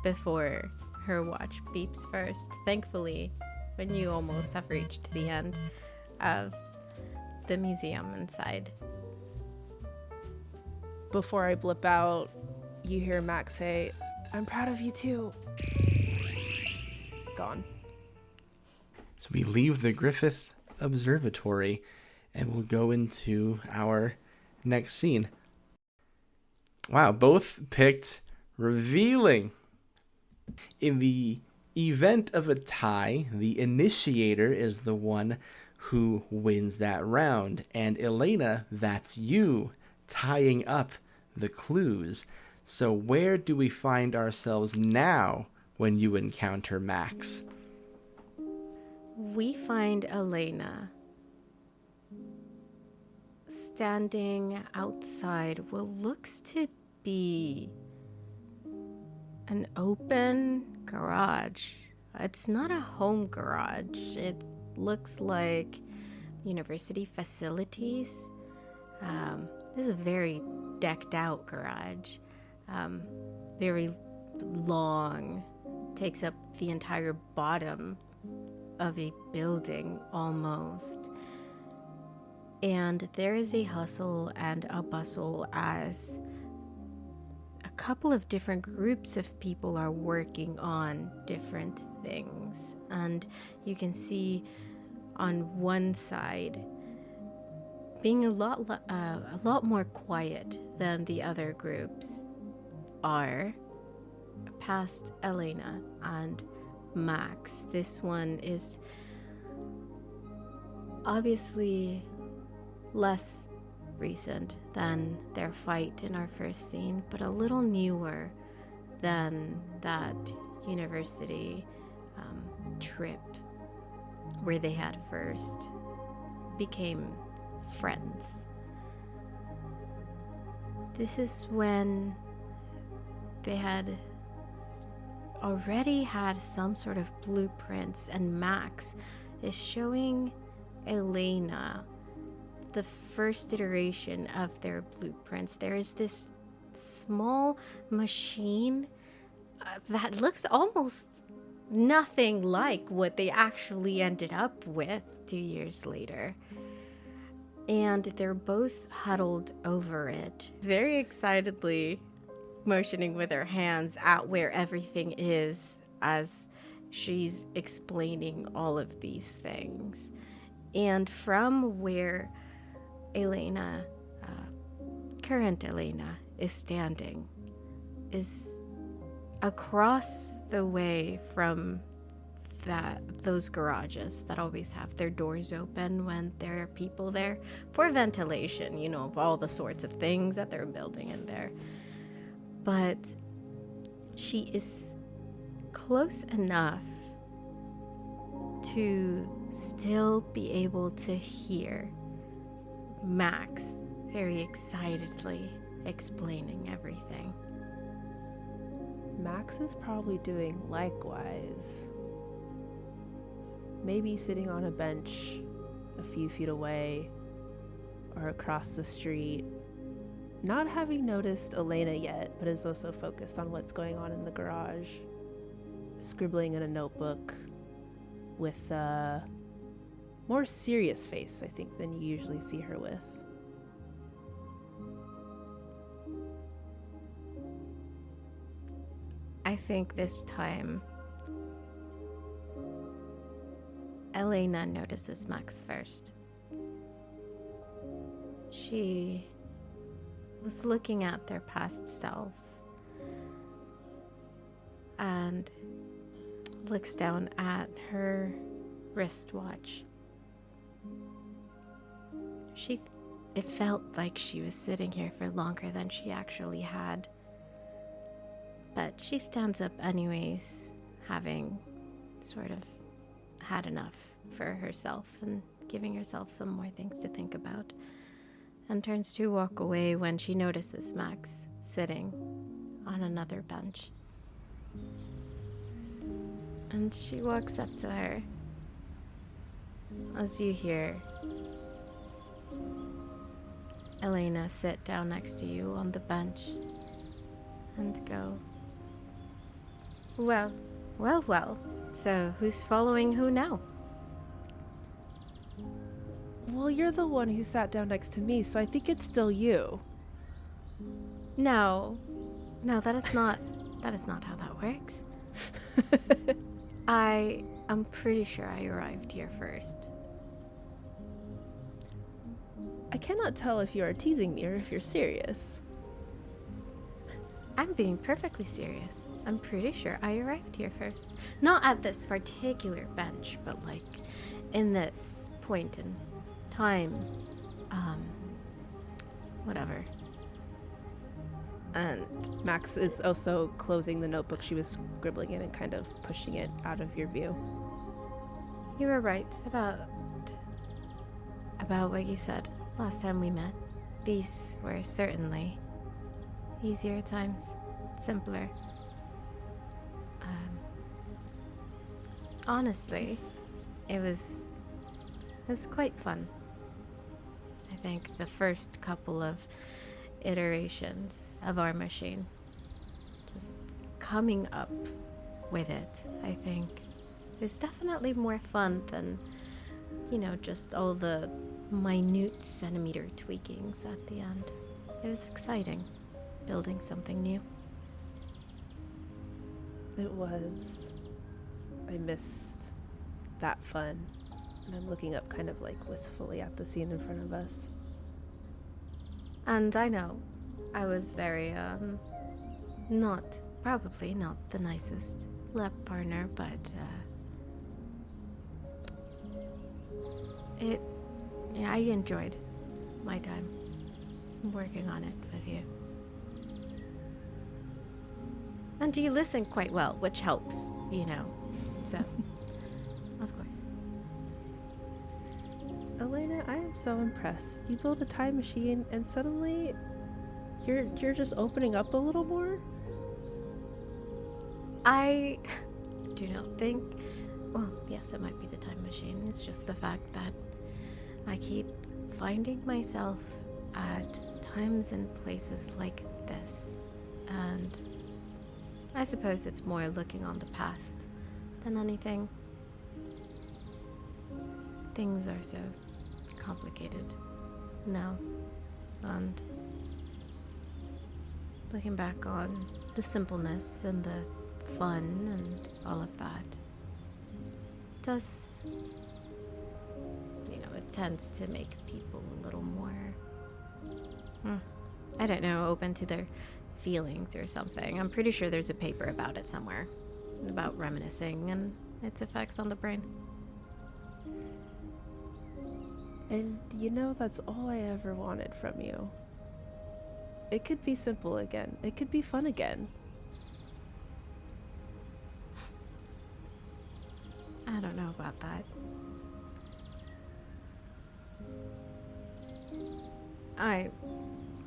before her watch beeps first. Thankfully, when you almost have reached the end of the museum inside. Before I blip out, you hear Max say, "I'm proud of you too." Gone. So we leave the Griffith Observatory and we'll go into our next scene. Wow, both picked revealing. In the event of a tie, the initiator is the one who wins that round. And Elena, that's you, tying up the clues. So where do we find ourselves now when you encounter Max? We find Elena standing outside what looks to be an open garage. It's not a home garage. It looks like university facilities. This is a very decked out garage. Very long. Takes up the entire bottom of a building almost. And there is a hustle and a bustle as a couple of different groups of people are working on different things. And you can see on one side being a lot more quiet than the other groups are, past Elena and Max. This one is obviously less recent than their fight in our first scene, but a little newer than that university trip where they had first became friends. This is when they had already had some sort of blueprints, and Max is showing Elena the first iteration of their blueprints. There is this small machine that looks almost nothing like what they actually ended up with 2 years later. And they're both huddled over it, very excitedly motioning with her hands at where everything is as she's explaining all of these things. And from where Elena, current Elena, is standing, is across the way from those garages that always have their doors open when there are people there for ventilation, you know, of all the sorts of things that they're building in there. But she is close enough to still be able to hear Max very excitedly explaining everything. Max is probably doing likewise. Maybe sitting on a bench a few feet away or across the street, not having noticed Elena yet, but is also focused on what's going on in the garage, scribbling in a notebook with a more serious face, I think, than you usually see her with. I think this time Elena notices Max first. She was looking at their past selves and looks down at her wristwatch. It felt like she was sitting here for longer than she actually had. But she stands up anyways, having sort of had enough for herself and giving herself some more things to think about, and turns to walk away when she notices Max sitting on another bench. And she walks up to her as you hear Elena sit down next to you on the bench and go, well, so who's following who now? Well, you're the one who sat down next to me, so I think it's still you. No, that is not how that works. I'm pretty sure I arrived here first. I cannot tell if you are teasing me or if you're serious. I'm being perfectly serious. I'm pretty sure I arrived here first. Not at this particular bench, but like in this point in time. Whatever. And Max is also closing the notebook she was scribbling in and kind of pushing it out of your view. You were right about what you said last time we met. These were certainly easier times, simpler. Honestly, it was quite fun. I think the first couple of iterations of our machine, just coming up with it, I think is definitely more fun than, just all the minute centimeter tweakings at the end. It was exciting, building something new. It was. I missed that fun. And I'm looking up kind of like wistfully at the scene in front of us. And I know I was very, probably not the nicest lab partner, but, I enjoyed my time working on it with you. And you listen quite well, which helps, so, of course. Elena, I am so impressed. You build a time machine and suddenly you're just opening up a little more? I do not think, well, yes, it might be the time machine. It's just the fact that I keep finding myself at times and places like this. And I suppose it's more looking on the past than anything. Things are so complicated now, and looking back on the simpleness and the fun and all of that, it does, it tends to make people a little more, I don't know, open to their feelings or something. I'm pretty sure there's a paper about it somewhere, about reminiscing and its effects on the brain. And that's all I ever wanted from you. It could be simple again. It could be fun again. I don't know about that.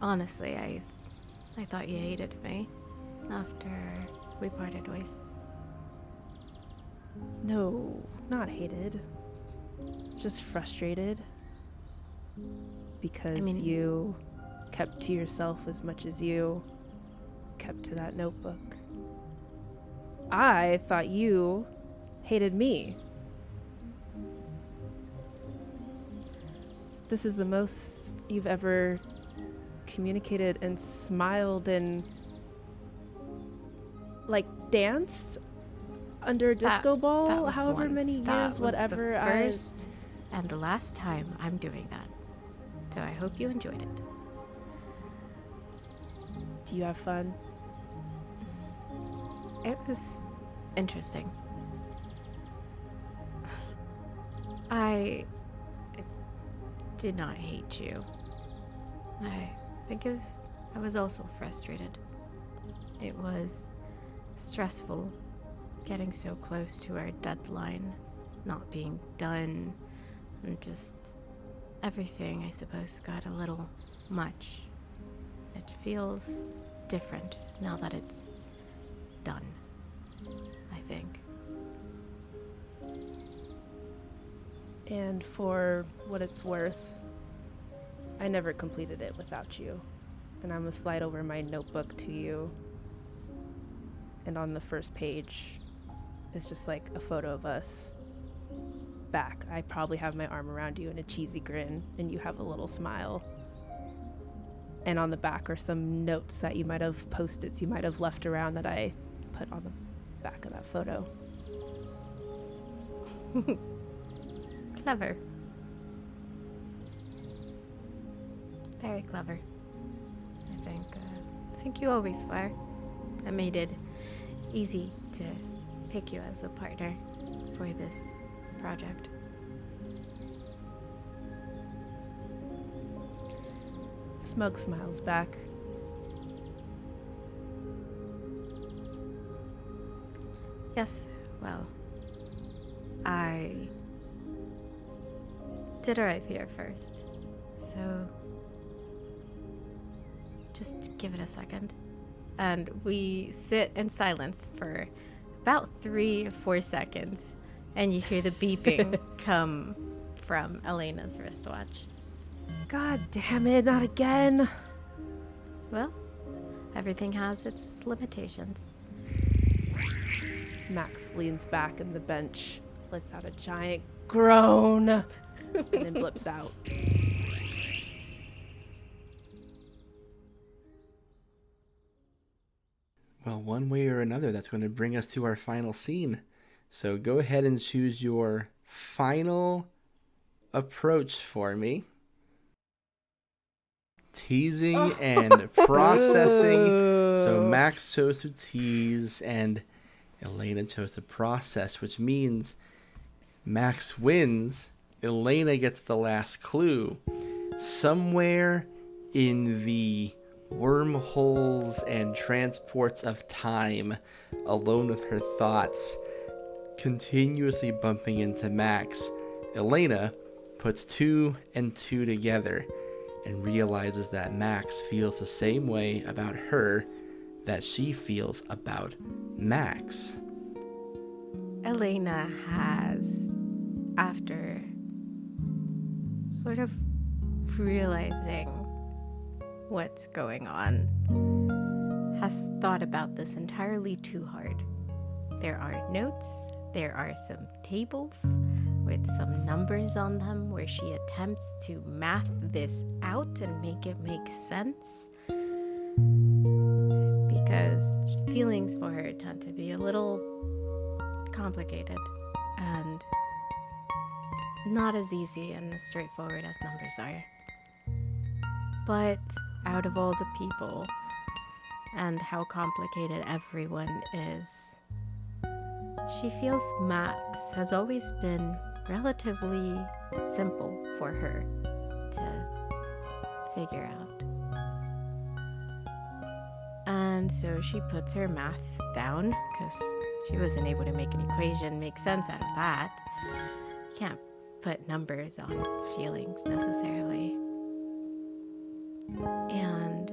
Honestly, I thought you hated me after we parted ways. No, not hated. Just frustrated. Because you kept to yourself as much as you kept to that notebook. I thought you hated me. This is the most you've ever communicated and smiled and danced under a disco ball, that was however once. many That years, was whatever. The first and the last time I'm doing that. So I hope you enjoyed it. Do you have fun? It was interesting. I did not hate you. I think I was also frustrated. It was stressful getting so close to our deadline, not being done, and just everything, I suppose, got a little much. It feels different now that it's done, I think. And for what it's worth, I never completed it without you. And I'm gonna slide over my notebook to you. And on the first page, it's just like a photo of us back. I probably have my arm around you in a cheesy grin, and you have a little smile. And on the back are some notes that you might have, post-its you might have left around that I put on the back of that photo. Clever. Very clever. I think you always were. I made it easy to pick you as a partner for this project. Smug smiles back. Yes, well, I did arrive here first, so just give it a second. And we sit in silence for about 3 or 4 seconds, and you hear the beeping come from Elena's wristwatch. God damn it, not again. Well, everything has its limitations. Max leans back in the bench, lets out a giant groan, and then blips out. Well, one way or another, that's going to bring us to our final scene. So go ahead and choose your final approach for me. Teasing and processing. So Max chose to tease and Elena chose to process, which means Max wins. Elena gets the last clue. Somewhere in the wormholes and transports of time, alone with her thoughts, continuously bumping into Max, Elena puts 2 and 2 together and realizes that Max feels the same way about her that she feels about Max. Elena has, after sort of realizing what's going on, has thought about this entirely too hard. There are notes there are some tables with some numbers on them where she attempts to math this out and make it make sense. Because feelings for her tend to be a little complicated and not as easy and as straightforward as numbers are. But out of all the people and how complicated everyone is, she feels Max has always been relatively simple for her to figure out. And so she puts her math down because she wasn't able to make an equation make sense out of that. You can't put numbers on feelings necessarily. And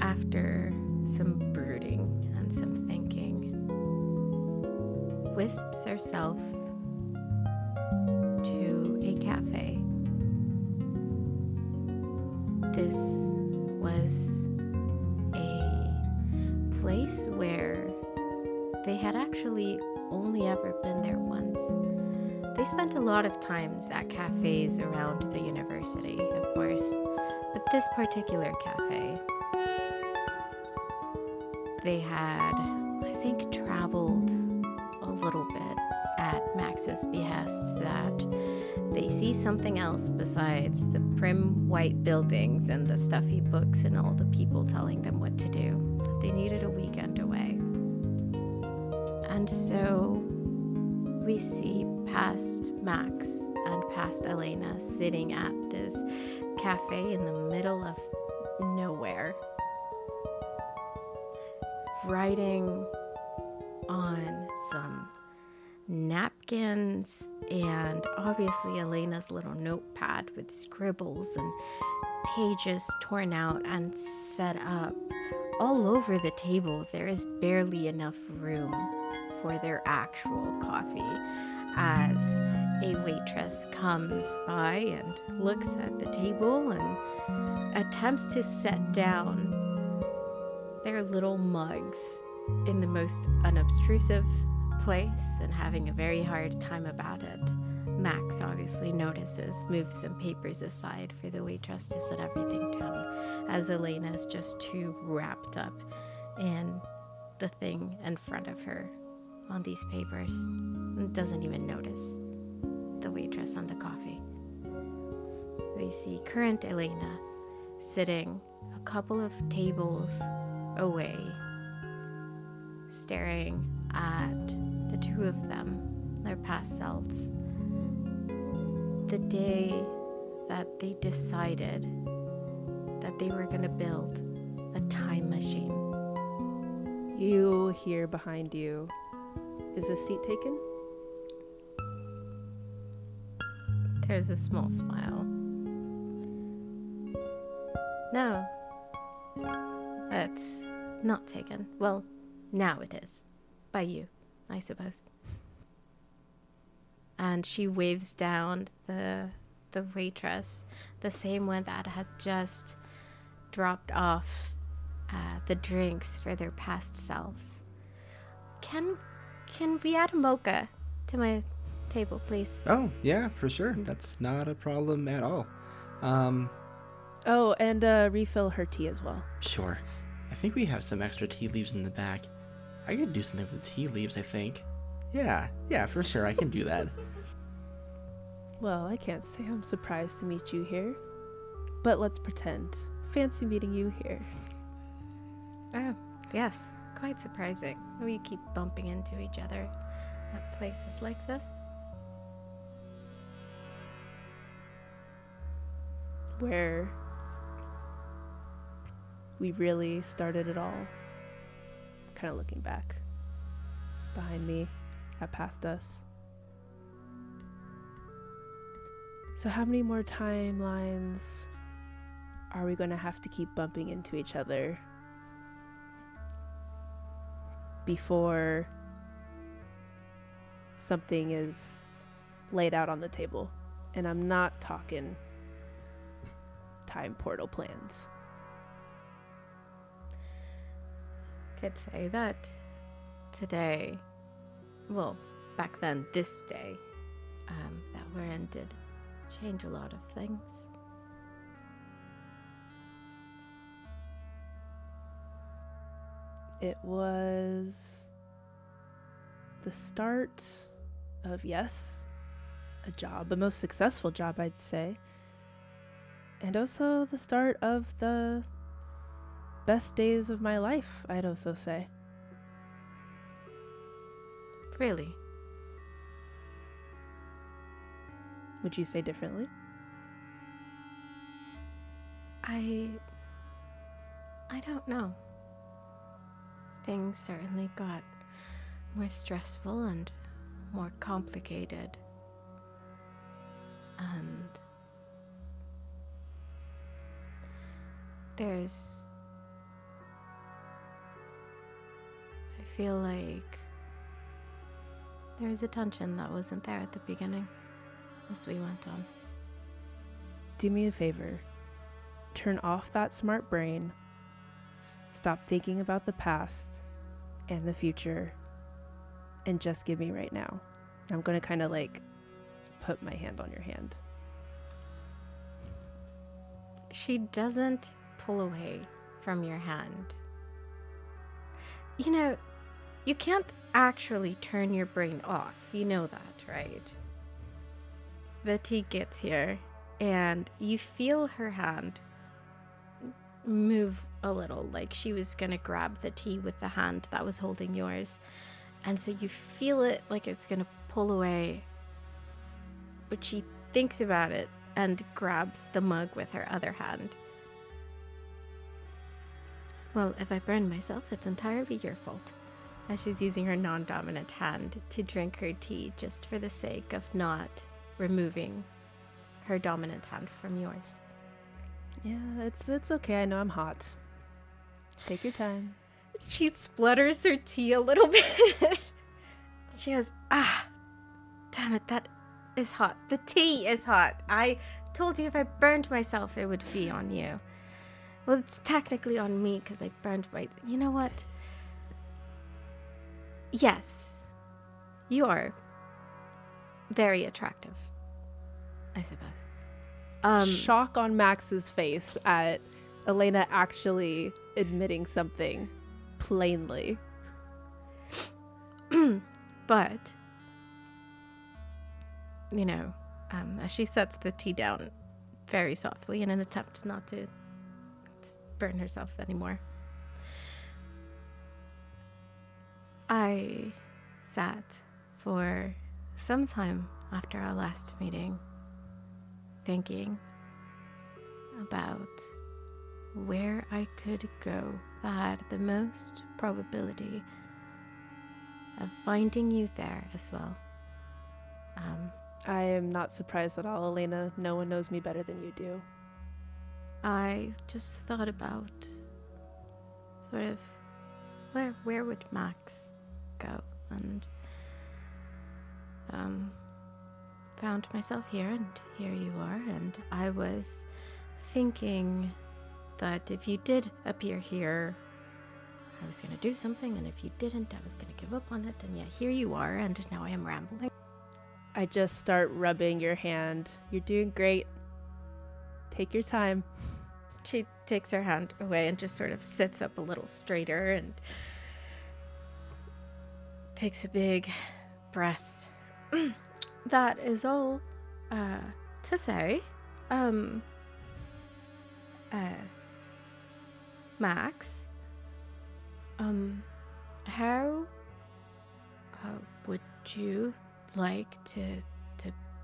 after some brooding and some thinking, wisps herself to a cafe. This was a place where they had actually only ever been there once. They spent a lot of times at cafes around the university, of course, but this particular cafe, they had, I think, traveled a little bit at Max's behest that they see something else besides the prim white buildings and the stuffy books and all the people telling them what to do. They needed a weekend away. And so we see past Max and past Elena sitting at this cafe in the middle of nowhere, writing on some napkins and obviously Elena's little notepad with scribbles and pages torn out and set up all over the table. There is barely enough room for their actual coffee as a waitress comes by and looks at the table and attempts to set down their little mugs in the most unobtrusive place and having a very hard time about it. Max obviously notices, moves some papers aside for the waitress to set everything down, as Elena is just too wrapped up in the thing in front of her on these papers and doesn't even notice the waitress on the coffee. We see current Elena sitting a couple of tables away, staring at the two of them, their past selves. The day that they decided that they were going to build a time machine. You hear behind you, is a seat taken? There's a small smile. No, that's not taken. Well, now it is. By you, I suppose. And she waves down the waitress, the same one that had just dropped off the drinks for their past selves. Can we add a mocha to my table, please? Oh, yeah, for sure. That's not a problem at all. Oh, and refill her tea as well. Sure. I think we have some extra tea leaves in the back. I could do something with the tea leaves, I think. Yeah, for sure, I can do that. Well, I can't say I'm surprised to meet you here, but let's pretend. Fancy meeting you here. Oh, yes, quite surprising. We keep bumping into each other at places like this. Where we really started it all. Kind of looking back. Behind me, past us. So how many more timelines are we going to have to keep bumping into each other before something is laid out on the table? And I'm not talking time portal plans. Could say that today well, back then, this day that we're in did change a lot of things. It was the start of, yes, a job, the most successful job, I'd say. And also the start of the best days of my life, I'd also say. Really? Would you say differently? I don't know. Things certainly got more stressful and more complicated. And I feel like there's a tension that wasn't there at the beginning as we went on. Do me a favor. Turn off that smart brain. Stop thinking about the past and the future and just give me right now. I'm going to kind of like put my hand on your hand. She doesn't pull away from your hand. You know, you can't actually turn your brain off. You know that, right? The tea gets here and you feel her hand move a little, like she was gonna grab the tea with the hand that was holding yours, and so you feel it like it's gonna pull away, but she thinks about it and grabs the mug with her other hand. Well, if I burn myself, it's entirely your fault, as she's using her non-dominant hand to drink her tea just for the sake of not removing her dominant hand from yours. Yeah, it's okay. I know I'm hot. Take your time. She splutters her tea a little bit. She goes, damn it, that is hot. The tea is hot. I told you if I burned myself, it would be on you. Well, it's technically on me because I burned my... You know what? Yes, you are very attractive, I suppose. Shock on Max's face at Elena actually admitting something plainly. But, you know, as she sets the tea down very softly in an attempt not to burn herself anymore, I sat for some time after our last meeting thinking about where I could go that had the most probability of finding you there as well. I am not surprised at all, Elena. No one knows me better than you do. I just thought about sort of where would Max go, and found myself here, and here you are, and I was thinking that if you did appear here, I was going to do something, and if you didn't, I was going to give up on it, and yeah, here you are, and now I am rambling. I just start rubbing your hand. You're doing great. Take your time. She takes her hand away and just sort of sits up a little straighter and takes a big breath. That is all to say. Max, how would you like to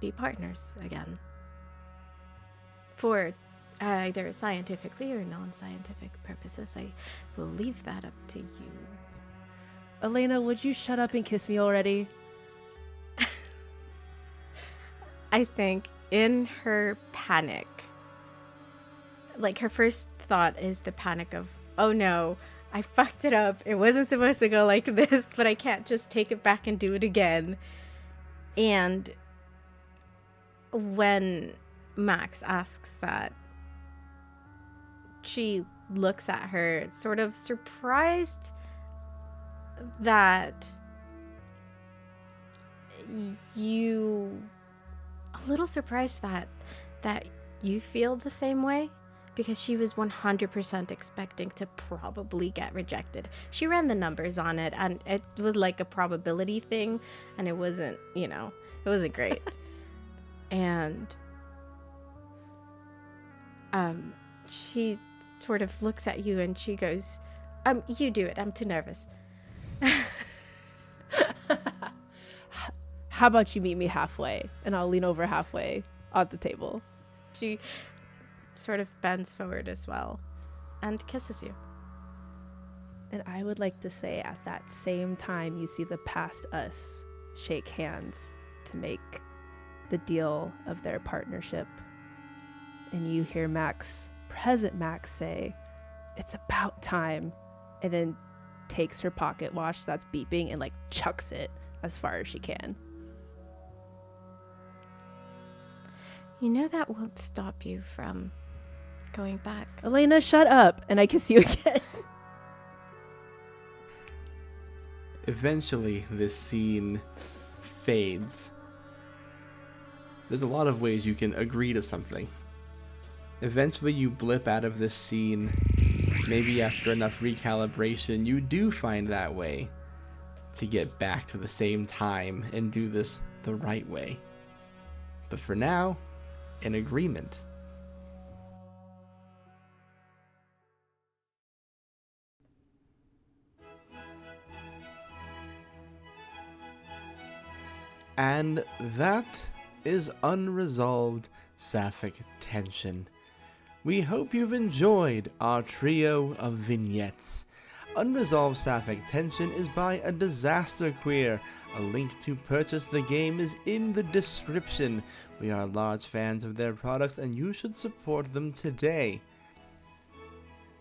be partners again? For either scientifically or non-scientific purposes. I will leave that up to you. Elena, would you shut up and kiss me already? I think in her panic, like her first thought is the panic of, oh no, I fucked it up. It wasn't supposed to go like this, but I can't just take it back and do it again. And when Max asks that, she looks at her sort of surprised that you a little surprised that you feel the same way, because she was 100% expecting to probably get rejected. She ran the numbers on it, and it was like a probability thing, and it wasn't, it wasn't great. And she sort of looks at you and she goes, you do it, I'm too nervous. How about you meet me halfway, and I'll lean over halfway on the table. She sort of bends forward as well and kisses you. And I would like to say, at that same time, you see the past us shake hands to make the deal of their partnership. And you hear present Max say, "It's about time," and then takes her pocket watch that's beeping and chucks it as far as she can. That won't stop you from going back. Elena, shut up, and I kiss you again. Eventually, this scene fades. There's a lot of ways you can agree to something. Eventually, you blip out of this scene. Maybe after enough recalibration, you do find that way to get back to the same time and do this the right way. But for now, an agreement. And that is Unresolved Sapphic Tension. We hope you've enjoyed our trio of vignettes. Unresolved Sapphic Tension is by A Disaster Queer. A link to purchase the game is in the description. We are large fans of their products and you should support them today.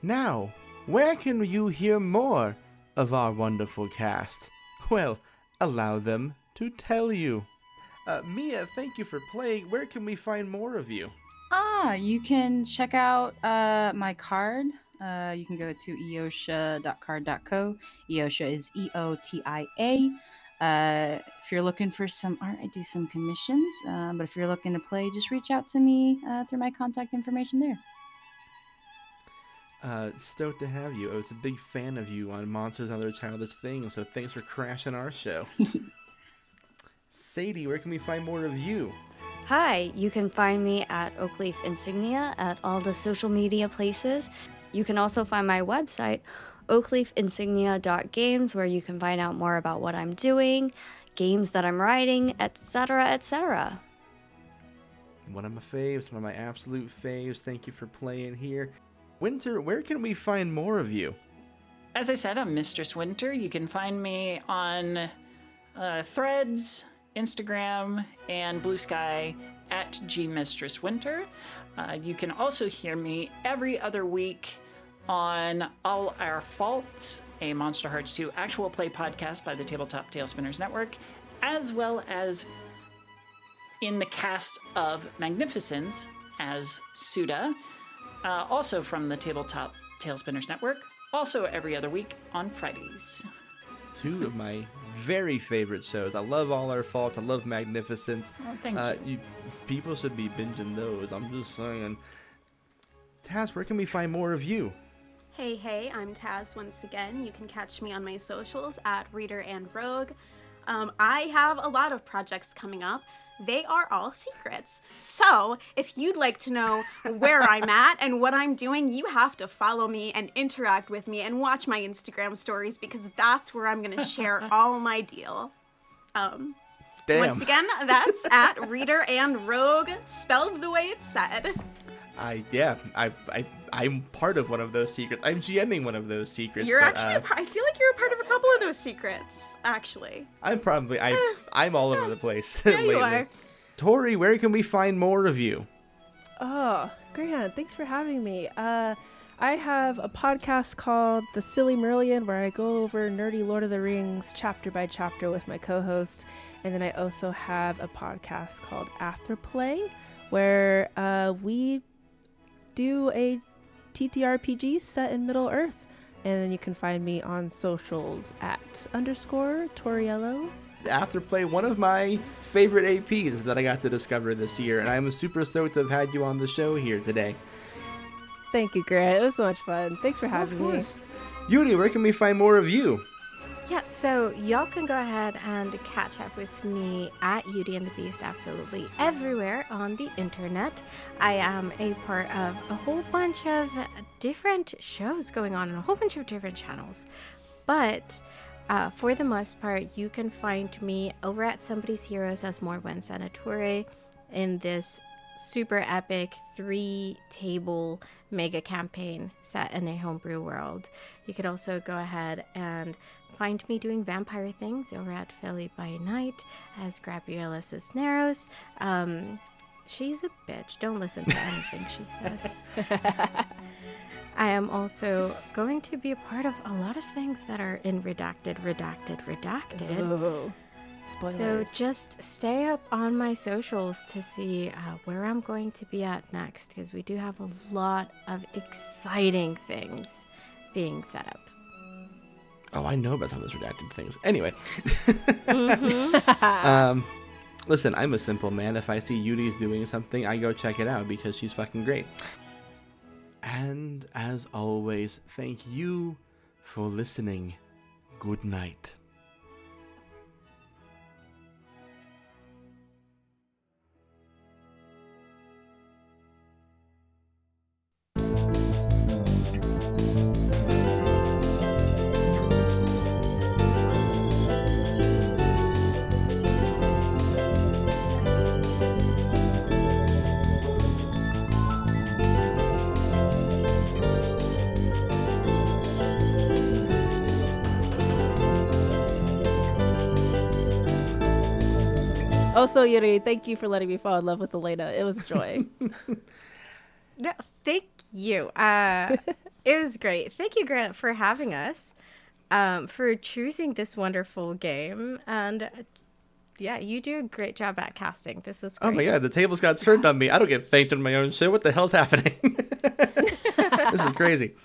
Now, where can you hear more of our wonderful cast? Well, allow them to tell you. Mia, thank you for playing. Where can we find more of you? You can check out my card. You can go to eotia.card.co. Eotia is Eotia. If you're looking for some art, I do some commissions. But if you're looking to play, just reach out to me through my contact information there. Stoked to have you. I was a big fan of you on Monsters and Other Childish Things, so thanks for crashing our show. Sadie, where can we find more of you? Hi, you can find me at Oakleaf Insignia at all the social media places. You can also find my website, oakleafinsignia.games, where you can find out more about what I'm doing, games that I'm writing, etc., etc. One of my faves, one of my absolute faves. Thank you for playing here. Winter, where can we find more of you? As I said, I'm Mistress Winter. You can find me on Threads, Instagram, and Blue Sky at gmistresswinter. You can also hear me every other week on All Our Faults, a Monster Hearts 2 actual play podcast by the Tabletop Tailspinners Network, as well as in the cast of Magnificence as Suda, also from the Tabletop Tailspinners Network, also every other week on Fridays. Two of my very favorite shows. I love All Our Faults. I love Magnificence. Oh, thank you. People should be binging those. I'm just saying. Taz, where can we find more of you? Hey, I'm Taz once again. You can catch me on my socials at Reader and Rogue. I have a lot of projects coming up. They are all secrets. So if you'd like to know where I'm at and what I'm doing, you have to follow me and interact with me and watch my Instagram stories, because that's where I'm going to share all my deal. Damn. Once again, that's at Reader and Rogue, spelled the way it's said. I'm part of one of those secrets. I'm GMing one of those secrets. You're actually I feel like you're a part of a couple of those secrets, actually. I'm all over the place. Yeah, lately. you are. Tori, where can we find more of you? Oh, Grant, thanks for having me. I have a podcast called The Silly Merlion, where I go over nerdy Lord of the Rings chapter by chapter with my co-host. And then I also have a podcast called Afterplay, where we do a TTRPG set in Middle-earth. And then you can find me on socials at _Toriello. Afterplay, one of my favorite APs that I got to discover this year, and I'm super stoked to have had you on the show here today. Thank you, Grant. It was so much fun. Thanks for having me. Yuri, where can we find more of you? Yeah, so y'all can go ahead and catch up with me at Yuri and the Beast absolutely everywhere on the internet. I am a part of a whole bunch of different shows going on and a whole bunch of different channels. But for the most part, you can find me over at Somebody's Heroes as Morwen Senatore in this super epic 3-table mega campaign set in a homebrew world. You could also go ahead and find me doing vampire things over at Philly by Night as Gabriela Cisneros. She's a bitch. Don't listen to anything she says. I am also going to be a part of a lot of things that are in redacted. Oh, spoilers. So just stay up on my socials to see where I'm going to be at next, because we do have a lot of exciting things being set up. Oh, I know about some of those redacted things. Anyway. Mm-hmm. Listen, I'm a simple man. If I see Yuri's doing something, I go check it out because she's fucking great. And as always, thank you for listening. Good night. Also, Yuri, thank you for letting me fall in love with Elena. It was a joy. No, thank you. It was great. Thank you, Grant, for having us, for choosing this wonderful game. And yeah, you do a great job at casting. This was great. Oh my god, the tables got turned on me. I don't get thanked on my own show. What the hell's happening? This is crazy.